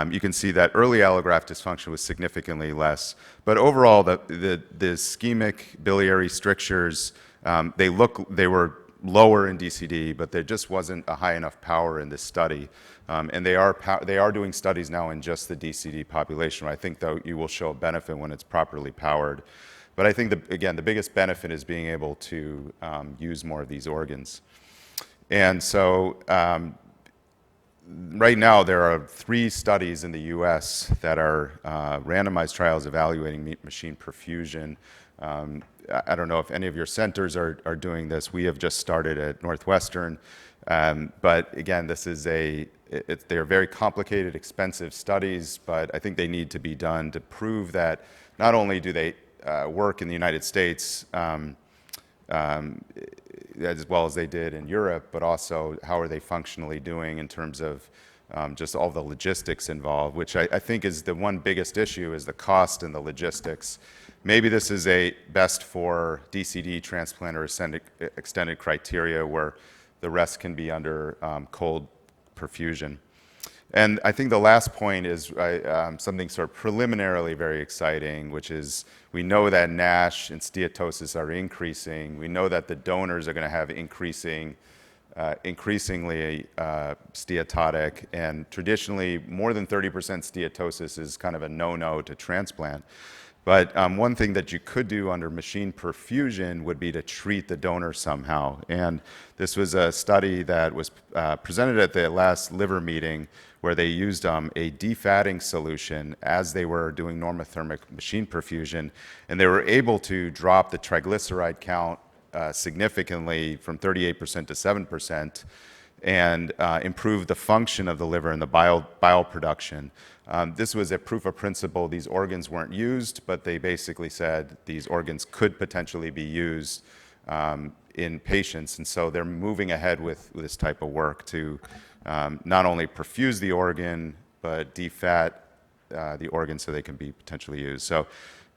You can see that early allograft dysfunction was significantly less, but overall the ischemic biliary strictures, they were lower in DCD, but there just wasn't a high enough power in this study. And they are doing studies now in just the DCD population. I think, though, you will show a benefit when it's properly powered. But I think, again, the biggest benefit is being able to use more of these organs. And so right now there are 3 studies in the US that are randomized trials evaluating machine perfusion. I don't know if any of your centers are doing this. We have just started at Northwestern. But again, they are very complicated, expensive studies, but I think they need to be done to prove that not only do they work in the United States as well as they did in Europe, but also how are they functionally doing in terms of just all the logistics involved, which I think is the one biggest issue, is the cost and the logistics. Maybe this is best for DCD transplant or extended criteria where the rest can be under cold perfusion. And I think the last point is something sort of preliminarily very exciting, which is we know that NASH and steatosis are increasing. We know that the donors are going to have increasingly steatotic, and traditionally more than 30% steatosis is kind of a no-no to transplant. But one thing that you could do under machine perfusion would be to treat the donor somehow. And this was a study that was presented at the last liver meeting, where they used a defatting solution as they were doing normothermic machine perfusion, and they were able to drop the triglyceride count significantly from 38% to 7%, and improve the function of the liver and the bile production. This was a proof of principle. These organs weren't used, but they basically said these organs could potentially be used in patients, and so they're moving ahead with this type of work to not only perfuse the organ, but defat the organ so they can be potentially used. So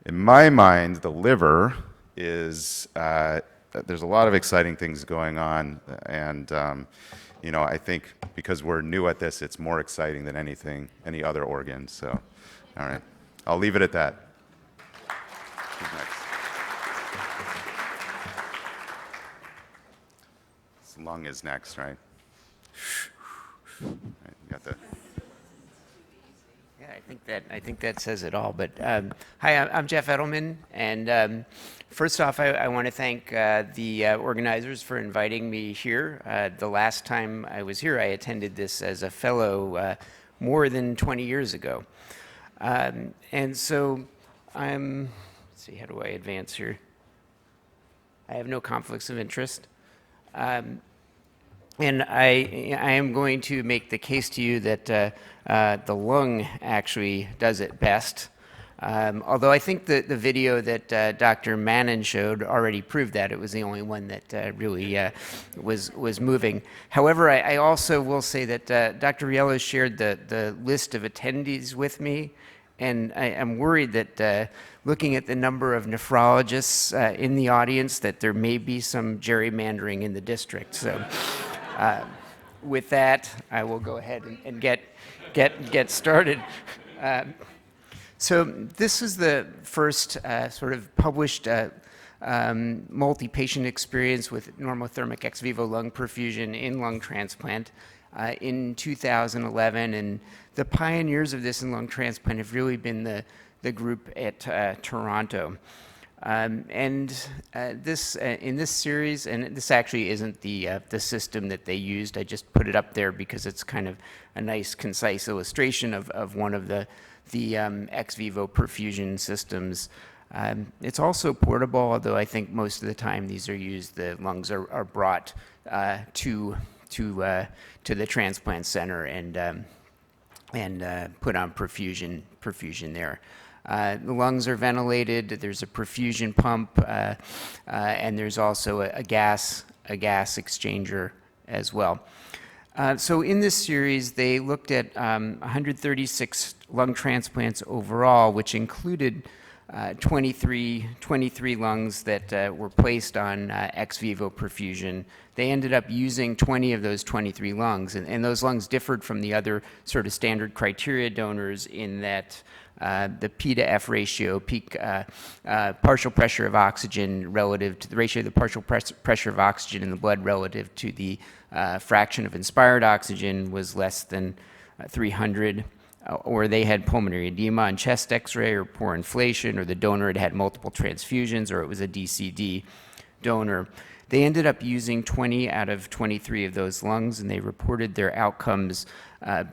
in my mind, the liver is, there's a lot of exciting things going on, and I think because we're new at this, it's more exciting than any other organ. So, all right, I'll leave it at that. Who's next? Lung is next, right? Right, you got the. Yeah, I think that says it all. But hi, I'm Jeff Edelman, and first off, I want to thank the organizers for inviting me here. The last time I was here, I attended this as a fellow more than 20 years ago, and so let's see, how do I advance here? I have no conflicts of interest. And I am going to make the case to you that the lung actually does it best. Although I think the video that Dr. Mannon showed already proved that. It was the only one that really was moving. However, I also will say that Dr. Riello shared the list of attendees with me, and I'm worried that looking at the number of nephrologists in the audience, that there may be some gerrymandering in the district. So with that, I will go ahead and get started. So this is the first sort of published multi-patient experience with normothermic ex vivo lung perfusion in lung transplant in 2011. And the pioneers of this in lung transplant have really been the group at Toronto. In this series, and this actually isn't the system that they used, I just put it up there because it's kind of a nice, concise illustration of one of the ex vivo perfusion systems. It's also portable, although I think most of the time these are used, the lungs are brought to the transplant center and put on perfusion there. The lungs are ventilated, there's a perfusion pump, and there's also a gas exchanger as well. So in this series, they looked at 136 lung transplants overall, which included 23 lungs that were placed on ex vivo perfusion. They ended up using 20 of those 23 lungs, and those lungs differed from the other sort of standard criteria donors in that the P to F ratio, peak partial pressure of oxygen relative to the ratio of the partial pressure of oxygen in the blood relative to the fraction of inspired oxygen was less than 300, or they had pulmonary edema on chest x-ray or poor inflation, or the donor had had multiple transfusions, or it was a DCD donor. They ended up using 20 out of 23 of those lungs, and they reported their outcomes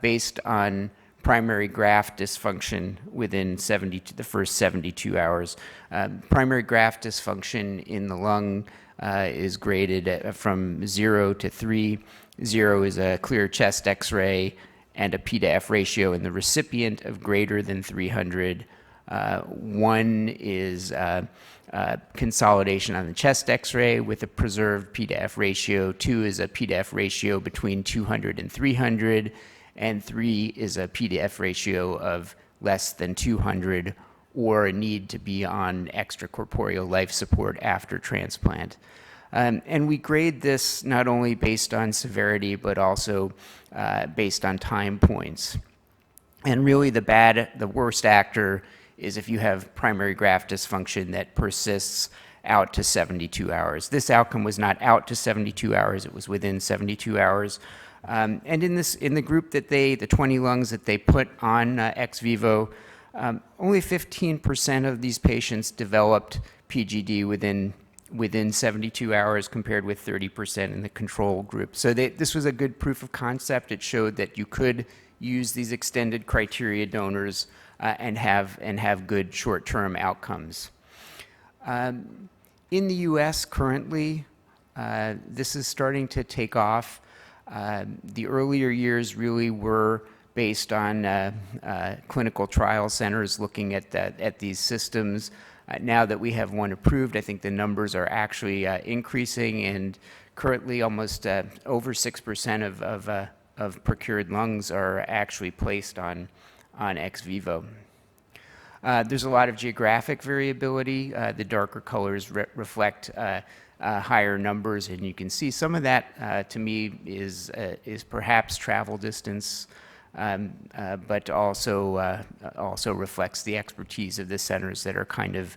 based on primary graft dysfunction within the first 72 hours. Primary graft dysfunction in the lung is graded from 0 to 3. 0 is a clear chest x-ray and a P to F ratio in the recipient of greater than 300. 1 is consolidation on the chest x-ray with a preserved P to F ratio. 2 is a P to F ratio between 200 and 300. And 3 is a P to F ratio of less than 200, or a need to be on extracorporeal life support after transplant. And we grade this not only based on severity, but also based on time points. And really the worst actor is if you have primary graft dysfunction that persists out to 72 hours. This outcome was not out to 72 hours, it was within 72 hours. And in the group that the 20 lungs that they put on ex vivo, only 15% of these patients developed PGD within 72 hours, compared with 30% in the control group. So this was a good proof of concept. It showed that you could use these extended criteria donors and have good short-term outcomes. In the U.S. currently, this is starting to take off. The earlier years really were based on clinical trial centers looking at these systems. Now that we have one approved, I think the numbers are actually increasing, and currently almost over 6% of procured lungs are actually placed on ex vivo. There's a lot of geographic variability. The darker colors reflect higher numbers, and you can see some of that to me is perhaps travel distance, but also reflects the expertise of the centers that are kind of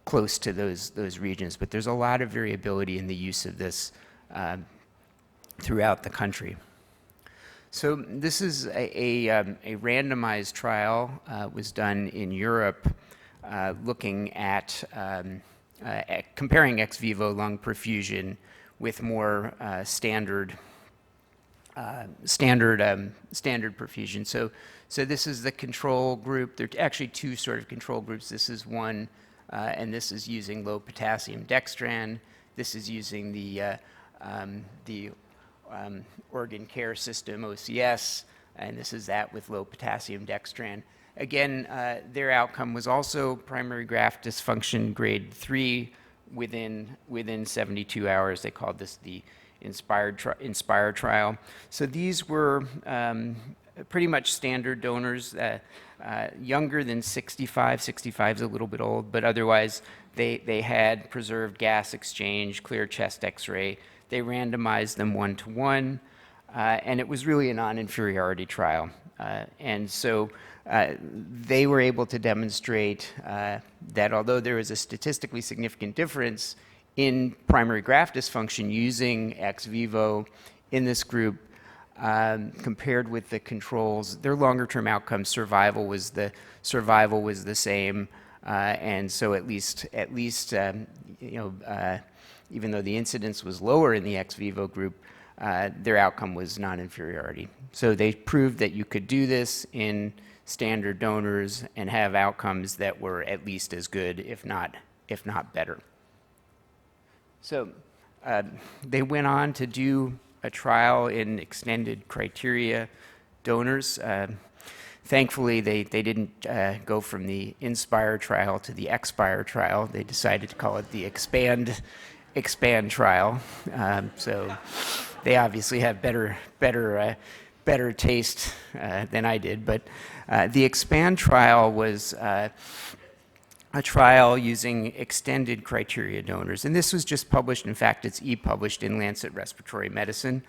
close to those regions. But there's a lot of variability in the use of this throughout the country. So this is a randomized trial was done in Europe, looking at comparing ex vivo lung perfusion with more standard perfusion. So this is the control group. There are actually two sort of control groups. This is one, and this is using low potassium dextran. This is using the organ care system, OCS, and this is that with low potassium dextran. Again, their outcome was also primary graft dysfunction grade 3 within 72 hours. They called this the INSPIRE trial. So these were pretty much standard donors, younger than 65. 65 is a little bit old, but otherwise they had preserved gas exchange, clear chest x-ray. They randomized them 1-to-1, and it was really a non-inferiority trial. And so they were able to demonstrate that although there was a statistically significant difference in primary graft dysfunction using ex vivo in this group compared with the controls, their longer-term outcome survival was the same, and so at least even though the incidence was lower in the ex vivo group, their outcome was non-inferiority. So they proved that you could do this in standard donors and have outcomes that were at least as good, if not better. So they went on to do a trial in extended criteria donors. Thankfully, they didn't go from the INSPIRE trial to the EXPIRE trial. They decided to call it the expand trial. So they obviously have better taste than I did. But the expand trial was a trial using extended criteria donors. And this was just published. In fact, it's e-published in Lancet Respiratory Medicine.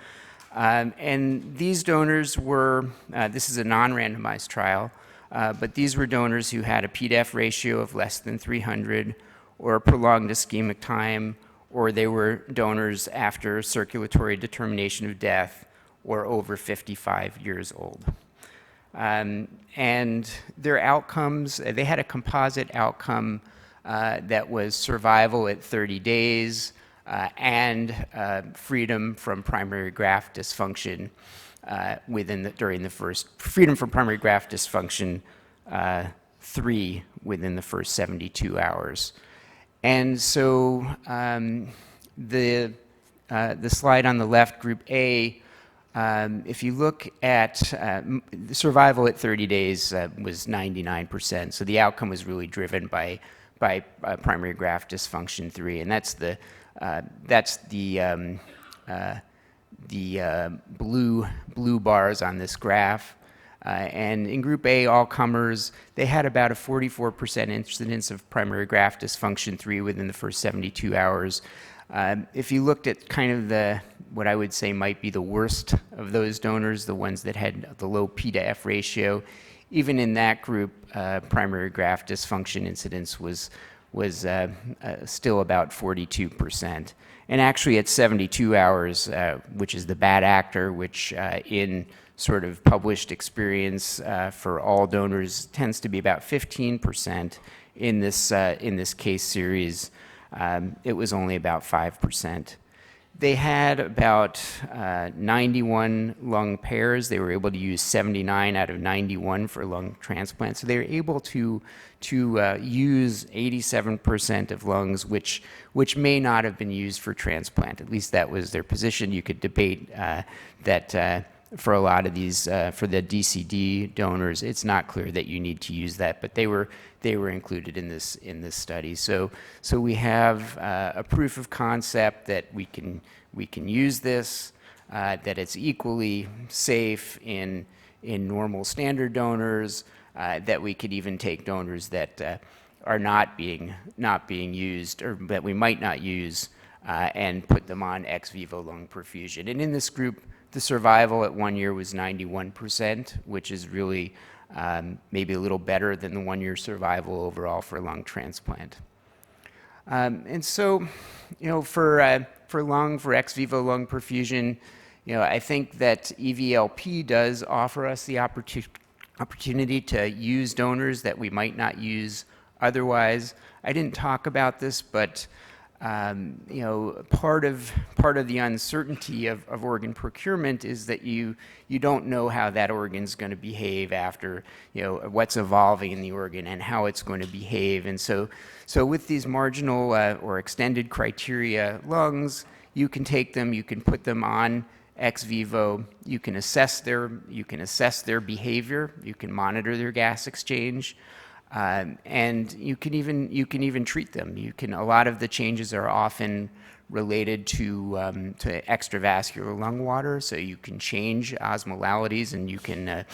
And these donors were, this is a non-randomized trial, but these were donors who had a PDEF ratio of less than 300 or a prolonged ischemic time, or they were donors after circulatory determination of death or over 55 years old. And their outcomes, they had a composite outcome that was survival at 30 days and freedom from primary graft dysfunction freedom from primary graft dysfunction 3 within the first 72 hours. And so the slide on the left, Group A, if you look at the survival at 30 days was 99%. So the outcome was really driven by primary graft dysfunction 3, and that's the blue bars on this graph. And in Group A, all comers, they had about a 44% incidence of primary graft dysfunction 3 within the first 72 hours. If you looked at kind of what I would say might be the worst of those donors, the ones that had the low P to F ratio, even in that group, primary graft dysfunction incidence was still about 42%. And actually at 72 hours, which is the bad actor, which in sort of published experience for all donors tends to be about 15% in this case series, it was only about 5%. They had about 91 lung pairs. They were able to use 79 out of 91 for lung transplant. So they were able to use 87% of lungs, which may not have been used for transplant. At least that was their position. You could debate that for a lot of these, for the DCD donors, it's not clear that you need to use that, but they were included in this study. So we have a proof of concept that we can use this, that it's equally safe in normal standard donors, that we could even take donors that are not being used or that we might not use and put them on ex vivo lung perfusion. And in this group, the survival at 1 year was 91%, which is really maybe a little better than the 1 year survival overall for lung transplant. And so, for ex vivo lung perfusion, I think that EVLP does offer us the opportunity to use donors that we might not use otherwise. I didn't talk about this, but part of the uncertainty of organ procurement is that you don't know how that organ's going to behave after, what's evolving in the organ and how it's going to behave. And so with these marginal or extended criteria lungs, you can take them, you can put them on ex vivo, you can assess their behavior, you can monitor their gas exchange, and you can even treat them. A lot of the changes are often related to extravascular lung water, so you can change osmolalities, and you can.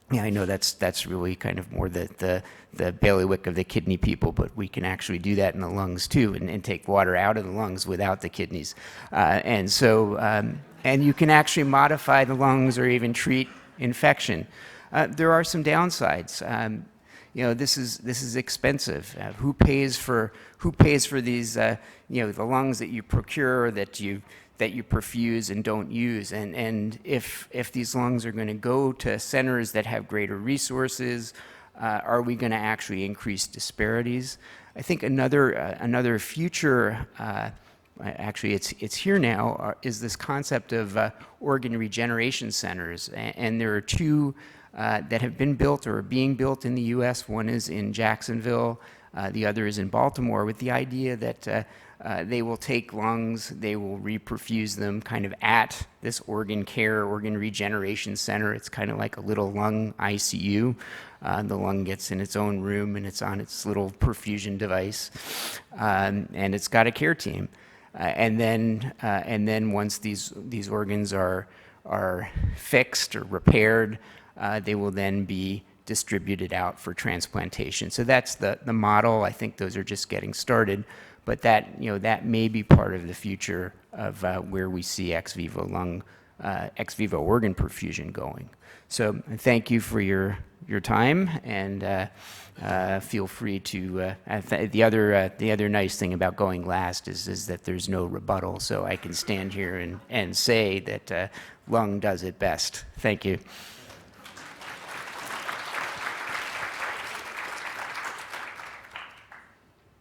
Yeah, I know that's really kind of more the bailiwick of the kidney people, but we can actually do that in the lungs too, and take water out of the lungs without the kidneys, and you can actually modify the lungs or even treat infection. There are some downsides. This is expensive. Who pays for these? The lungs that you procure, or that you perfuse and don't use, and if these lungs are going to go to centers that have greater resources, are we going to actually increase disparities? I think another future. Actually, it's here now, is this concept of organ regeneration centers. And there are two that have been built or are being built in the U.S. One is in Jacksonville, the other is in Baltimore, with the idea that they will take lungs, they will reperfuse them kind of at this organ regeneration center. It's kind of like a little lung ICU. The lung gets in its own room, and it's on its little perfusion device, and it's got a care team. And then once these organs are fixed or repaired, they will then be distributed out for transplantation. So that's the model. I think those are just getting started, but that may be part of the future of where we see ex vivo organ perfusion going. So thank you for your time, and feel free to. The other nice thing about going last is that there's no rebuttal, so I can stand here and say that lung does it best. Thank you.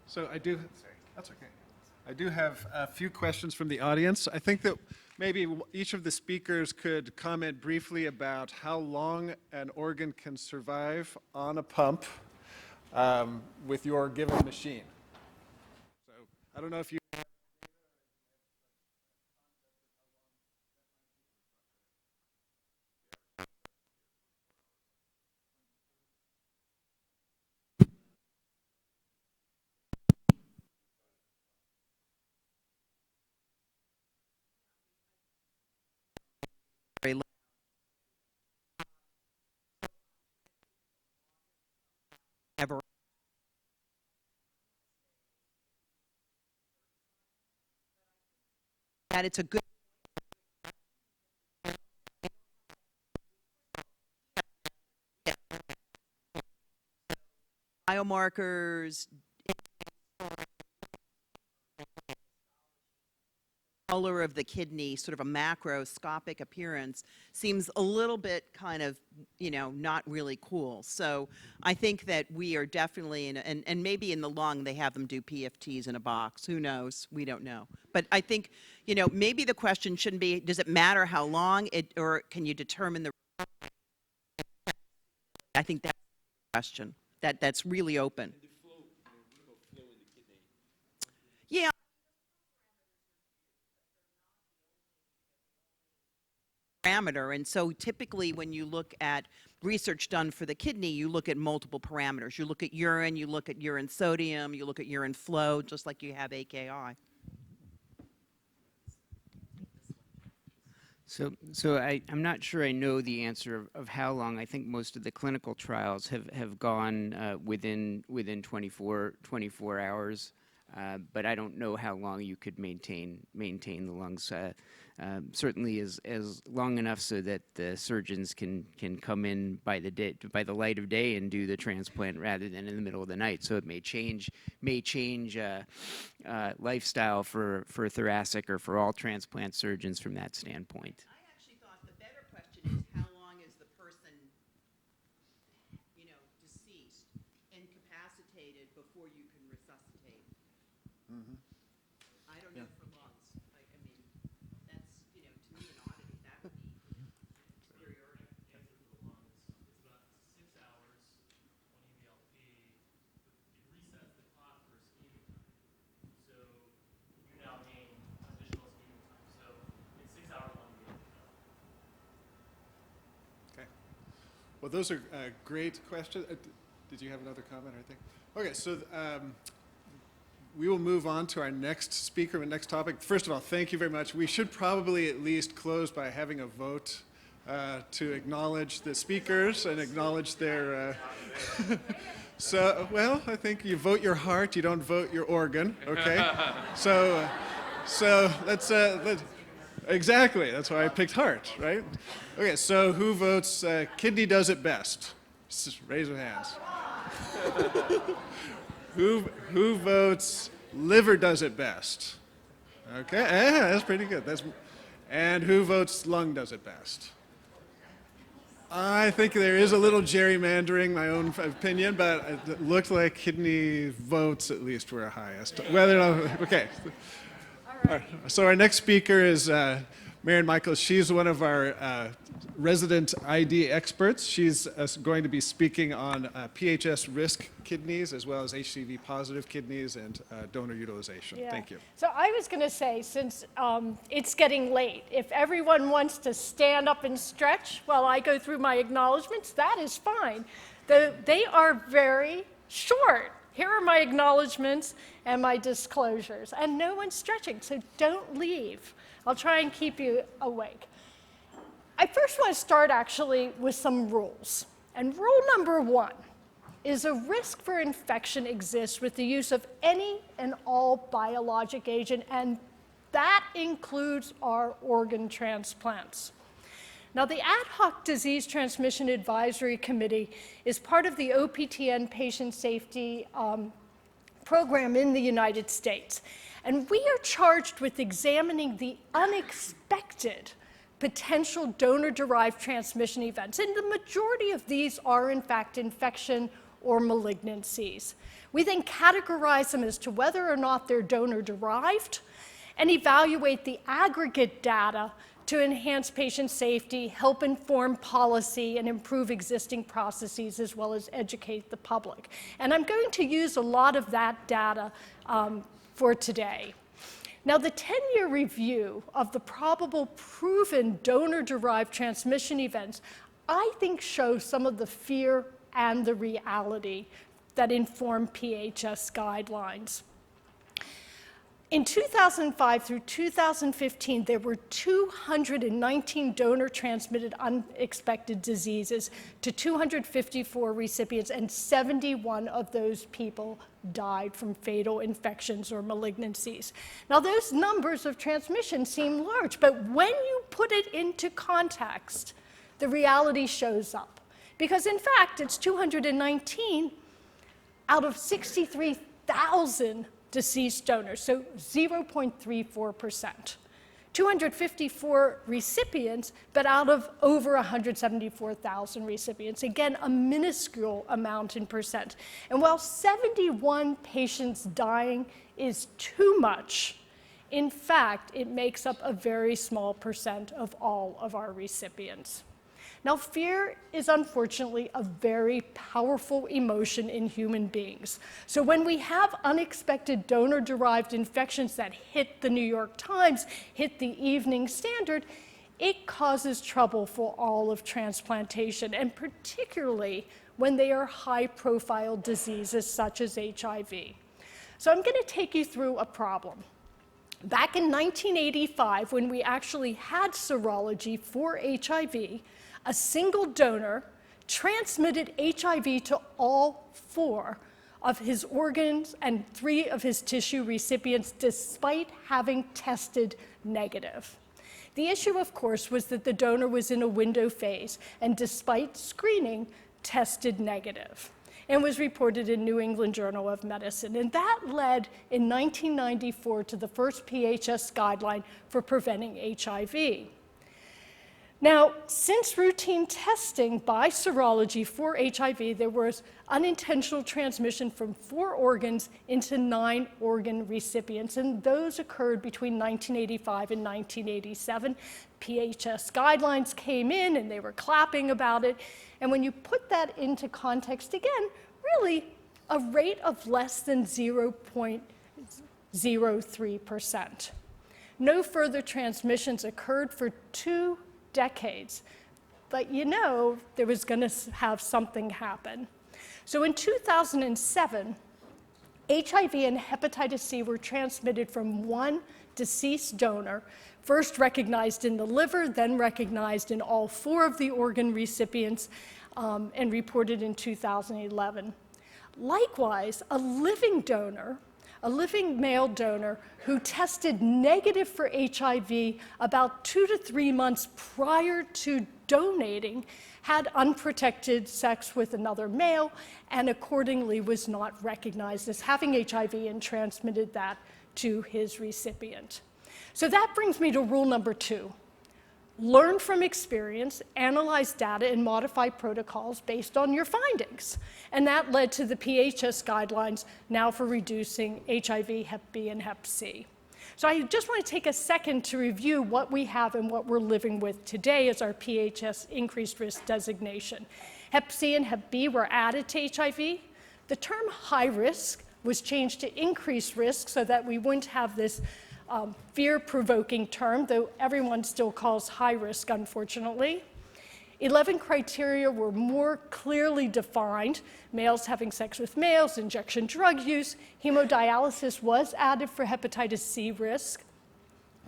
So that's okay. I do have a few questions from the audience. I think that maybe each of the speakers could comment briefly about how long an organ can survive on a pump with your given machine. So I don't know if you. Ever. That it's a good biomarkers, color of the kidney, sort of a macroscopic appearance, seems a little bit kind of, not really cool. So I think that we are definitely, and maybe in the lung they have them do PFTs in a box. Who knows? We don't know. But I think, maybe the question shouldn't be, does it matter how long or can you determine the, I think that's the question. That's really open. Yeah. Parameter, and so typically when you look at research done for the kidney, you look at multiple parameters. You look at urine, you look at urine sodium, you look at urine flow, just like you have AKI. So I'm not sure I know the answer of how long. I think most of the clinical trials have gone within 24 hours, but I don't know how long you could maintain the lungs. Certainly is long enough so that the surgeons can come in by the light of day and do the transplant rather than in the middle of the night. So it may change lifestyle for thoracic or for all transplant surgeons from that standpoint. I actually thought the better question is how long is the person, deceased, incapacitated before you can resuscitate? Mm-hmm. I don't know for lungs. I mean, that's, to me, an oddity. That would be superiority. So you now gain additional ischemic time. So Well, those are great questions. Did you have another comment, I think? Okay, so we will move on to our next speaker and next topic. First of all, thank you very much. We should probably at least close by having a vote to acknowledge the speakers and acknowledge their... So, well, I think you vote your heart, you don't vote your organ, okay? So let's exactly, that's why I picked heart, right? Okay, so who votes kidney does it best? Just raise your hands. Who votes liver does it best? Okay, yeah, that's pretty good. And who votes lung does it best? I think there is a little gerrymandering, my own opinion, but it looked like kidney votes at least were highest. Okay. All right. So our next speaker is Marian Michaels. She's one of our resident ID experts. She's going to be speaking on PHS risk kidneys as well as HCV positive kidneys and donor utilization. Yeah. Thank you. So I was going to say, since it's getting late, if everyone wants to stand up and stretch while I go through my acknowledgments, that is fine. They are very short. Here are my acknowledgments and my disclosures. And no one's stretching, so don't leave. I'll try and keep you awake. I first want to start actually with some rules. And rule number 1 is a risk for infection exists with the use of any and all biologic agent, and that includes our organ transplants. Now, the Ad Hoc Disease Transmission Advisory Committee is part of the OPTN patient safety program in the United States. And we are charged with examining the unexpected potential donor-derived transmission events. And the majority of these are, in fact, infection or malignancies. We then categorize them as to whether or not they're donor-derived and evaluate the aggregate data to enhance patient safety, help inform policy, and improve existing processes, as well as educate the public. And I'm going to use a lot of that data for today. Now, the 10-year review of the probable proven donor-derived transmission events, I think, shows some of the fear and the reality that inform PHS guidelines. In 2005 through 2015, there were 219 donor-transmitted unexpected diseases to 254 recipients, and 71 of those people died from fatal infections or malignancies. Now, those numbers of transmission seem large, but when you put it into context, the reality shows up. Because, in fact, it's 219 out of 63,000 deceased donors, so 0.34%. 254 recipients, but out of over 174,000 recipients. Again, a minuscule amount in percent. And while 71 patients dying is too much, in fact, it makes up a very small percent of all of our recipients. Now, fear is unfortunately a very powerful emotion in human beings. So when we have unexpected donor-derived infections that hit the New York Times, hit the Evening Standard, it causes trouble for all of transplantation, and particularly when they are high-profile diseases such as HIV. So I'm going to take you through a problem. Back in 1985, when we actually had serology for HIV, a single donor transmitted HIV to all 4 of his organs and 3 of his tissue recipients, despite having tested negative. The issue, of course, was that the donor was in a window phase and, despite screening, tested negative, and was reported in New England Journal of Medicine. And that led in 1994 to the first PHS guideline for preventing HIV. Now, since routine testing by serology for HIV, there was unintentional transmission from 4 organs into 9 organ recipients, and those occurred between 1985 and 1987. PHS guidelines came in, and they were clapping about it. And when you put that into context again, really a rate of less than 0.03%. No further transmissions occurred for 2 decades but you know there was going to have something happen. So in 2007, HIV and hepatitis C were transmitted from one deceased donor, first recognized in the liver, then recognized in all 4 of the organ recipients, and reported in 2011. Likewise, a living donor, a living male donor who tested negative for HIV about 2 to 3 months prior to donating, had unprotected sex with another male, and accordingly was not recognized as having HIV and transmitted that to his recipient. So that brings me to rule number 2. Learn from experience, analyze data, and modify protocols based on your findings. And that led to the PHS guidelines now for reducing HIV, Hep B, and Hep C. So I just want to take a second to review what we have and what we're living with today as our PHS increased risk designation. Hep C and Hep B were added to HIV. The term high risk was changed to increased risk so that we wouldn't have this fear-provoking term, though everyone still calls high risk, unfortunately. 11 criteria were more clearly defined: males having sex with males, injection drug use, hemodialysis was added for hepatitis C risk,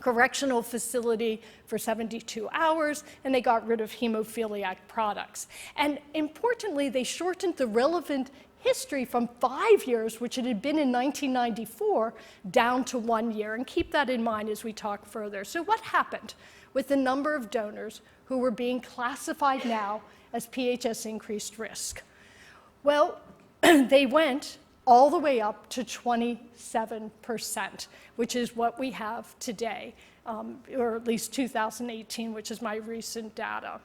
correctional facility for 72 hours, and they got rid of hemophiliac products. And importantly, they shortened the relevant history from 5 years, which it had been in 1994, down to 1 year. And keep that in mind as we talk further. So what happened with the number of donors who were being classified now as PHS increased risk? Well, they went all the way up to 27%, which is what we have today, or at least 2018, which is my recent data.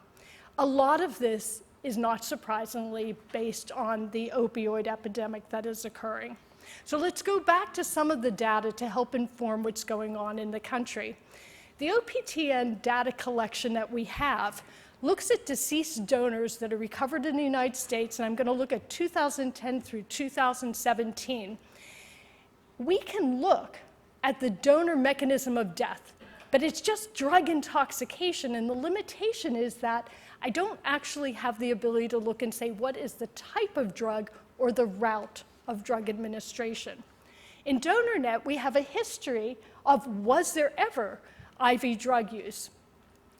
A lot of this is not surprisingly based on the opioid epidemic that is occurring. So let's go back to some of the data to help inform what's going on in the country. The OPTN data collection that we have looks at deceased donors that are recovered in the United States, and I'm going to look at 2010 through 2017. We can look at the donor mechanism of death, but it's just drug intoxication, and the limitation is that I don't actually have the ability to look and say what is the type of drug or the route of drug administration. In DonorNet, we have a history of was there ever IV drug use.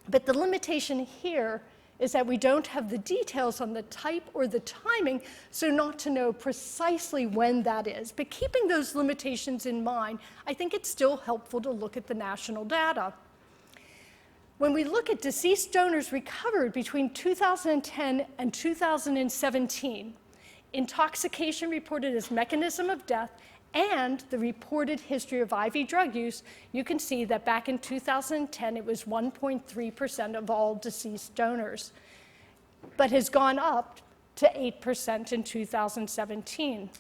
But the limitation here is that we don't have the details on the type or the timing, so not to know precisely when that is. But keeping those limitations in mind, I think it's still helpful to look at the national data. When we look at deceased donors recovered between 2010 and 2017, intoxication reported as mechanism of death and the reported history of IV drug use, you can see that back in 2010, it was 1.3% of all deceased donors, but has gone up to 8% in 2017.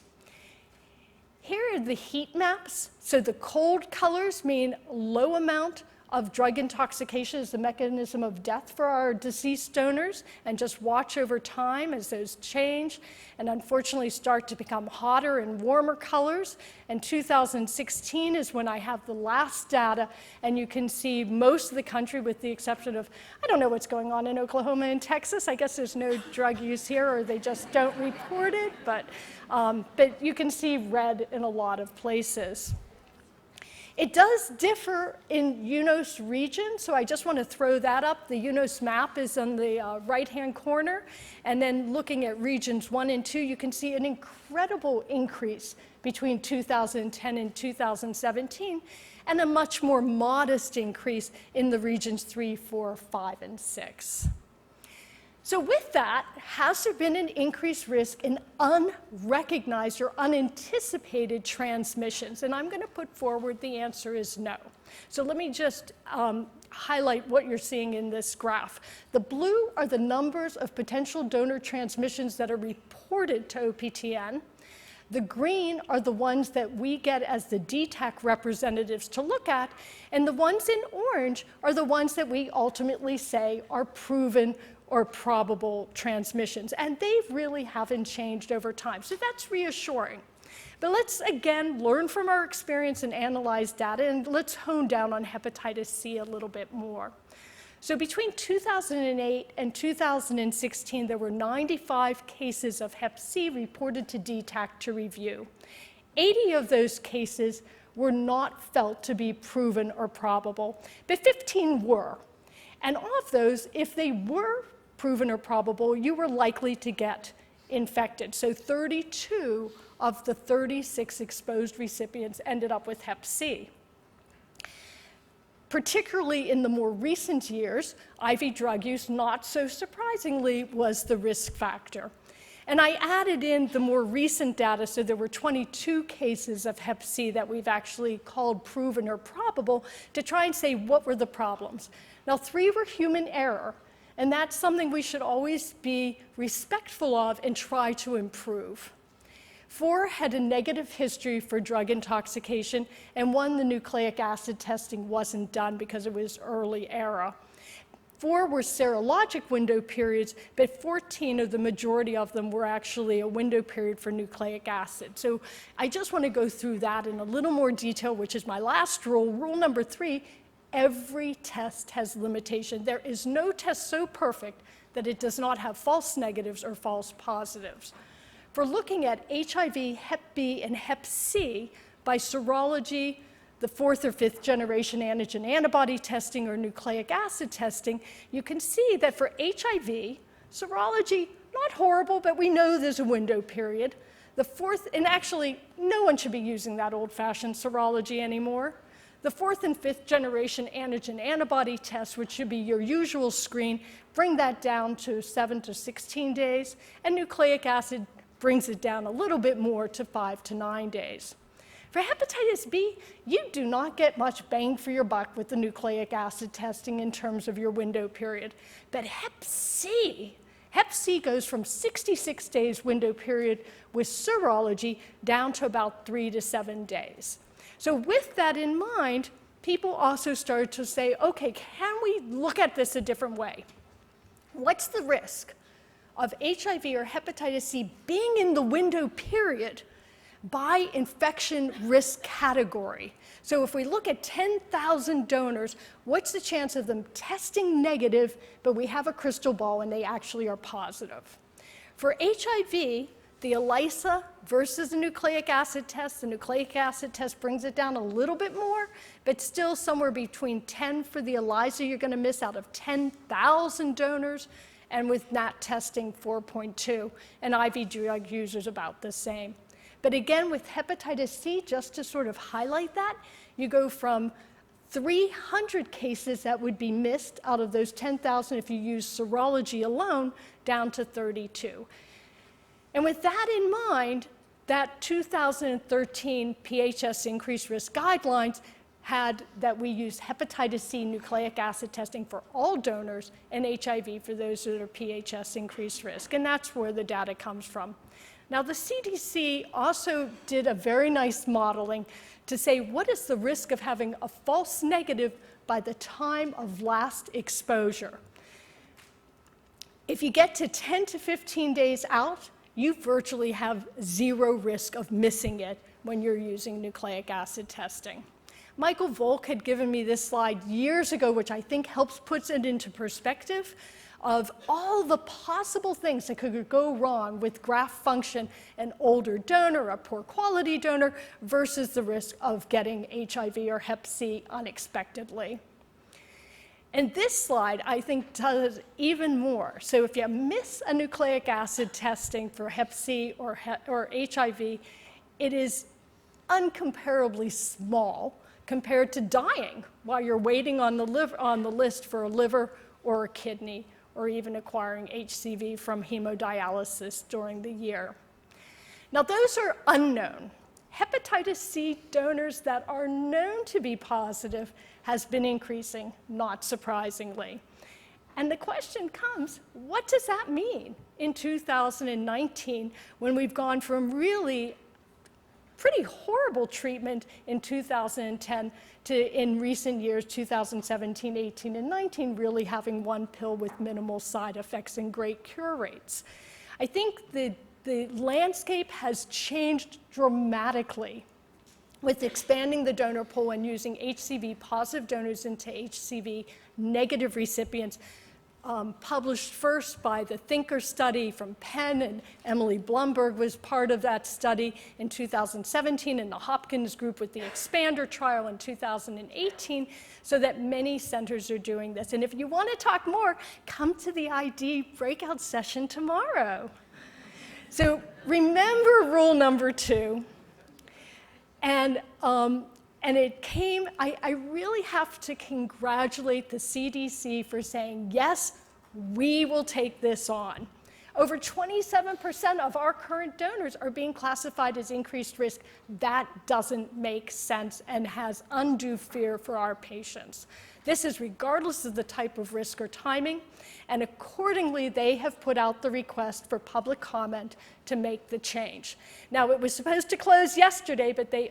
Here are the heat maps. So the cold colors mean low amount of drug intoxication as the mechanism of death for our deceased donors, and just watch over time as those change and unfortunately start to become hotter and warmer colors. And 2016 is when I have the last data, and you can see most of the country with the exception of, I don't know what's going on in Oklahoma and Texas. I guess there's no drug use here or they just don't report it, but you can see red in a lot of places. It does differ in UNOS region, so I just want to throw that up. The UNOS map is on the right-hand corner, and then looking at regions 1 and 2, you can see an incredible increase between 2010 and 2017, and a much more modest increase in the regions 3, 4, 5, and 6. So with that, has there been an increased risk in unrecognized or unanticipated transmissions? And I'm going to put forward the answer is no. So let me just highlight what you're seeing in this graph. The blue are the numbers of potential donor transmissions that are reported to OPTN. The green are the ones that we get as the DTAC representatives to look at, and the ones in orange are the ones that we ultimately say are proven or probable transmissions, and they really haven't changed over time. So that's reassuring. But let's again learn from our experience and analyze data, and let's hone down on hepatitis C a little bit more. So between 2008 and 2016, there were 95 cases of Hep C reported to DTAC to review. 80 of those cases were not felt to be proven or probable, but 15 were. And of those, if they were proven or probable, you were likely to get infected. So 32 of the 36 exposed recipients ended up with Hep C. Particularly in the more recent years, IV drug use, not so surprisingly, was the risk factor. And I added in the more recent data, so there were 22 cases of Hep C that we've actually called proven or probable to try and say what were the problems. Now, 3 were human error, and that's something we should always be respectful of and try to improve. 4 had a negative history for drug intoxication, and 1, the nucleic acid testing wasn't done because it was early era. 4 were serologic window periods, but 14 of the majority of them were actually a window period for nucleic acid. So I just want to go through that in a little more detail, which is my last rule. Rule number 3, every test has limitation. There is no test so perfect that it does not have false negatives or false positives. For looking at HIV, Hep B, and Hep C by serology, the 4th or 5th generation antigen antibody testing or nucleic acid testing, you can see that for HIV, serology, not horrible, but we know there's a window period. The 4th, and actually, no one should be using that old-fashioned serology anymore. The 4th and 5th generation antigen antibody test, which should be your usual screen, bring that down to 7 to 16 days, and nucleic acid brings it down a little bit more to 5 to 9 days. For hepatitis B, you do not get much bang for your buck with the nucleic acid testing in terms of your window period. But Hep C goes from 66 days window period with serology down to about 3 to 7 days. So with that in mind, people also started to say, okay, can we look at this a different way? What's the risk of HIV or hepatitis C being in the window period by infection risk category? So if we look at 10,000 donors, what's the chance of them testing negative, but we have a crystal ball and they actually are positive? For HIV, the ELISA versus the nucleic acid test, the nucleic acid test brings it down a little bit more, but still somewhere between 10 for the ELISA, you're going to miss out of 10,000 donors, and with NAT testing, 4.2, and IV drug users about the same. But again, with hepatitis C, just to sort of highlight that, you go from 300 cases that would be missed out of those 10,000 if you use serology alone, down to 32. And with that in mind, that 2013 PHS increased risk guidelines had that we use hepatitis C nucleic acid testing for all donors and HIV for those that are PHS increased risk. And that's where the data comes from. Now, the CDC also did a very nice modeling to say what is the risk of having a false negative by the time of last exposure. If you get to 10 to 15 days out, you virtually have 0 risk of missing it when you're using nucleic acid testing. Michael Volk had given me this slide years ago, which I think helps put it into perspective of all the possible things that could go wrong with graft function, an older donor, a poor quality donor, versus the risk of getting HIV or Hep C unexpectedly. And this slide, I think, does even more. So if you miss a nucleic acid testing for Hep C or HIV, it is uncomparably small compared to dying while you're waiting on the list for a liver or a kidney, or even acquiring HCV from hemodialysis during the year. Now, those are unknown. Hepatitis C donors that are known to be positive has been increasing, not surprisingly. And the question comes, what does that mean in 2019 when we've gone from really pretty horrible treatment in 2010 to, in recent years, 2017, 18, and 19, really having one pill with minimal side effects and great cure rates? I think the landscape has changed dramatically with expanding the donor pool and using HCV positive donors into HCV negative recipients, published first by the Thinker study from Penn, and Emily Blumberg was part of that study in 2017, and the Hopkins group with the Expander trial in 2018, so that many centers are doing this. And if you want to talk more, come to the ID breakout session tomorrow. So remember rule number 2. And it came, I really have to congratulate the CDC for saying, yes, we will take this on. Over 27% of our current donors are being classified as increased risk. That doesn't make sense and has undue fear for our patients. This is regardless of the type of risk or timing, and accordingly, they have put out the request for public comment to make the change. Now, it was supposed to close yesterday, but they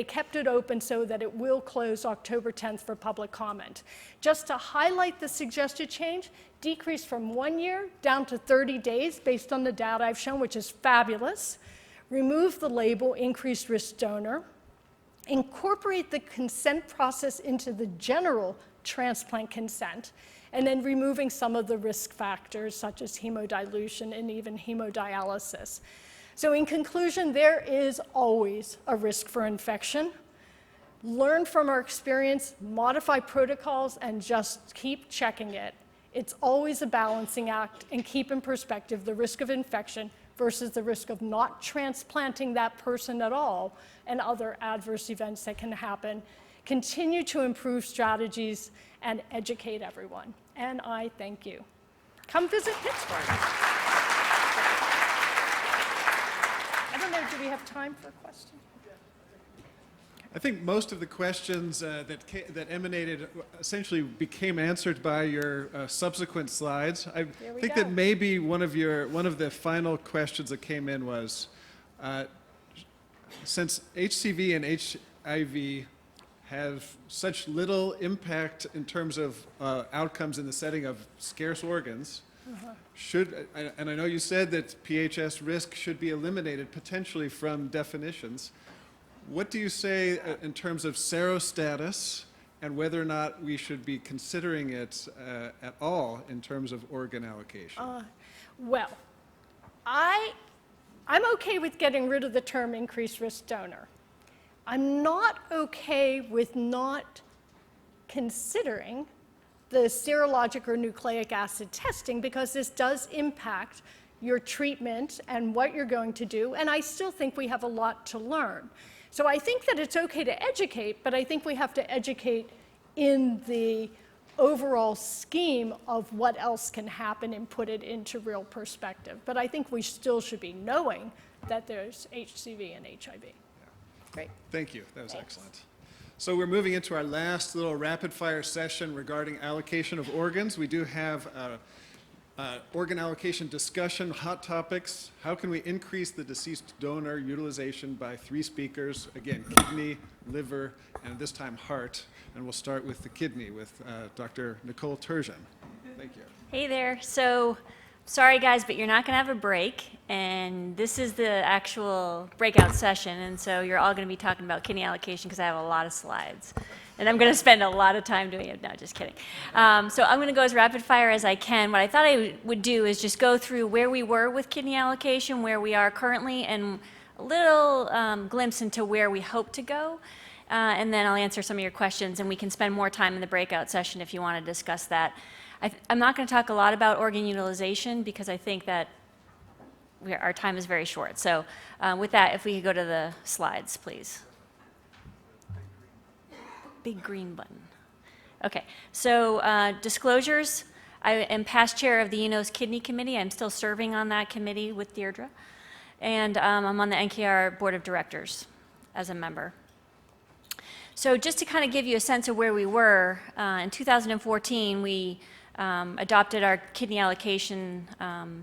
kept it open so that it will close October 10th for public comment. Just to highlight the suggested change, decrease from 1 year down to 30 days based on the data I've shown, which is fabulous. Remove the label increased risk donor. Incorporate the consent process into the general transplant consent, and then removing some of the risk factors such as hemodilution and even hemodialysis. So in conclusion, there is always a risk for infection. Learn from our experience, modify protocols, and just keep checking it. It's always a balancing act, and keep in perspective the risk of infection versus the risk of not transplanting that person at all and other adverse events that can happen. Continue to improve strategies and educate everyone. And I thank you. Come visit Pittsburgh. I don't know, do we have time for a question? I think most of the questions that emanated essentially became answered by your subsequent slides. I think that maybe one of the final questions that came in was, since HCV and HIV have such little impact in terms of outcomes in the setting of scarce organs, and I know you said that PHS risk should be eliminated potentially from definitions. What do you say in terms of serostatus and whether or not we should be considering it at all in terms of organ allocation? Well, I'm okay with getting rid of the term increased risk donor. I'm not okay with not considering the serologic or nucleic acid testing, because this does impact your treatment and what you're going to do, and I still think we have a lot to learn. So I think that it's okay to educate, but I think we have to educate in the overall scheme of what else can happen and put it into real perspective. But I think we still should be knowing that there's HCV and HIV. Yeah. Great. Thank you. That was excellent. So we're moving into our last little rapid fire session regarding allocation of organs. We do have organ allocation discussion, hot topics. How can we increase the deceased donor utilization by 3 speakers? Again, kidney, liver, and this time heart. And we'll start with the kidney with Dr. Nicole Turgeon. Thank you. Hey there. So, sorry guys, but you're not going to have a break. And this is the actual breakout session. And so you're all going to be talking about kidney allocation because I have a lot of slides. And I'm going to spend a lot of time doing it. No, just kidding. So I'm going to go as rapid fire as I can. What I thought I would do is just go through where we were with kidney allocation, where we are currently, and a little glimpse into where we hope to go. And then I'll answer some of your questions, and we can spend more time in the breakout session if you want to discuss that. I'm not going to talk a lot about organ utilization because I think that our time is very short. So with that, if we could go to the slides, please. Big green button. Okay, so disclosures. I am past chair of the UNOS Kidney Committee. I'm still serving on that committee with Deirdre. And I'm on the NKR Board of Directors as a member. So just to kind of give you a sense of where we were, in 2014, we adopted our kidney allocation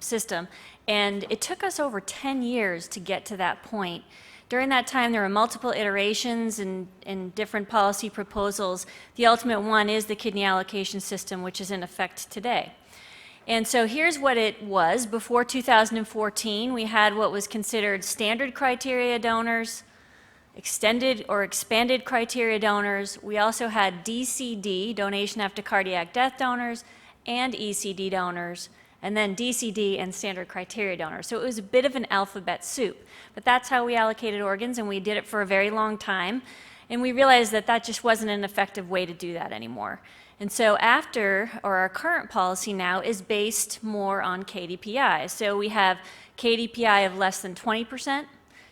system, and it took us over 10 years to get to that point. During that time, there were multiple iterations and different policy proposals. The ultimate one is the kidney allocation system, which is in effect today. And so here's what it was. Before 2014, we had what was considered standard criteria donors, extended or expanded criteria donors. We also had DCD, donation after cardiac death donors, and ECD donors, and then DCD and standard criteria donors. So it was a bit of an alphabet soup, but that's how we allocated organs, and we did it for a very long time. And we realized that that just wasn't an effective way to do that anymore. And so our current policy now is based more on KDPI. So we have KDPI of less than 20%,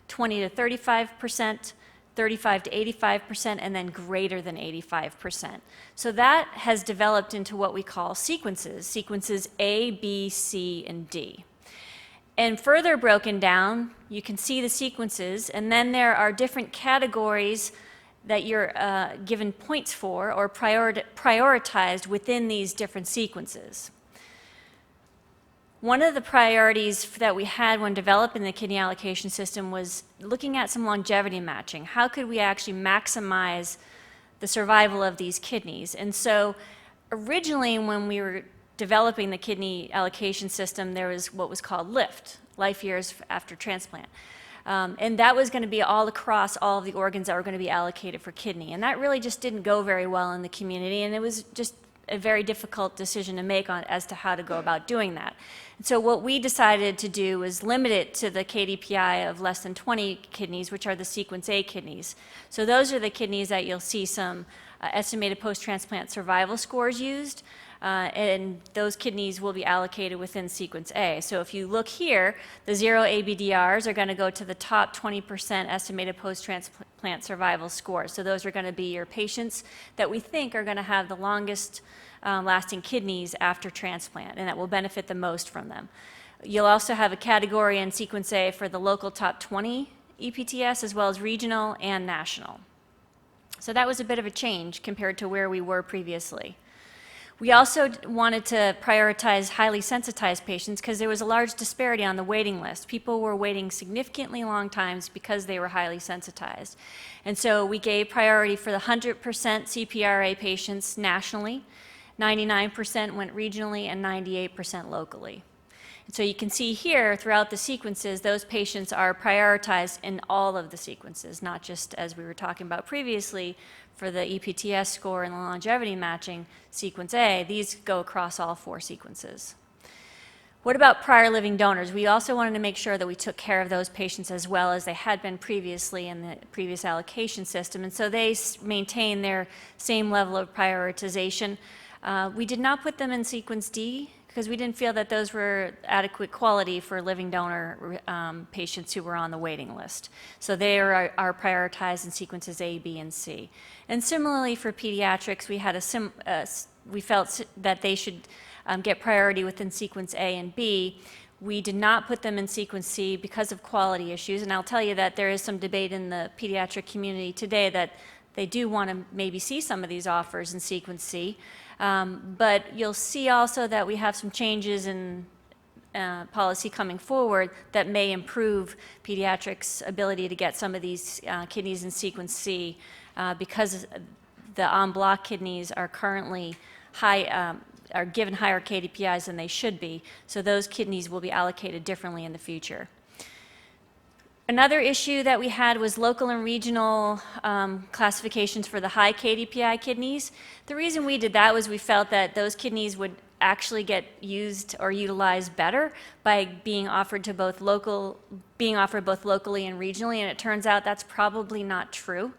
20 to 35%, 35 to 85%, and then greater than 85%. So that has developed into what we call sequences A, B, C, and D. And further broken down, you can see the sequences, and then there are different categories that you're given points for or prioritized within these different sequences. One of the priorities that we had when developing the kidney allocation system was looking at some longevity matching. How could we actually maximize the survival of these kidneys? And so originally when we were developing the kidney allocation system, there was what was called LIFT, life years after transplant. And that was going to be all across all of the organs that were going to be allocated for kidney. And that really just didn't go very well in the community, and it was just a very difficult decision to make as to how to go about doing that. And so what we decided to do was limit it to the KDPI of less than 20 kidneys, which are the sequence A kidneys. So those are the kidneys that you'll see some estimated post-transplant survival scores used, and those kidneys will be allocated within sequence A. So if you look here, the 0 ABDRs are going to go to the top 20% estimated post-transplant survival scores. So those are going to be your patients that we think are going to have the longest lasting kidneys after transplant, and that will benefit the most from them. You'll also have a category in sequence A for the local top 20 EPTS, as well as regional and national. So that was a bit of a change compared to where we were previously. We also wanted to prioritize highly sensitized patients because there was a large disparity on the waiting list. People were waiting significantly long times because they were highly sensitized. And so we gave priority for the 100% CPRA patients nationally, 99% went regionally, and 98% locally. And so you can see here throughout the sequences, those patients are prioritized in all of the sequences, not just as we were talking about previously for the EPTS score and the longevity matching sequence A. These go across all 4 sequences. What about prior living donors? We also wanted to make sure that we took care of those patients as well as they had been previously in the previous allocation system, and so they maintain their same level of prioritization. We did not put them in sequence D because we didn't feel that those were adequate quality for living donor patients who were on the waiting list. So they are prioritized in sequences A, B, and C. And similarly for pediatrics, we felt that they should get priority within sequence A and B. We did not put them in sequence C because of quality issues, and I'll tell you that there is some debate in the pediatric community today that they do want to maybe see some of these offers in sequence C. But you'll see also that we have some changes in policy coming forward that may improve pediatrics' ability to get some of these kidneys in sequence C because the en bloc kidneys are currently are given higher KDPIs than they should be, so those kidneys will be allocated differently in the future. Another issue that we had was local and regional classifications for the high KDPI kidneys. The reason we did that was we felt that those kidneys would actually get used or utilized better by being offered both locally and regionally, and it turns out that's probably not true,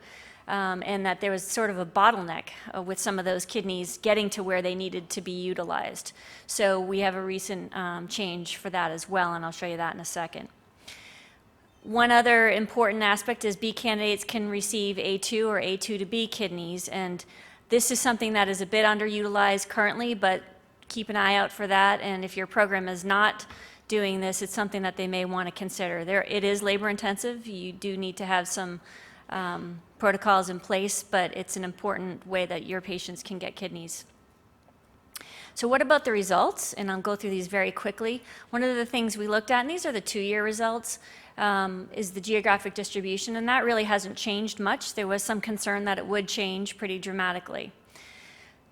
and that there was sort of a bottleneck with some of those kidneys getting to where they needed to be utilized. So we have a recent change for that as well, and I'll show you that in a second. One other important aspect is B candidates can receive A2 or A2 to B kidneys, and this is something that is a bit underutilized currently, but keep an eye out for that, and if your program is not doing this, it's something that they may want to consider. It is labor intensive. You do need to have some protocols in place, but it's an important way that your patients can get kidneys. So what about the results? And I'll go through these very quickly. One of the things we looked at, and these are the 2-year results, is the geographic distribution, and that really hasn't changed much. There was some concern that it would change pretty dramatically.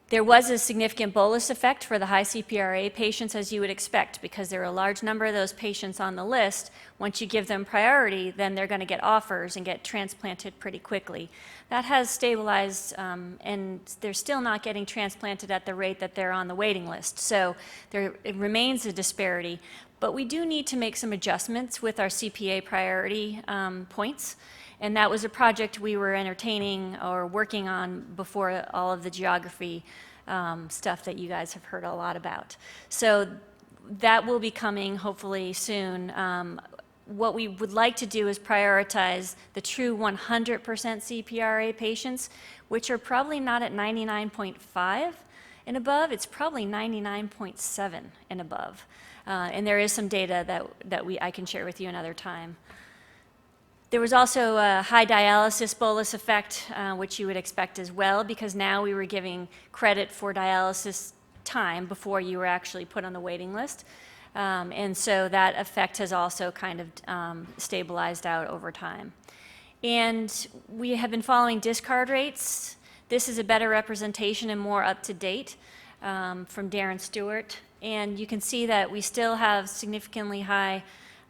There was a significant bolus effect for the high CPRA patients, as you would expect, because there are a large number of those patients on the list. Once you give them priority, then they're going to get offers and get transplanted pretty quickly. That has stabilized, and they're still not getting transplanted at the rate that they're on the waiting list. So it remains a disparity. But we do need to make some adjustments with our CPA priority points. And that was a project we were entertaining or working on before all of the geography stuff that you guys have heard a lot about. So that will be coming hopefully soon. What we would like to do is prioritize the true 100% CPRA patients, which are probably not at 99.5 and above. It's probably 99.7 and above. And there is some data that I can share with you another time. There was also a high dialysis bolus effect, which you would expect as well, because now we were giving credit for dialysis time before you were actually put on the waiting list. And so that effect has also kind of stabilized out over time. And we have been following discard rates. This is a better representation and more up to date from Darren Stewart. And you can see that we still have significantly high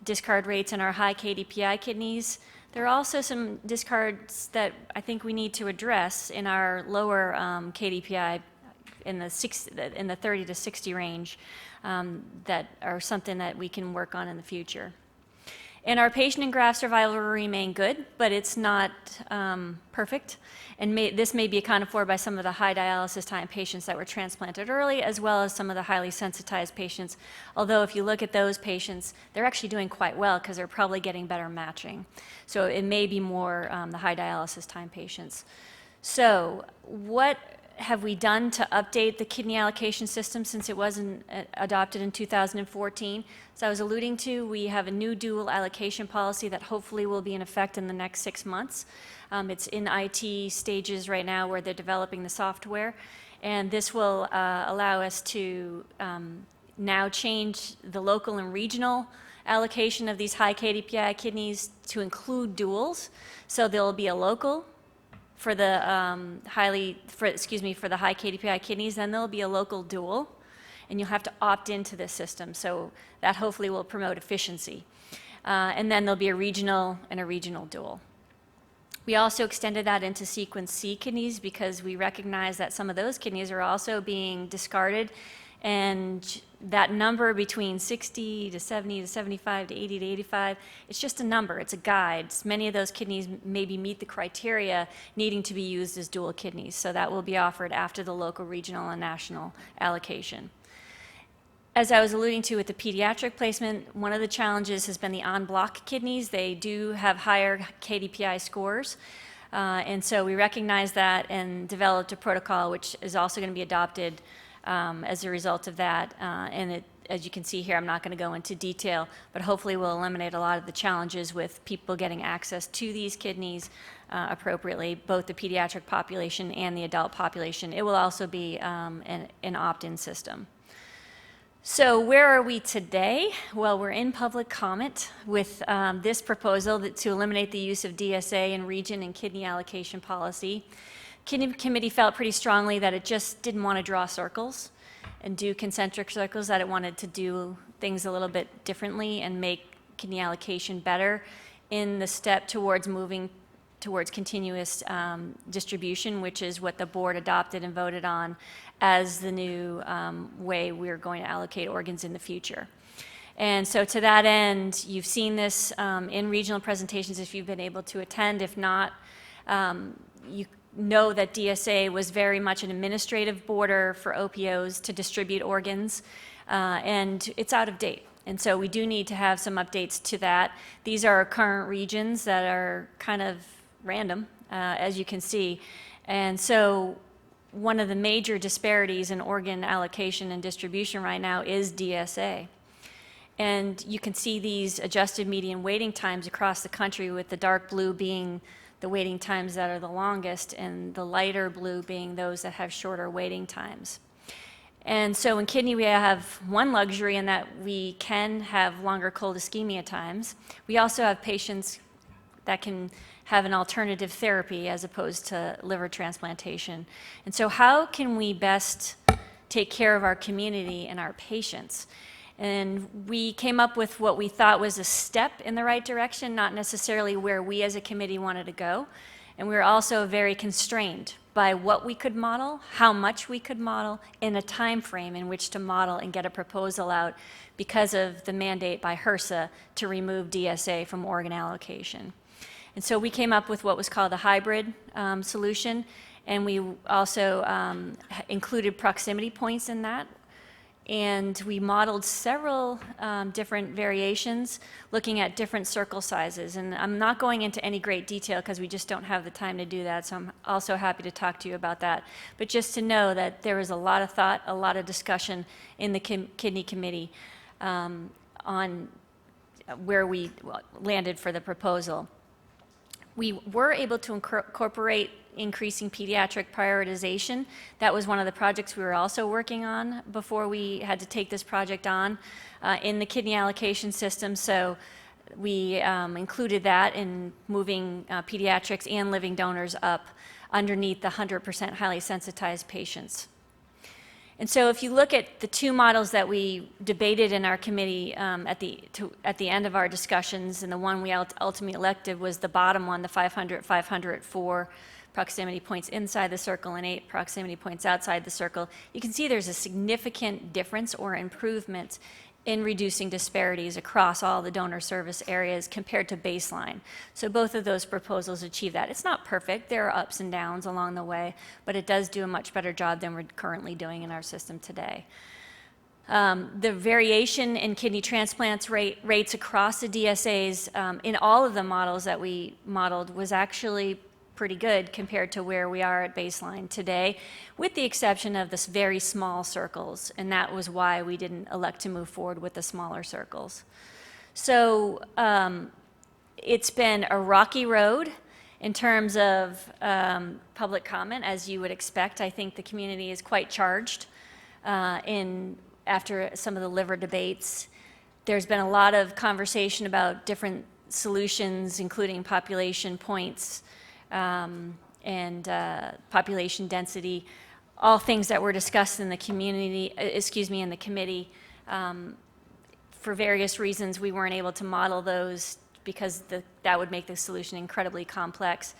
discard rates in our high KDPI kidneys. There are also some discards that I think we need to address in our lower KDPI in the 30 to 60 range that are something that we can work on in the future. And our patient and graft survival will remain good, but it's not perfect. And this may be accounted for by some of the high dialysis time patients that were transplanted early, as well as some of the highly sensitized patients. Although if you look at those patients, they're actually doing quite well because they're probably getting better matching. So it may be more the high dialysis time patients. So what have we done to update the kidney allocation system since it wasn't adopted in 2014? As I was alluding to, we have a new dual allocation policy that hopefully will be in effect in the next 6 months. It's in IT stages right now where they're developing the software, and this will allow us to now change the local and regional allocation of these high KDPI kidneys to include duals. So there'll be a local for the for the high KDPI kidneys, then there'll be a local dual, and you'll have to opt into this system. So that hopefully will promote efficiency. And then there'll be a regional and a regional dual. We also extended that into sequence C kidneys because we recognize that some of those kidneys are also being discarded, and that number between 60 to 70 to 75 to 80 to 85, it's just a number, it's a guide. Many of those kidneys maybe meet the criteria needing to be used as dual kidneys, so that will be offered after the local, regional, and national allocation. As I was alluding to with the pediatric placement, one of the challenges has been the en-bloc kidneys. They do have higher KDPI scores, and so we recognize that and developed a protocol which is also going to be adopted as a result of that. As you can see here, I'm not going to go into detail, but hopefully will eliminate a lot of the challenges with people getting access to these kidneys appropriately, both the pediatric population and the adult population. It will also be an opt-in system. So where are we today? Well, we're in public comment with this proposal to eliminate the use of DSA in region and kidney allocation policy. Kidney committee felt pretty strongly that it just didn't want to draw circles and do concentric circles, that it wanted to do things a little bit differently and make kidney allocation better in the step towards moving towards continuous distribution, which is what the board adopted and voted on as the new way we're going to allocate organs in the future. And so to that end, you've seen this in regional presentations if you've been able to attend. If not, you know that DSA was very much an administrative border for OPOs to distribute organs, and it's out of date. And so we do need to have some updates to that. These are our current regions that are kind of random, as you can see. And so one of the major disparities in organ allocation and distribution right now is DSA. And you can see these adjusted median waiting times across the country, with the dark blue being the waiting times that are the longest and the lighter blue being those that have shorter waiting times. And so in kidney, we have one luxury in that we can have longer cold ischemia times. We also have patients that can have an alternative therapy as opposed to liver transplantation. And so how can we best take care of our community and our patients? And we came up with what we thought was a step in the right direction, not necessarily where we as a committee wanted to go. And we were also very constrained by what we could model, how much we could model, in a time frame in which to model and get a proposal out because of the mandate by HRSA to remove DSA from organ allocation. And so we came up with what was called a hybrid solution, and we also included proximity points in that. And we modeled several different variations looking at different circle sizes. And I'm not going into any great detail because we just don't have the time to do that, so I'm also happy to talk to you about that. But just to know that there was a lot of thought, a lot of discussion in the kidney committee on where we landed for the proposal. We were able to incorporate increasing pediatric prioritization. That was one of the projects we were also working on before we had to take this project on in the kidney allocation system. So we included that in moving pediatrics and living donors up underneath the 100% highly sensitized patients. And so if you look at the two models that we debated in our committee at the end of our discussions, and the one we ultimately elected was the bottom one, the 500, 4 proximity points inside the circle and 8 proximity points outside the circle, you can see there's a significant difference or improvement in reducing disparities across all the donor service areas compared to baseline. So both of those proposals achieve that. It's not perfect, there are ups and downs along the way, but it does do a much better job than we're currently doing in our system today. The variation in kidney transplants rates across the DSAs in all of the models that we modeled was actually pretty good compared to where we are at baseline today, with the exception of this very small circles, and that was why we didn't elect to move forward with the smaller circles. So it's been a rocky road in terms of public comment, as you would expect. I think the community is quite charged after some of the liver debates. There's been a lot of conversation about different solutions, including population points, and population density, all things that were discussed in the community, in the committee. For various reasons, we weren't able to model those because that would make the solution incredibly complex.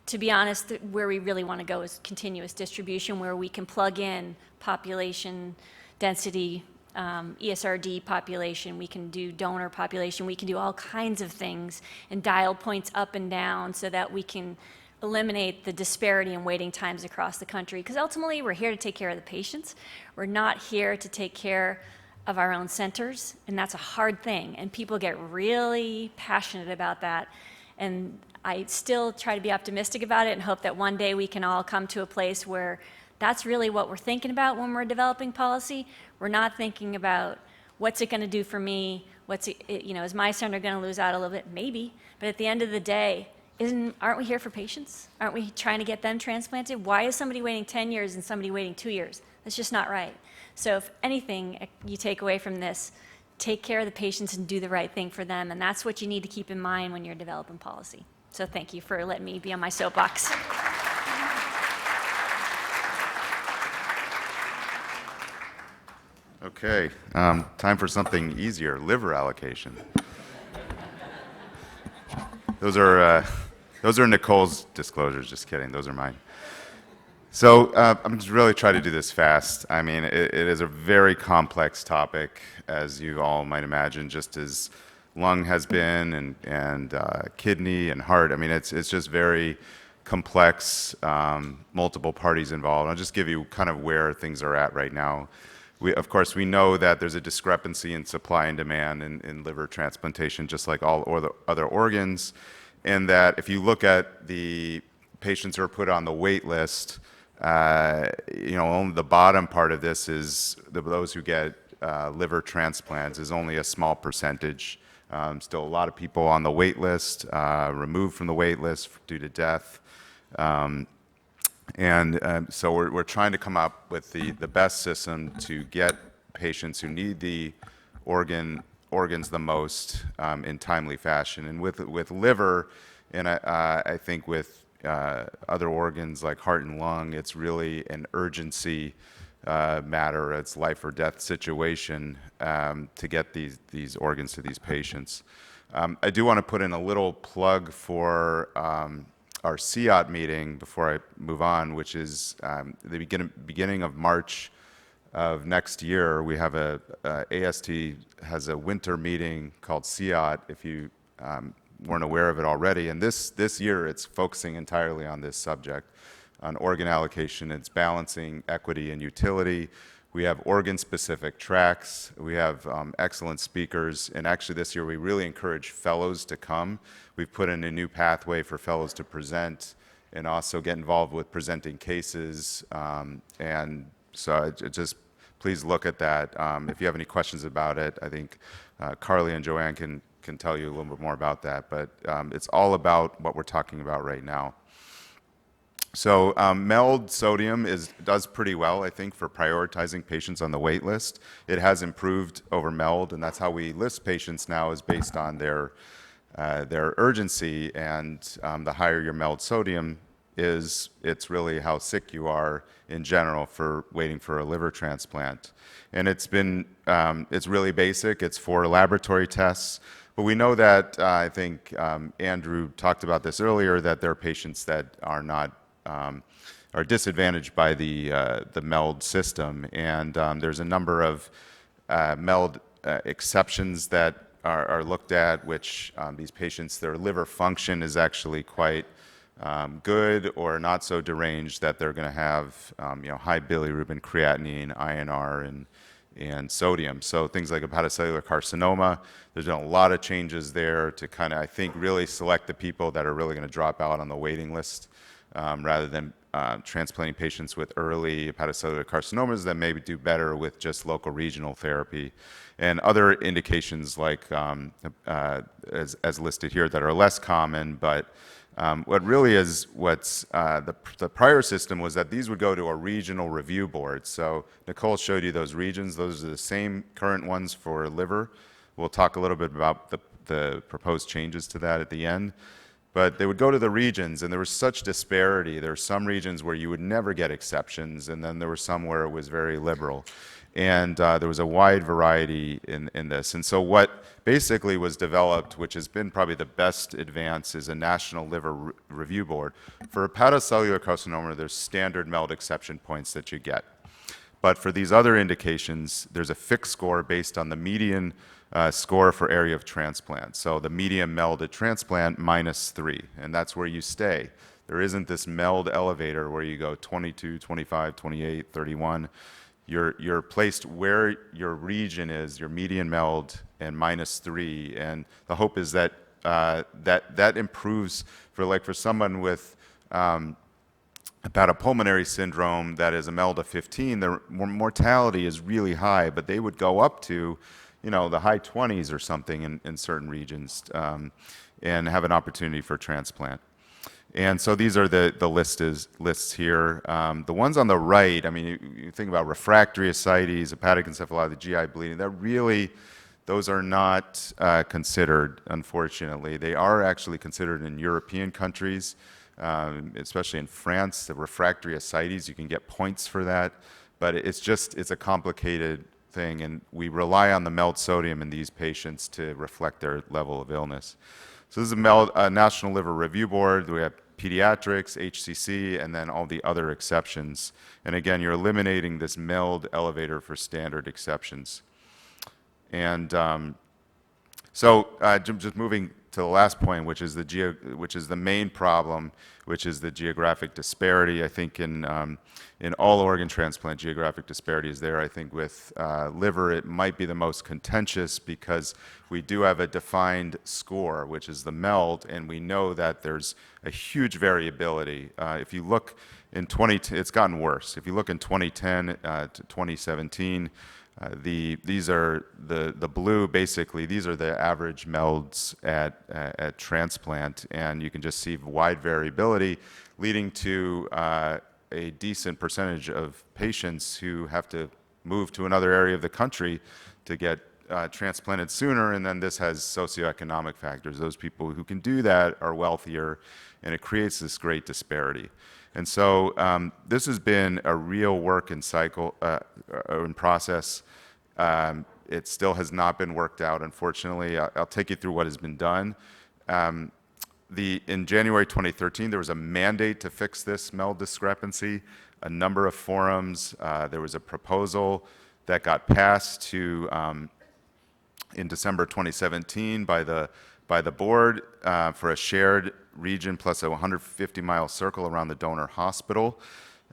To be honest, where we really want to go is continuous distribution, where we can plug in population density, ESRD population, we can do donor population, we can do all kinds of things and dial points up and down so that we can eliminate the disparity in waiting times across the country. Because ultimately, we're here to take care of the patients. We're not here to take care of our own centers, and that's a hard thing. And people get really passionate about that. And I still try to be optimistic about it and hope that one day we can all come to a place where that's really what we're thinking about when we're developing policy. We're not thinking about what's it going to do for me, is my center going to lose out a little bit? Maybe. But at the end of the day, aren't we here for patients? Aren't we trying to get them transplanted? Why is somebody waiting 10 years and somebody waiting 2 years? That's just not right. So if anything you take away from this, take care of the patients and do the right thing for them. And that's what you need to keep in mind when you're developing policy. So thank you for letting me be on my soapbox. Okay, time for something easier, liver allocation. Those are Nicole's disclosures, just kidding, those are mine. So I'm just really trying to do this fast. I mean, it is a very complex topic, as you all might imagine, just as lung has been, and kidney and heart. I mean, it's just very complex, multiple parties involved. I'll just give you kind of where things are at right now. Of course, we know that there's a discrepancy in supply and demand in liver transplantation, just like all other organs, and that if you look at the patients who are put on the wait list, only the bottom part of this is those who get liver transplants is only a small percentage. Still a lot of people on the wait list, removed from the wait list due to death. So we're trying to come up with the best system to get patients who need the organs the most in timely fashion. And with liver, And I think with other organs like heart and lung, it's really an urgency matter. It's life or death situation to get these organs to these patients. I do want to put in a little plug for our CIOT meeting before I move on, which is the beginning of March of next year. We have AST has a winter meeting called CIOT, if you weren't aware of it already. And this year, it's focusing entirely on this subject, on organ allocation. It's balancing equity and utility. We have organ-specific tracks. We have excellent speakers. And actually this year, we really encourage fellows to come. We've put in a new pathway for fellows to present and also get involved with presenting cases. And so just please look at that. If you have any questions about it, I think Carly and Joanne can tell you a little bit more about that. But it's all about what we're talking about right now. So MELD sodium does pretty well, I think, for prioritizing patients on the wait list. It has improved over MELD, and that's how we list patients now, is based on their urgency. And the higher your MELD sodium is, it's really how sick you are in general for waiting for a liver transplant. And it's really basic. It's 4 laboratory tests. But we know that, I think Andrew talked about this earlier, that there are patients that are disadvantaged by the MELD system. And there's a number of MELD exceptions that are looked at, which these patients, their liver function is actually quite good or not so deranged that they're going to have high bilirubin, creatinine, INR, and sodium. So things like hepatocellular carcinoma, there's been a lot of changes there to kind of, I think, really select the people that are really going to drop out on the waiting list, rather than transplanting patients with early hepatocellular carcinomas that maybe do better with just local regional therapy. And other indications like, as listed here, that are less common, but what really is the prior system was that these would go to a regional review board. So Nicole showed you those regions. Those are the same current ones for liver. We'll talk a little bit about the proposed changes to that at the end. But they would go to the regions, and there was such disparity. There were some regions where you would never get exceptions, and then there were some where it was very liberal. And there was a wide variety in this. And so what basically was developed, which has been probably the best advance, is a National Liver Review Board. For hepatocellular carcinoma, there's standard MELD exception points that you get. But for these other indications, there's a fixed score based on the median score for area of transplant. So the median MELD at transplant, -3, and that's where you stay. There isn't this MELD elevator where you go 22, 25, 28, 31. You're placed where your region is, your median MELD, and -3. And the hope is that that improves for someone with hepatopulmonary syndrome that is a MELD of 15. Their mortality is really high, but they would go up to the high 20s or something in certain regions, and have an opportunity for transplant. And so these are the lists here. The ones on the right, I mean, you think about refractory ascites, hepatic encephalopathy, GI bleeding, those are not considered, unfortunately. They are actually considered in European countries, especially in France. The refractory ascites, you can get points for that, but it's a complicated thing, and we rely on the MELD sodium in these patients to reflect their level of illness. So this is a National Liver Review Board. We have pediatrics, HCC, and then all the other exceptions. And again, you're eliminating this MELD elevator for standard exceptions. And so just moving to the last point, which is the main problem, which is the geographic disparity. I think in all organ transplant, geographic disparity is there. I think with liver, it might be the most contentious because we do have a defined score, which is the MELD, and we know that there's a huge variability. If you look in it's gotten worse. If you look in 2010 to 2017, these are the blue, basically, these are the average MELDs at transplant, and you can just see wide variability leading to a decent percentage of patients who have to move to another area of the country to get transplanted sooner, and then this has socioeconomic factors. Those people who can do that are wealthier, and it creates this great disparity. And so this has been a real work and cycle and process. It still has not been worked out, unfortunately. I'll take you through what has been done. In January 2013, there was a mandate to fix this MELD discrepancy. A number of forums. There was a proposal that got passed in December 2017 by the board for a shared region plus a 150-mile circle around the donor hospital.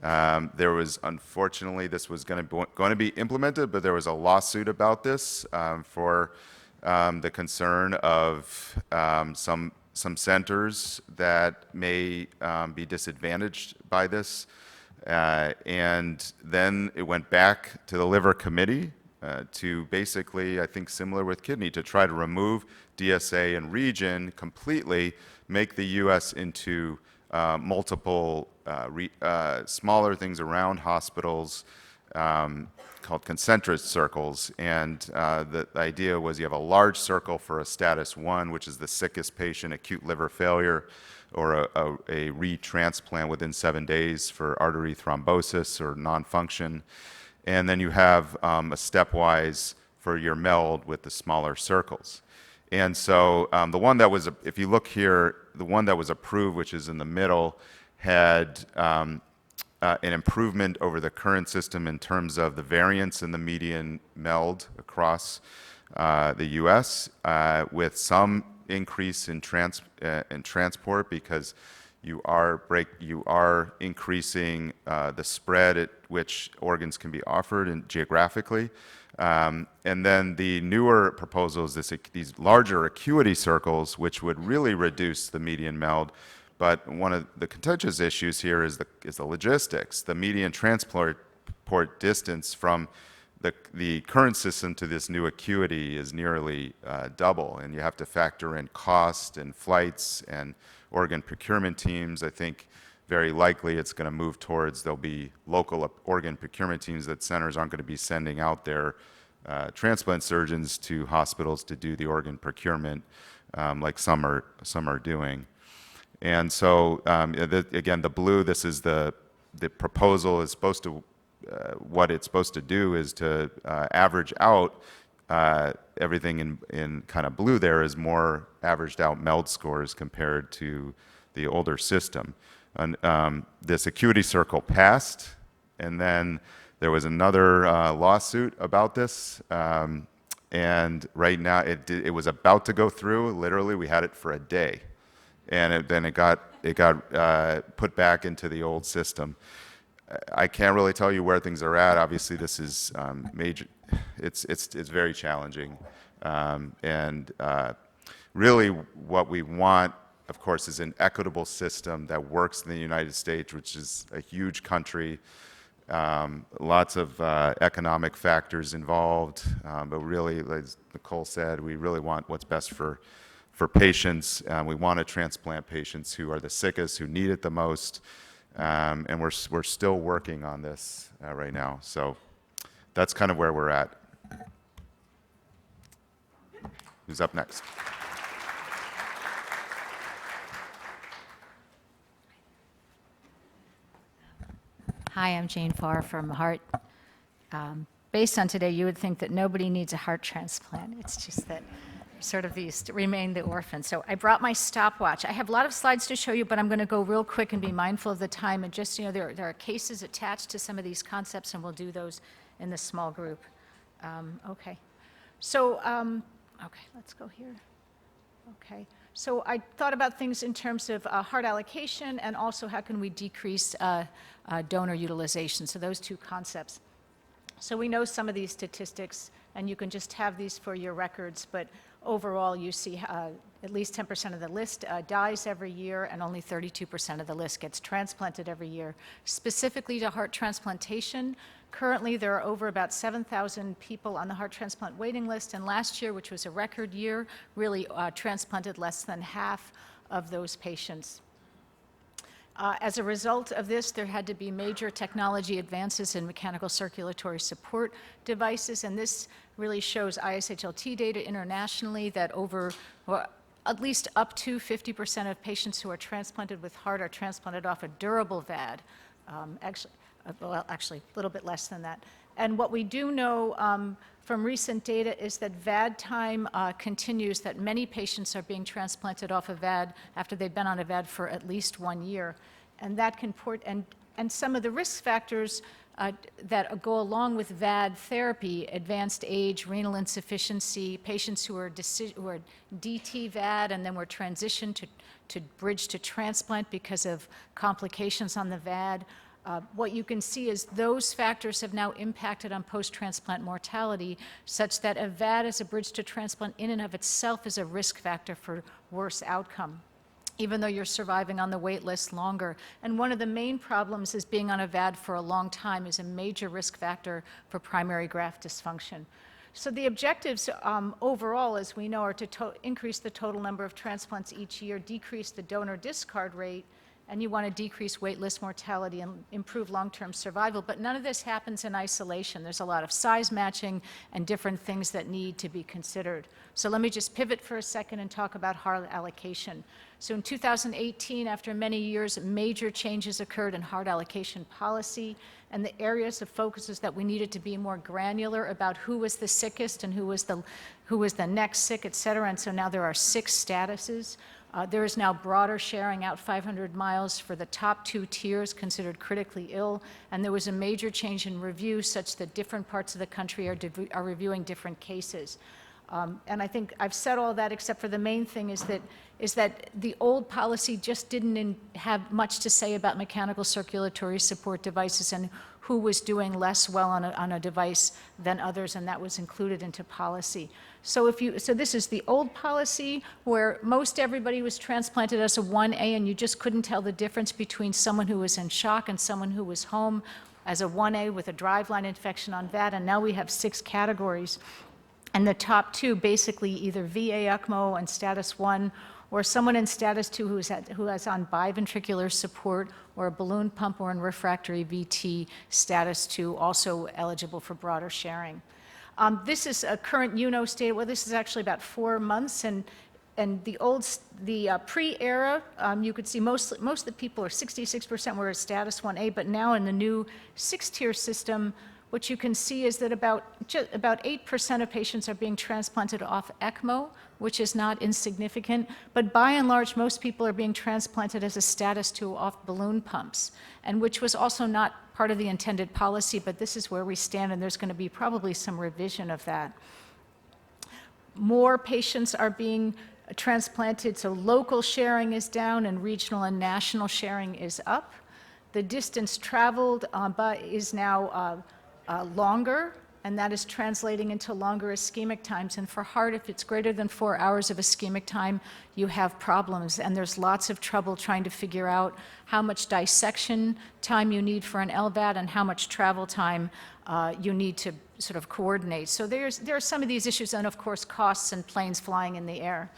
Unfortunately, this was going to be implemented, but there was a lawsuit about this for the concern of some centers that may be disadvantaged by this. And then it went back to the liver committee to basically, I think similar with kidney, to try to remove DSA and region completely, make the U.S. into multiple smaller things around hospitals called concentric circles. And the idea was you have a large circle for a status 1, which is the sickest patient, acute liver failure, or a retransplant within 7 days for artery thrombosis or non-function. And then you have a stepwise for your MELD with the smaller circles. And so the one that was, if you look here, the one that was approved, which is in the middle, had an improvement over the current system in terms of the variance in the median MELD across the U.S., with some increase in transport, because you are increasing the spread at which organs can be offered geographically. And then the newer proposals, these larger acuity circles, which would really reduce the median MELD. But one of the contentious issues here is the logistics. The median transport distance from the current system to this new acuity is nearly double, and you have to factor in cost and flights and organ procurement teams. I think very likely it's going to move towards there'll be local organ procurement teams that centers aren't going to be sending out their transplant surgeons to hospitals to do the organ procurement like some are doing. And so again, the blue, this is the proposal is supposed to what it's supposed to do is to average out everything in kind of blue there is more averaged out MELD scores compared to the older system. And this acuity circle passed, and then there was another lawsuit about this, and right now it was about to go through. Literally, we had it for a day, and then it got put back into the old system. I can't really tell you where things are at. Obviously, this is major. It's very challenging, and really, what we want, of course, is an equitable system that works in the United States, which is a huge country. Lots of economic factors involved, but really, as Nicole said, we really want what's best for patients. We want to transplant patients who are the sickest, who need it the most. And we're still working on this right now. So that's kind of where we're at. Who's up next? Hi, I'm Jane Farr from Heart. Based on today, you would think that nobody needs a heart transplant. It's just that sort of these remain the orphans. So I brought my stopwatch. I have a lot of slides to show you, but I'm going to go real quick and be mindful of the time. And just, there are cases attached to some of these concepts, and we'll do those in the small group. Okay. So, okay, let's go here. Okay. So I thought about things in terms of heart allocation and also how can we decrease donor utilization. So those two concepts. So we know some of these statistics, and you can just have these for your records, but overall you see at least 10% of the list dies every year, and only 32% of the list gets transplanted every year. Specifically to heart transplantation, currently there are over about 7,000 people on the heart transplant waiting list, and last year, which was a record year, really transplanted less than half of those patients. As a result of this, there had to be major technology advances in mechanical circulatory support devices, and this really shows ISHLT data internationally that well, at least up to 50% of patients who are transplanted with heart are transplanted off a durable VAD. Actually, a little bit less than that. And what we do know from recent data is that VAD time continues, that many patients are being transplanted off a VAD after they've been on a VAD for at least 1 year. And that can and some of the risk factors that go along with VAD therapy, advanced age, renal insufficiency, patients who are DT VAD and then were transitioned to bridge to transplant because of complications on the VAD. What you can see is those factors have now impacted on post-transplant mortality, such that a VAD as a bridge to transplant in and of itself is a risk factor for worse outcome, even though you're surviving on the wait list longer. And one of the main problems is being on a VAD for a long time is a major risk factor for primary graft dysfunction. So the objectives overall, as we know, are to increase the total number of transplants each year, decrease the donor discard rate, and you want to decrease wait list mortality and improve long-term survival. But none of this happens in isolation. There's a lot of size matching and different things that need to be considered. So let me just pivot for a second and talk about heart allocation. So in 2018, after many years, major changes occurred in heart allocation policy, and the areas of focus is that we needed to be more granular about who was the sickest and who was the next sick, et cetera. And so now there are 6 statuses. There is now broader sharing out 500 miles for the top 2 tiers considered critically ill, and there was a major change in review such that different parts of the country are reviewing different cases. And I think I've said all that, except for the main thing is that the old policy just didn't have much to say about mechanical circulatory support devices and who was doing less well on a device than others, and that was included into policy. So this is the old policy where most everybody was transplanted as a 1A, and you just couldn't tell the difference between someone who was in shock and someone who was home as a 1A with a driveline infection on VAD, and now we have 6 categories. And the top 2, basically either VA ECMO and status 1, or someone in status 2 who is on biventricular support, or a balloon pump, or in refractory VT status 2, also eligible for broader sharing. This is a current UNO state. Well, this is actually about 4 months, and the pre-era, you could see most of the people, or 66%, were a status 1A, but now in the new 6-tier system, what you can see is that about 8% of patients are being transplanted off ECMO, which is not insignificant, but by and large, most people are being transplanted as a status 2 off balloon pumps, and which was also not part of the intended policy, but this is where we stand, and there's going to be probably some revision of that. More patients are being transplanted, so local sharing is down and regional and national sharing is up. The distance traveled is now longer, and that is translating into longer ischemic times. And for heart, if it's greater than 4 hours of ischemic time, you have problems, and there's lots of trouble trying to figure out how much dissection time you need for an LVAD and how much travel time you need to sort of coordinate. So there are some of these issues, and of course costs and planes flying in the air.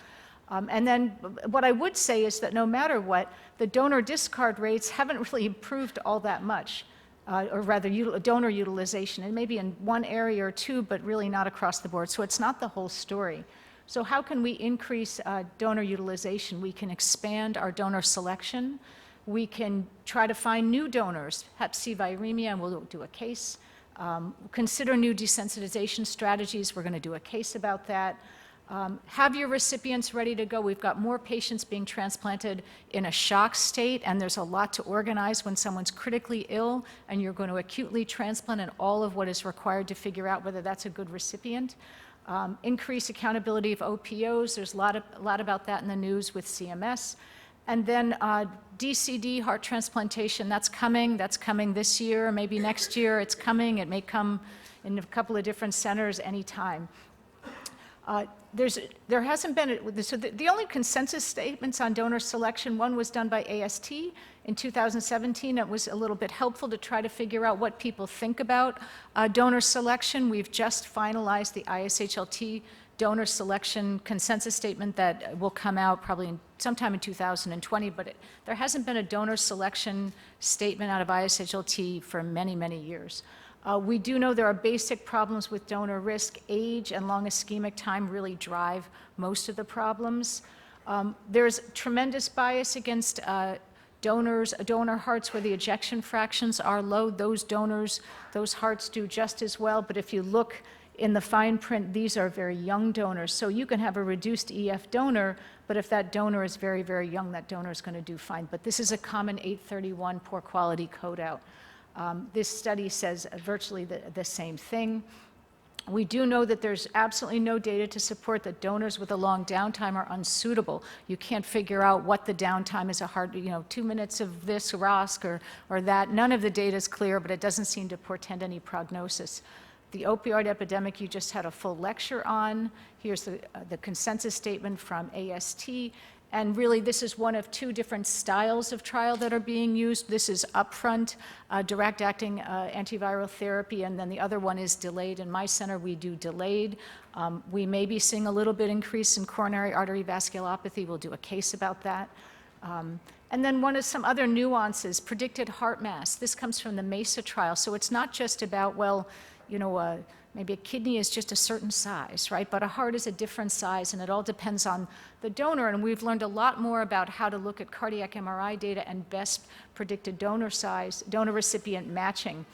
And then what I would say is that no matter what, the donor discard rates haven't really improved all that much. Or rather donor utilization, and maybe in one area or 2, but really not across the board. So it's not the whole story. So how can we increase donor utilization? We can expand our donor selection. We can try to find new donors, hep C viremia, and we'll do a case. Consider new desensitization strategies. We're going to do a case about that. Have your recipients ready to go. We've got more patients being transplanted in a shock state, and there's a lot to organize when someone's critically ill and you're going to acutely transplant, and all of what is required to figure out whether that's a good recipient. Increase accountability of OPOs. There's a lot about that in the news with CMS. And then DCD, heart transplantation, that's coming this year, maybe next year. It's coming. It may come in a couple of different centers anytime. There hasn't been, so the only consensus statements on donor selection, one was done by AST in 2017. It was a little bit helpful to try to figure out what people think about donor selection. We've just finalized the ISHLT donor selection consensus statement that will come out probably sometime in 2020, but there hasn't been a donor selection statement out of ISHLT for many, many years. We do know there are basic problems with donor risk. Age and long ischemic time really drive most of the problems. There's tremendous bias against donor hearts where the ejection fractions are low. Those hearts do just as well, but if you look in the fine print, these are very young donors. So you can have a reduced EF donor, but if that donor is very, very young, that donor is going to do fine. But this is a common 831 poor quality code out. This study says virtually the same thing. We do know that there's absolutely no data to support that donors with a long downtime are unsuitable. You can't figure out what the downtime is, 2 minutes of this ROSC or that. None of the data is clear, but it doesn't seem to portend any prognosis. The opioid epidemic you just had a full lecture on. Here's the consensus statement from AST. And really, this is one of 2 different styles of trial that are being used. This is upfront, direct-acting antiviral therapy, and then the other one is delayed. In my center, we do delayed. We may be seeing a little bit increase in coronary artery vasculopathy. We'll do a case about that. And then some other nuances, predicted heart mass. This comes from the MESA trial. So it's not just about, well, maybe a kidney is just a certain size, right? But a heart is a different size, and it all depends on the donor. And we've learned a lot more about how to look at cardiac MRI data and best predicted donor size, donor recipient matching.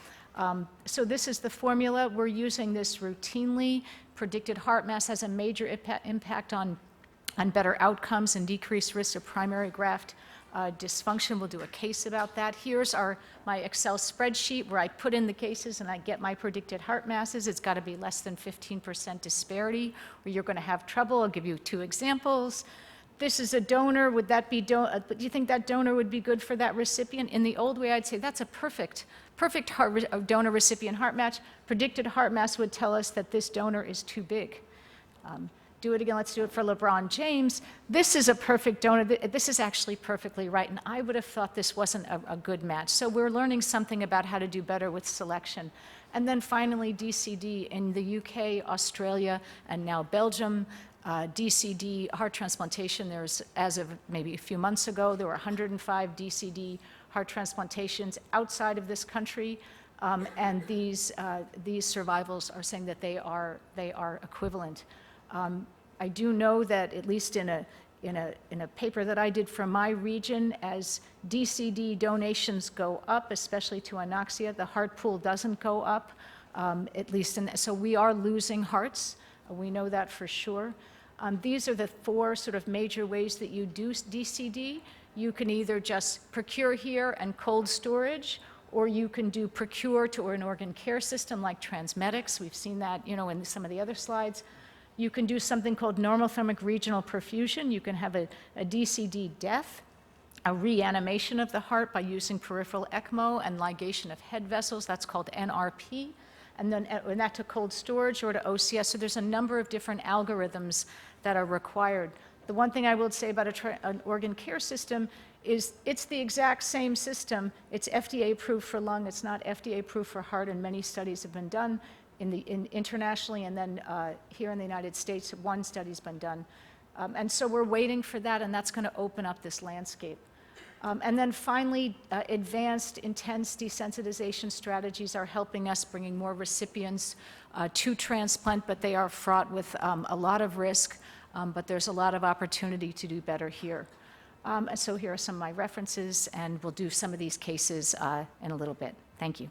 So this is the formula. We're using this routinely. Predicted heart mass has a major impact on better outcomes and decreased risk of primary graft dysfunction. We'll do a case about that. Here's my Excel spreadsheet where I put in the cases and I get my predicted heart masses. It's got to be less than 15% disparity or you're going to have trouble. I'll give you 2 examples. This is a donor. Would that be, do you think that donor would be good for that recipient? In the old way, I'd say that's a perfect donor recipient heart match. Predicted heart mass would tell us that this donor is too big. Do it again. Let's do it for LeBron James. This is a perfect donor. This is actually perfectly right, and I would have thought this wasn't a good match. So we're learning something about how to do better with selection. And then finally, DCD in the UK, Australia, and now Belgium. DCD heart transplantation, as of maybe a few months ago, there were 105 DCD heart transplantations outside of this country. And these survivals are saying that they are equivalent. I do know that at least in a paper that I did from my region, as DCD donations go up, especially to anoxia, the heart pool doesn't go up, at least so we are losing hearts. We know that for sure. These are the 4 sort of major ways that you do DCD. You can either just procure here and cold storage, or you can do procure to an organ care system like Transmedics. We've seen that, in some of the other slides. You can do something called normothermic regional perfusion. You can have a DCD death, a reanimation of the heart by using peripheral ECMO and ligation of head vessels. That's called NRP. And then that to cold storage or to OCS. So there's a number of different algorithms that are required. The one thing I will say about an organ care system is it's the exact same system. It's FDA approved for lung. It's not FDA approved for heart, and many studies have been done internationally, and then here in the United States, 1 study's been done. And so we're waiting for that, and that's going to open up this landscape. And then finally, advanced intense desensitization strategies are helping us, bringing more recipients to transplant, but they are fraught with a lot of risk, but there's a lot of opportunity to do better here. And so here are some of my references, and we'll do some of these cases in a little bit. Thank you.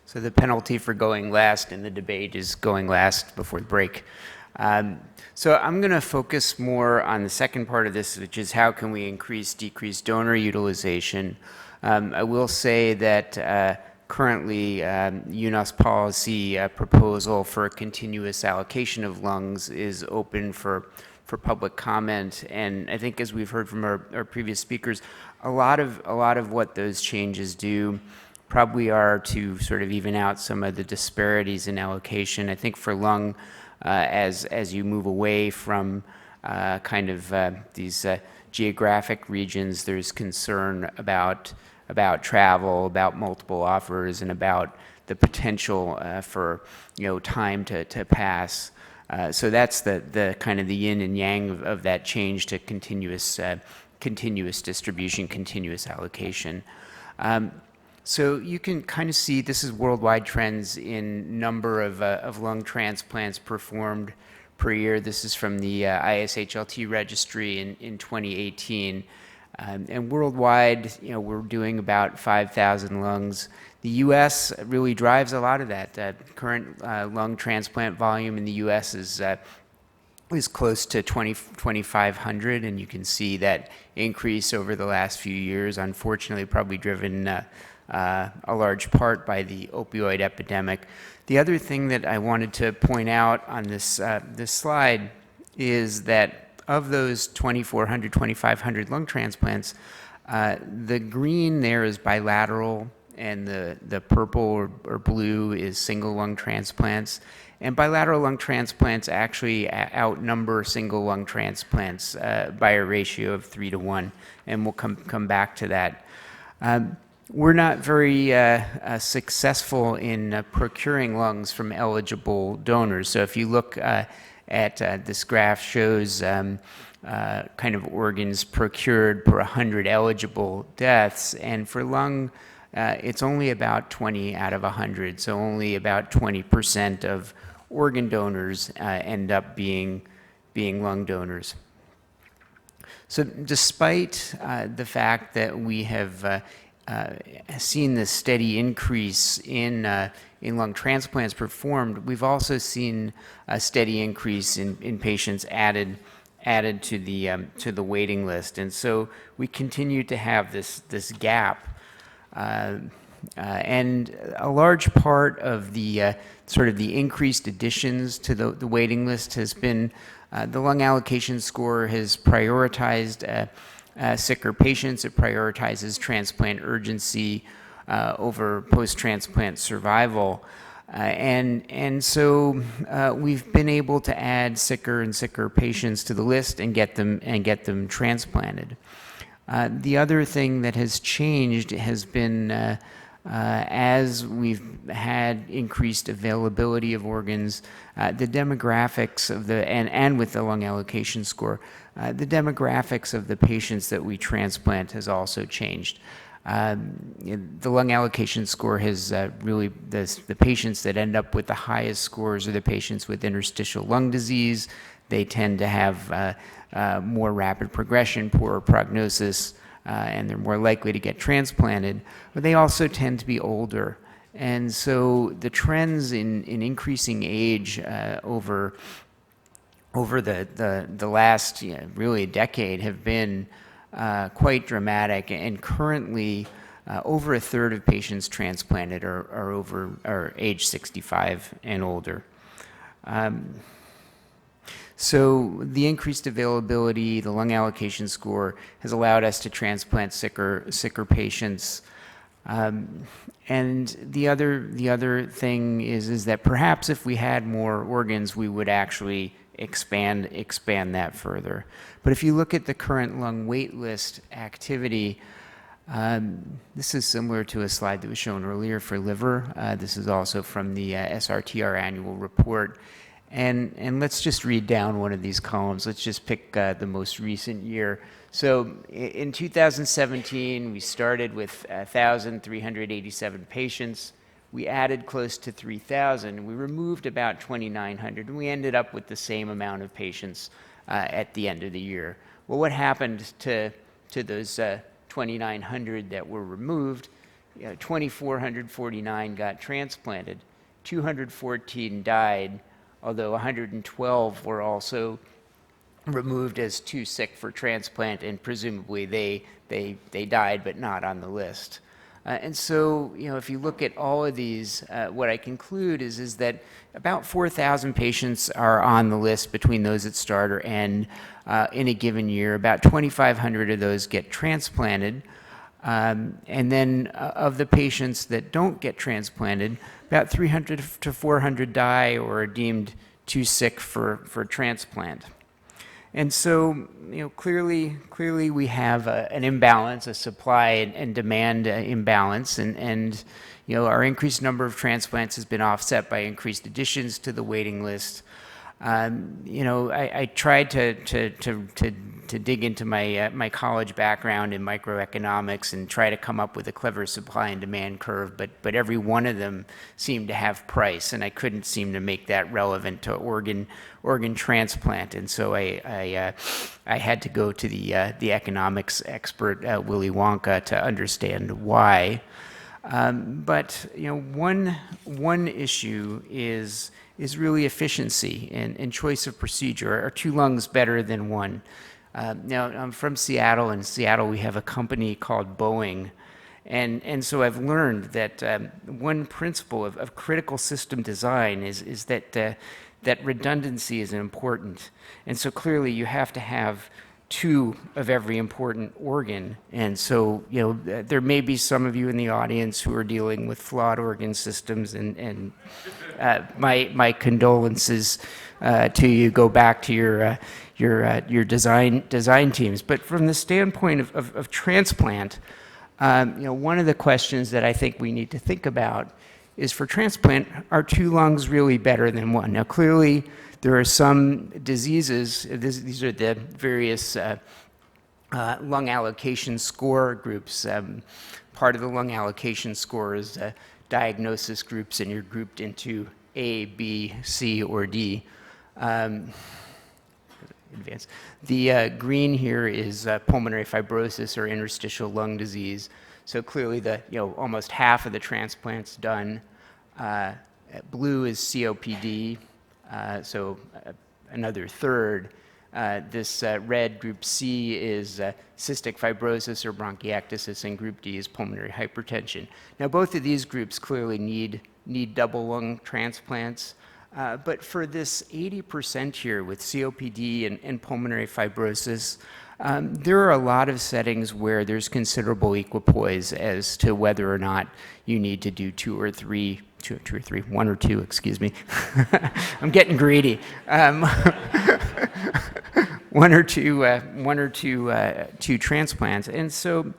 So the penalty for going last in the debate is going last before the break. So I'm going to focus more on the second part of this, which is how can we decrease donor utilization. I will say that currently UNOS policy proposal for a continuous allocation of lungs is open for public comment. And I think as we've heard from our previous speakers, a lot of what those changes do probably are to sort of even out some of the disparities in allocation. I think for lung, as you move away from these geographic regions, there's concern about travel, about multiple offers, and about the potential for time to pass. So that's the kind of the yin and yang of that change to continuous distribution, continuous allocation. So you can kind of see this is worldwide trends in number of lung transplants performed per year. This is from the ISHLT registry in 2018. And worldwide, we're doing about 5,000 lungs. The U.S. really drives a lot of that. Current lung transplant volume in the U.S. is close to 2,500, and you can see that increase over the last few years, unfortunately probably driven a large part by the opioid epidemic. The other thing that I wanted to point out on this slide is that of those 2,400, 2,500 lung transplants, the green there is bilateral, and the purple or blue is single lung transplants. And bilateral lung transplants actually outnumber single lung transplants by a ratio of 3 to 1, and we'll come back to that. We're not very successful in procuring lungs from eligible donors. So if you look at this graph shows kind of organs procured per 100 eligible deaths, and for lung, it's only about 20 out of 100, so only about 20% of organ donors end up being lung donors. So despite the fact that we have seen this steady increase in lung transplants performed, we've also seen a steady increase in patients added to the waiting list, and so we continue to have this gap. And a large part of the sort of the increased additions to the waiting list has been the lung allocation score has prioritized sicker patients. It prioritizes transplant urgency over post-transplant survival. And so we've been able to add sicker and sicker patients to the list and get them transplanted. The other thing that has changed has been as we've had increased availability of organs, the demographics of and with the lung allocation score, the demographics of the patients that we transplant has also changed. The lung allocation score has really, the patients that end up with the highest scores are the patients with interstitial lung disease. They tend to have more rapid progression, poorer prognosis, and they're more likely to get transplanted, but they also tend to be older. And so the trends in increasing age over the last really decade have been quite dramatic, and currently over a third of patients transplanted are age 65 and older. So the increased availability, the lung allocation score, has allowed us to transplant sicker patients. And the other thing is that perhaps if we had more organs, we would actually expand that further. But if you look at the current lung wait list activity, this is similar to a slide that was shown earlier for liver. This is also from the SRTR annual report. And let's just read down one of these columns. Let's just pick the most recent year. So in 2017, we started with 1,387 patients. We added close to 3,000. We removed about 2,900, and we ended up with the same amount of patients at the end of the year. Well, what happened to those 2,900 that were removed? 2,449 got transplanted. 214 died, although 112 were also removed as too sick for transplant, and presumably they died but not on the list. And so, if you look at all of these, what I conclude is that about 4,000 patients are on the list between those that start or end in a given year. About 2,500 of those get transplanted. And then of the patients that don't get transplanted, about 300 to 400 die or are deemed too sick for transplant. And so, clearly we have an imbalance, a supply and demand imbalance, and our increased number of transplants has been offset by increased additions to the waiting list. I tried to dig into my college background in microeconomics and try to come up with a clever supply and demand curve, but every one of them seemed to have price, and I couldn't seem to make that relevant to organ transplant, and so I had to go to the economics expert Willy Wonka to understand why. But one issue is really efficiency and choice of procedure. Are two lungs better than one? Now, I'm from Seattle. In Seattle, we have a company called Boeing. And so I've learned that one principle of critical system design is that redundancy is important. And so clearly you have to have two of every important organ. And so, there may be some of you in the audience who are dealing with flawed organ systems, and my condolences to you. Go back to your design teams. But from the standpoint of transplant, one of the questions that I think we need to think about is, for transplant, are two lungs really better than one? Now, clearly, there are some diseases, these are the various lung allocation score groups. Part of the lung allocation score is diagnosis groups, and you're grouped into A, B, C, or D. Advance. The green here is pulmonary fibrosis or interstitial lung disease. So clearly, almost half of the transplants done. Blue is COPD. So another third. This red, group C, is cystic fibrosis or bronchiectasis, and group D is pulmonary hypertension. Now, both of these groups clearly need double lung transplants, but for this 80% here with COPD and pulmonary fibrosis, there are a lot of settings where there's considerable equipoise as to whether or not you need to do one or two, excuse me. I'm getting greedy. One or two transplants. And so,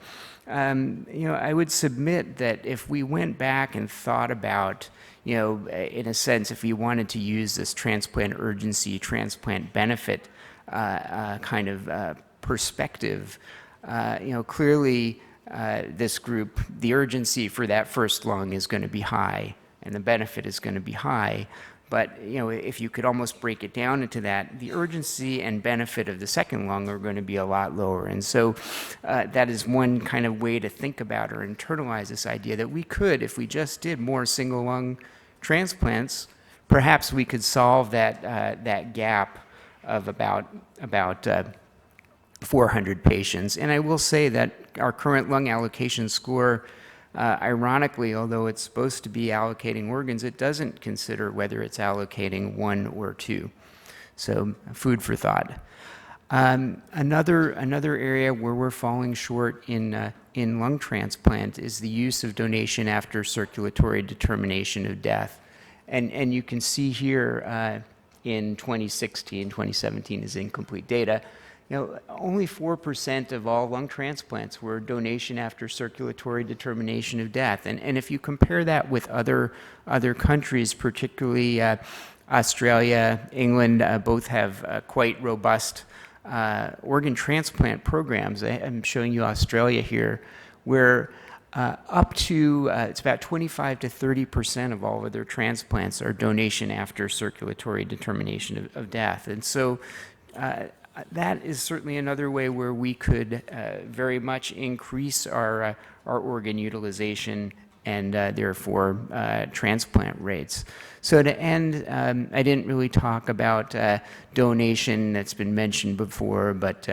I would submit that if we went back and thought about, in a sense, if we wanted to use this transplant urgency, transplant benefit kind of perspective, clearly this group, the urgency for that first lung is going to be high, and the benefit is going to be high. But, if you could almost break it down into that, the urgency and benefit of the second lung are going to be a lot lower. And so that is one kind of way to think about or internalize this idea that we could, if we just did more single lung transplants, perhaps we could solve that gap of about 400 patients. And I will say that our current lung allocation score, ironically, although it's supposed to be allocating organs, it doesn't consider whether it's allocating one or two. So, food for thought. Another area where we're falling short in lung transplant is the use of donation after circulatory determination of death. And you can see here in 2016, 2017 is incomplete data. Only 4% of all lung transplants were donation after circulatory determination of death. And if you compare that with other countries, particularly Australia, England, both have quite robust organ transplant programs. I'm showing you Australia here, where up to, it's about 25 to 30% of all of their transplants are donation after circulatory determination of death. And so that is certainly another way where we could very much increase our organ utilization and therefore transplant rates. So to end, I didn't really talk about donation that's been mentioned before, but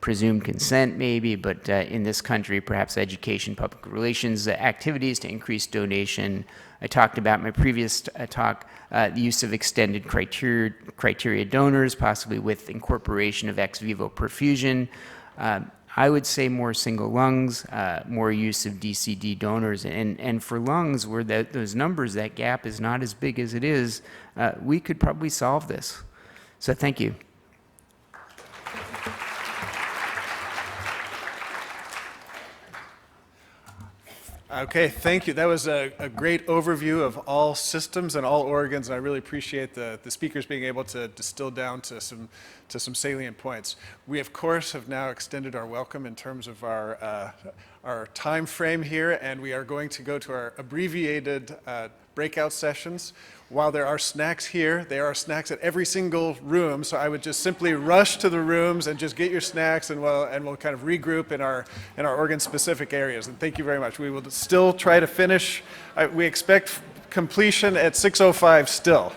presumed consent maybe, but in this country, perhaps education, public relations activities to increase donation. I talked about my previous talk, the use of extended criteria donors, possibly with incorporation of ex vivo perfusion. I would say more single lungs, more use of DCD donors, and for lungs where those numbers, that gap is not as big as it is, we could probably solve this. So thank you. Okay, thank you. That was a great overview of all systems and all organs, and I really appreciate the speakers being able to distill down to some salient points. We, of course, have now extended our welcome in terms of our time frame here, and we are going to go to our abbreviated breakout sessions. While there are snacks here, there are snacks at every single room, so I would just simply rush to the rooms and just get your snacks, and we'll kind of regroup in our organ-specific areas. And thank you very much. We will still try to finish. We expect completion at 6:05 still.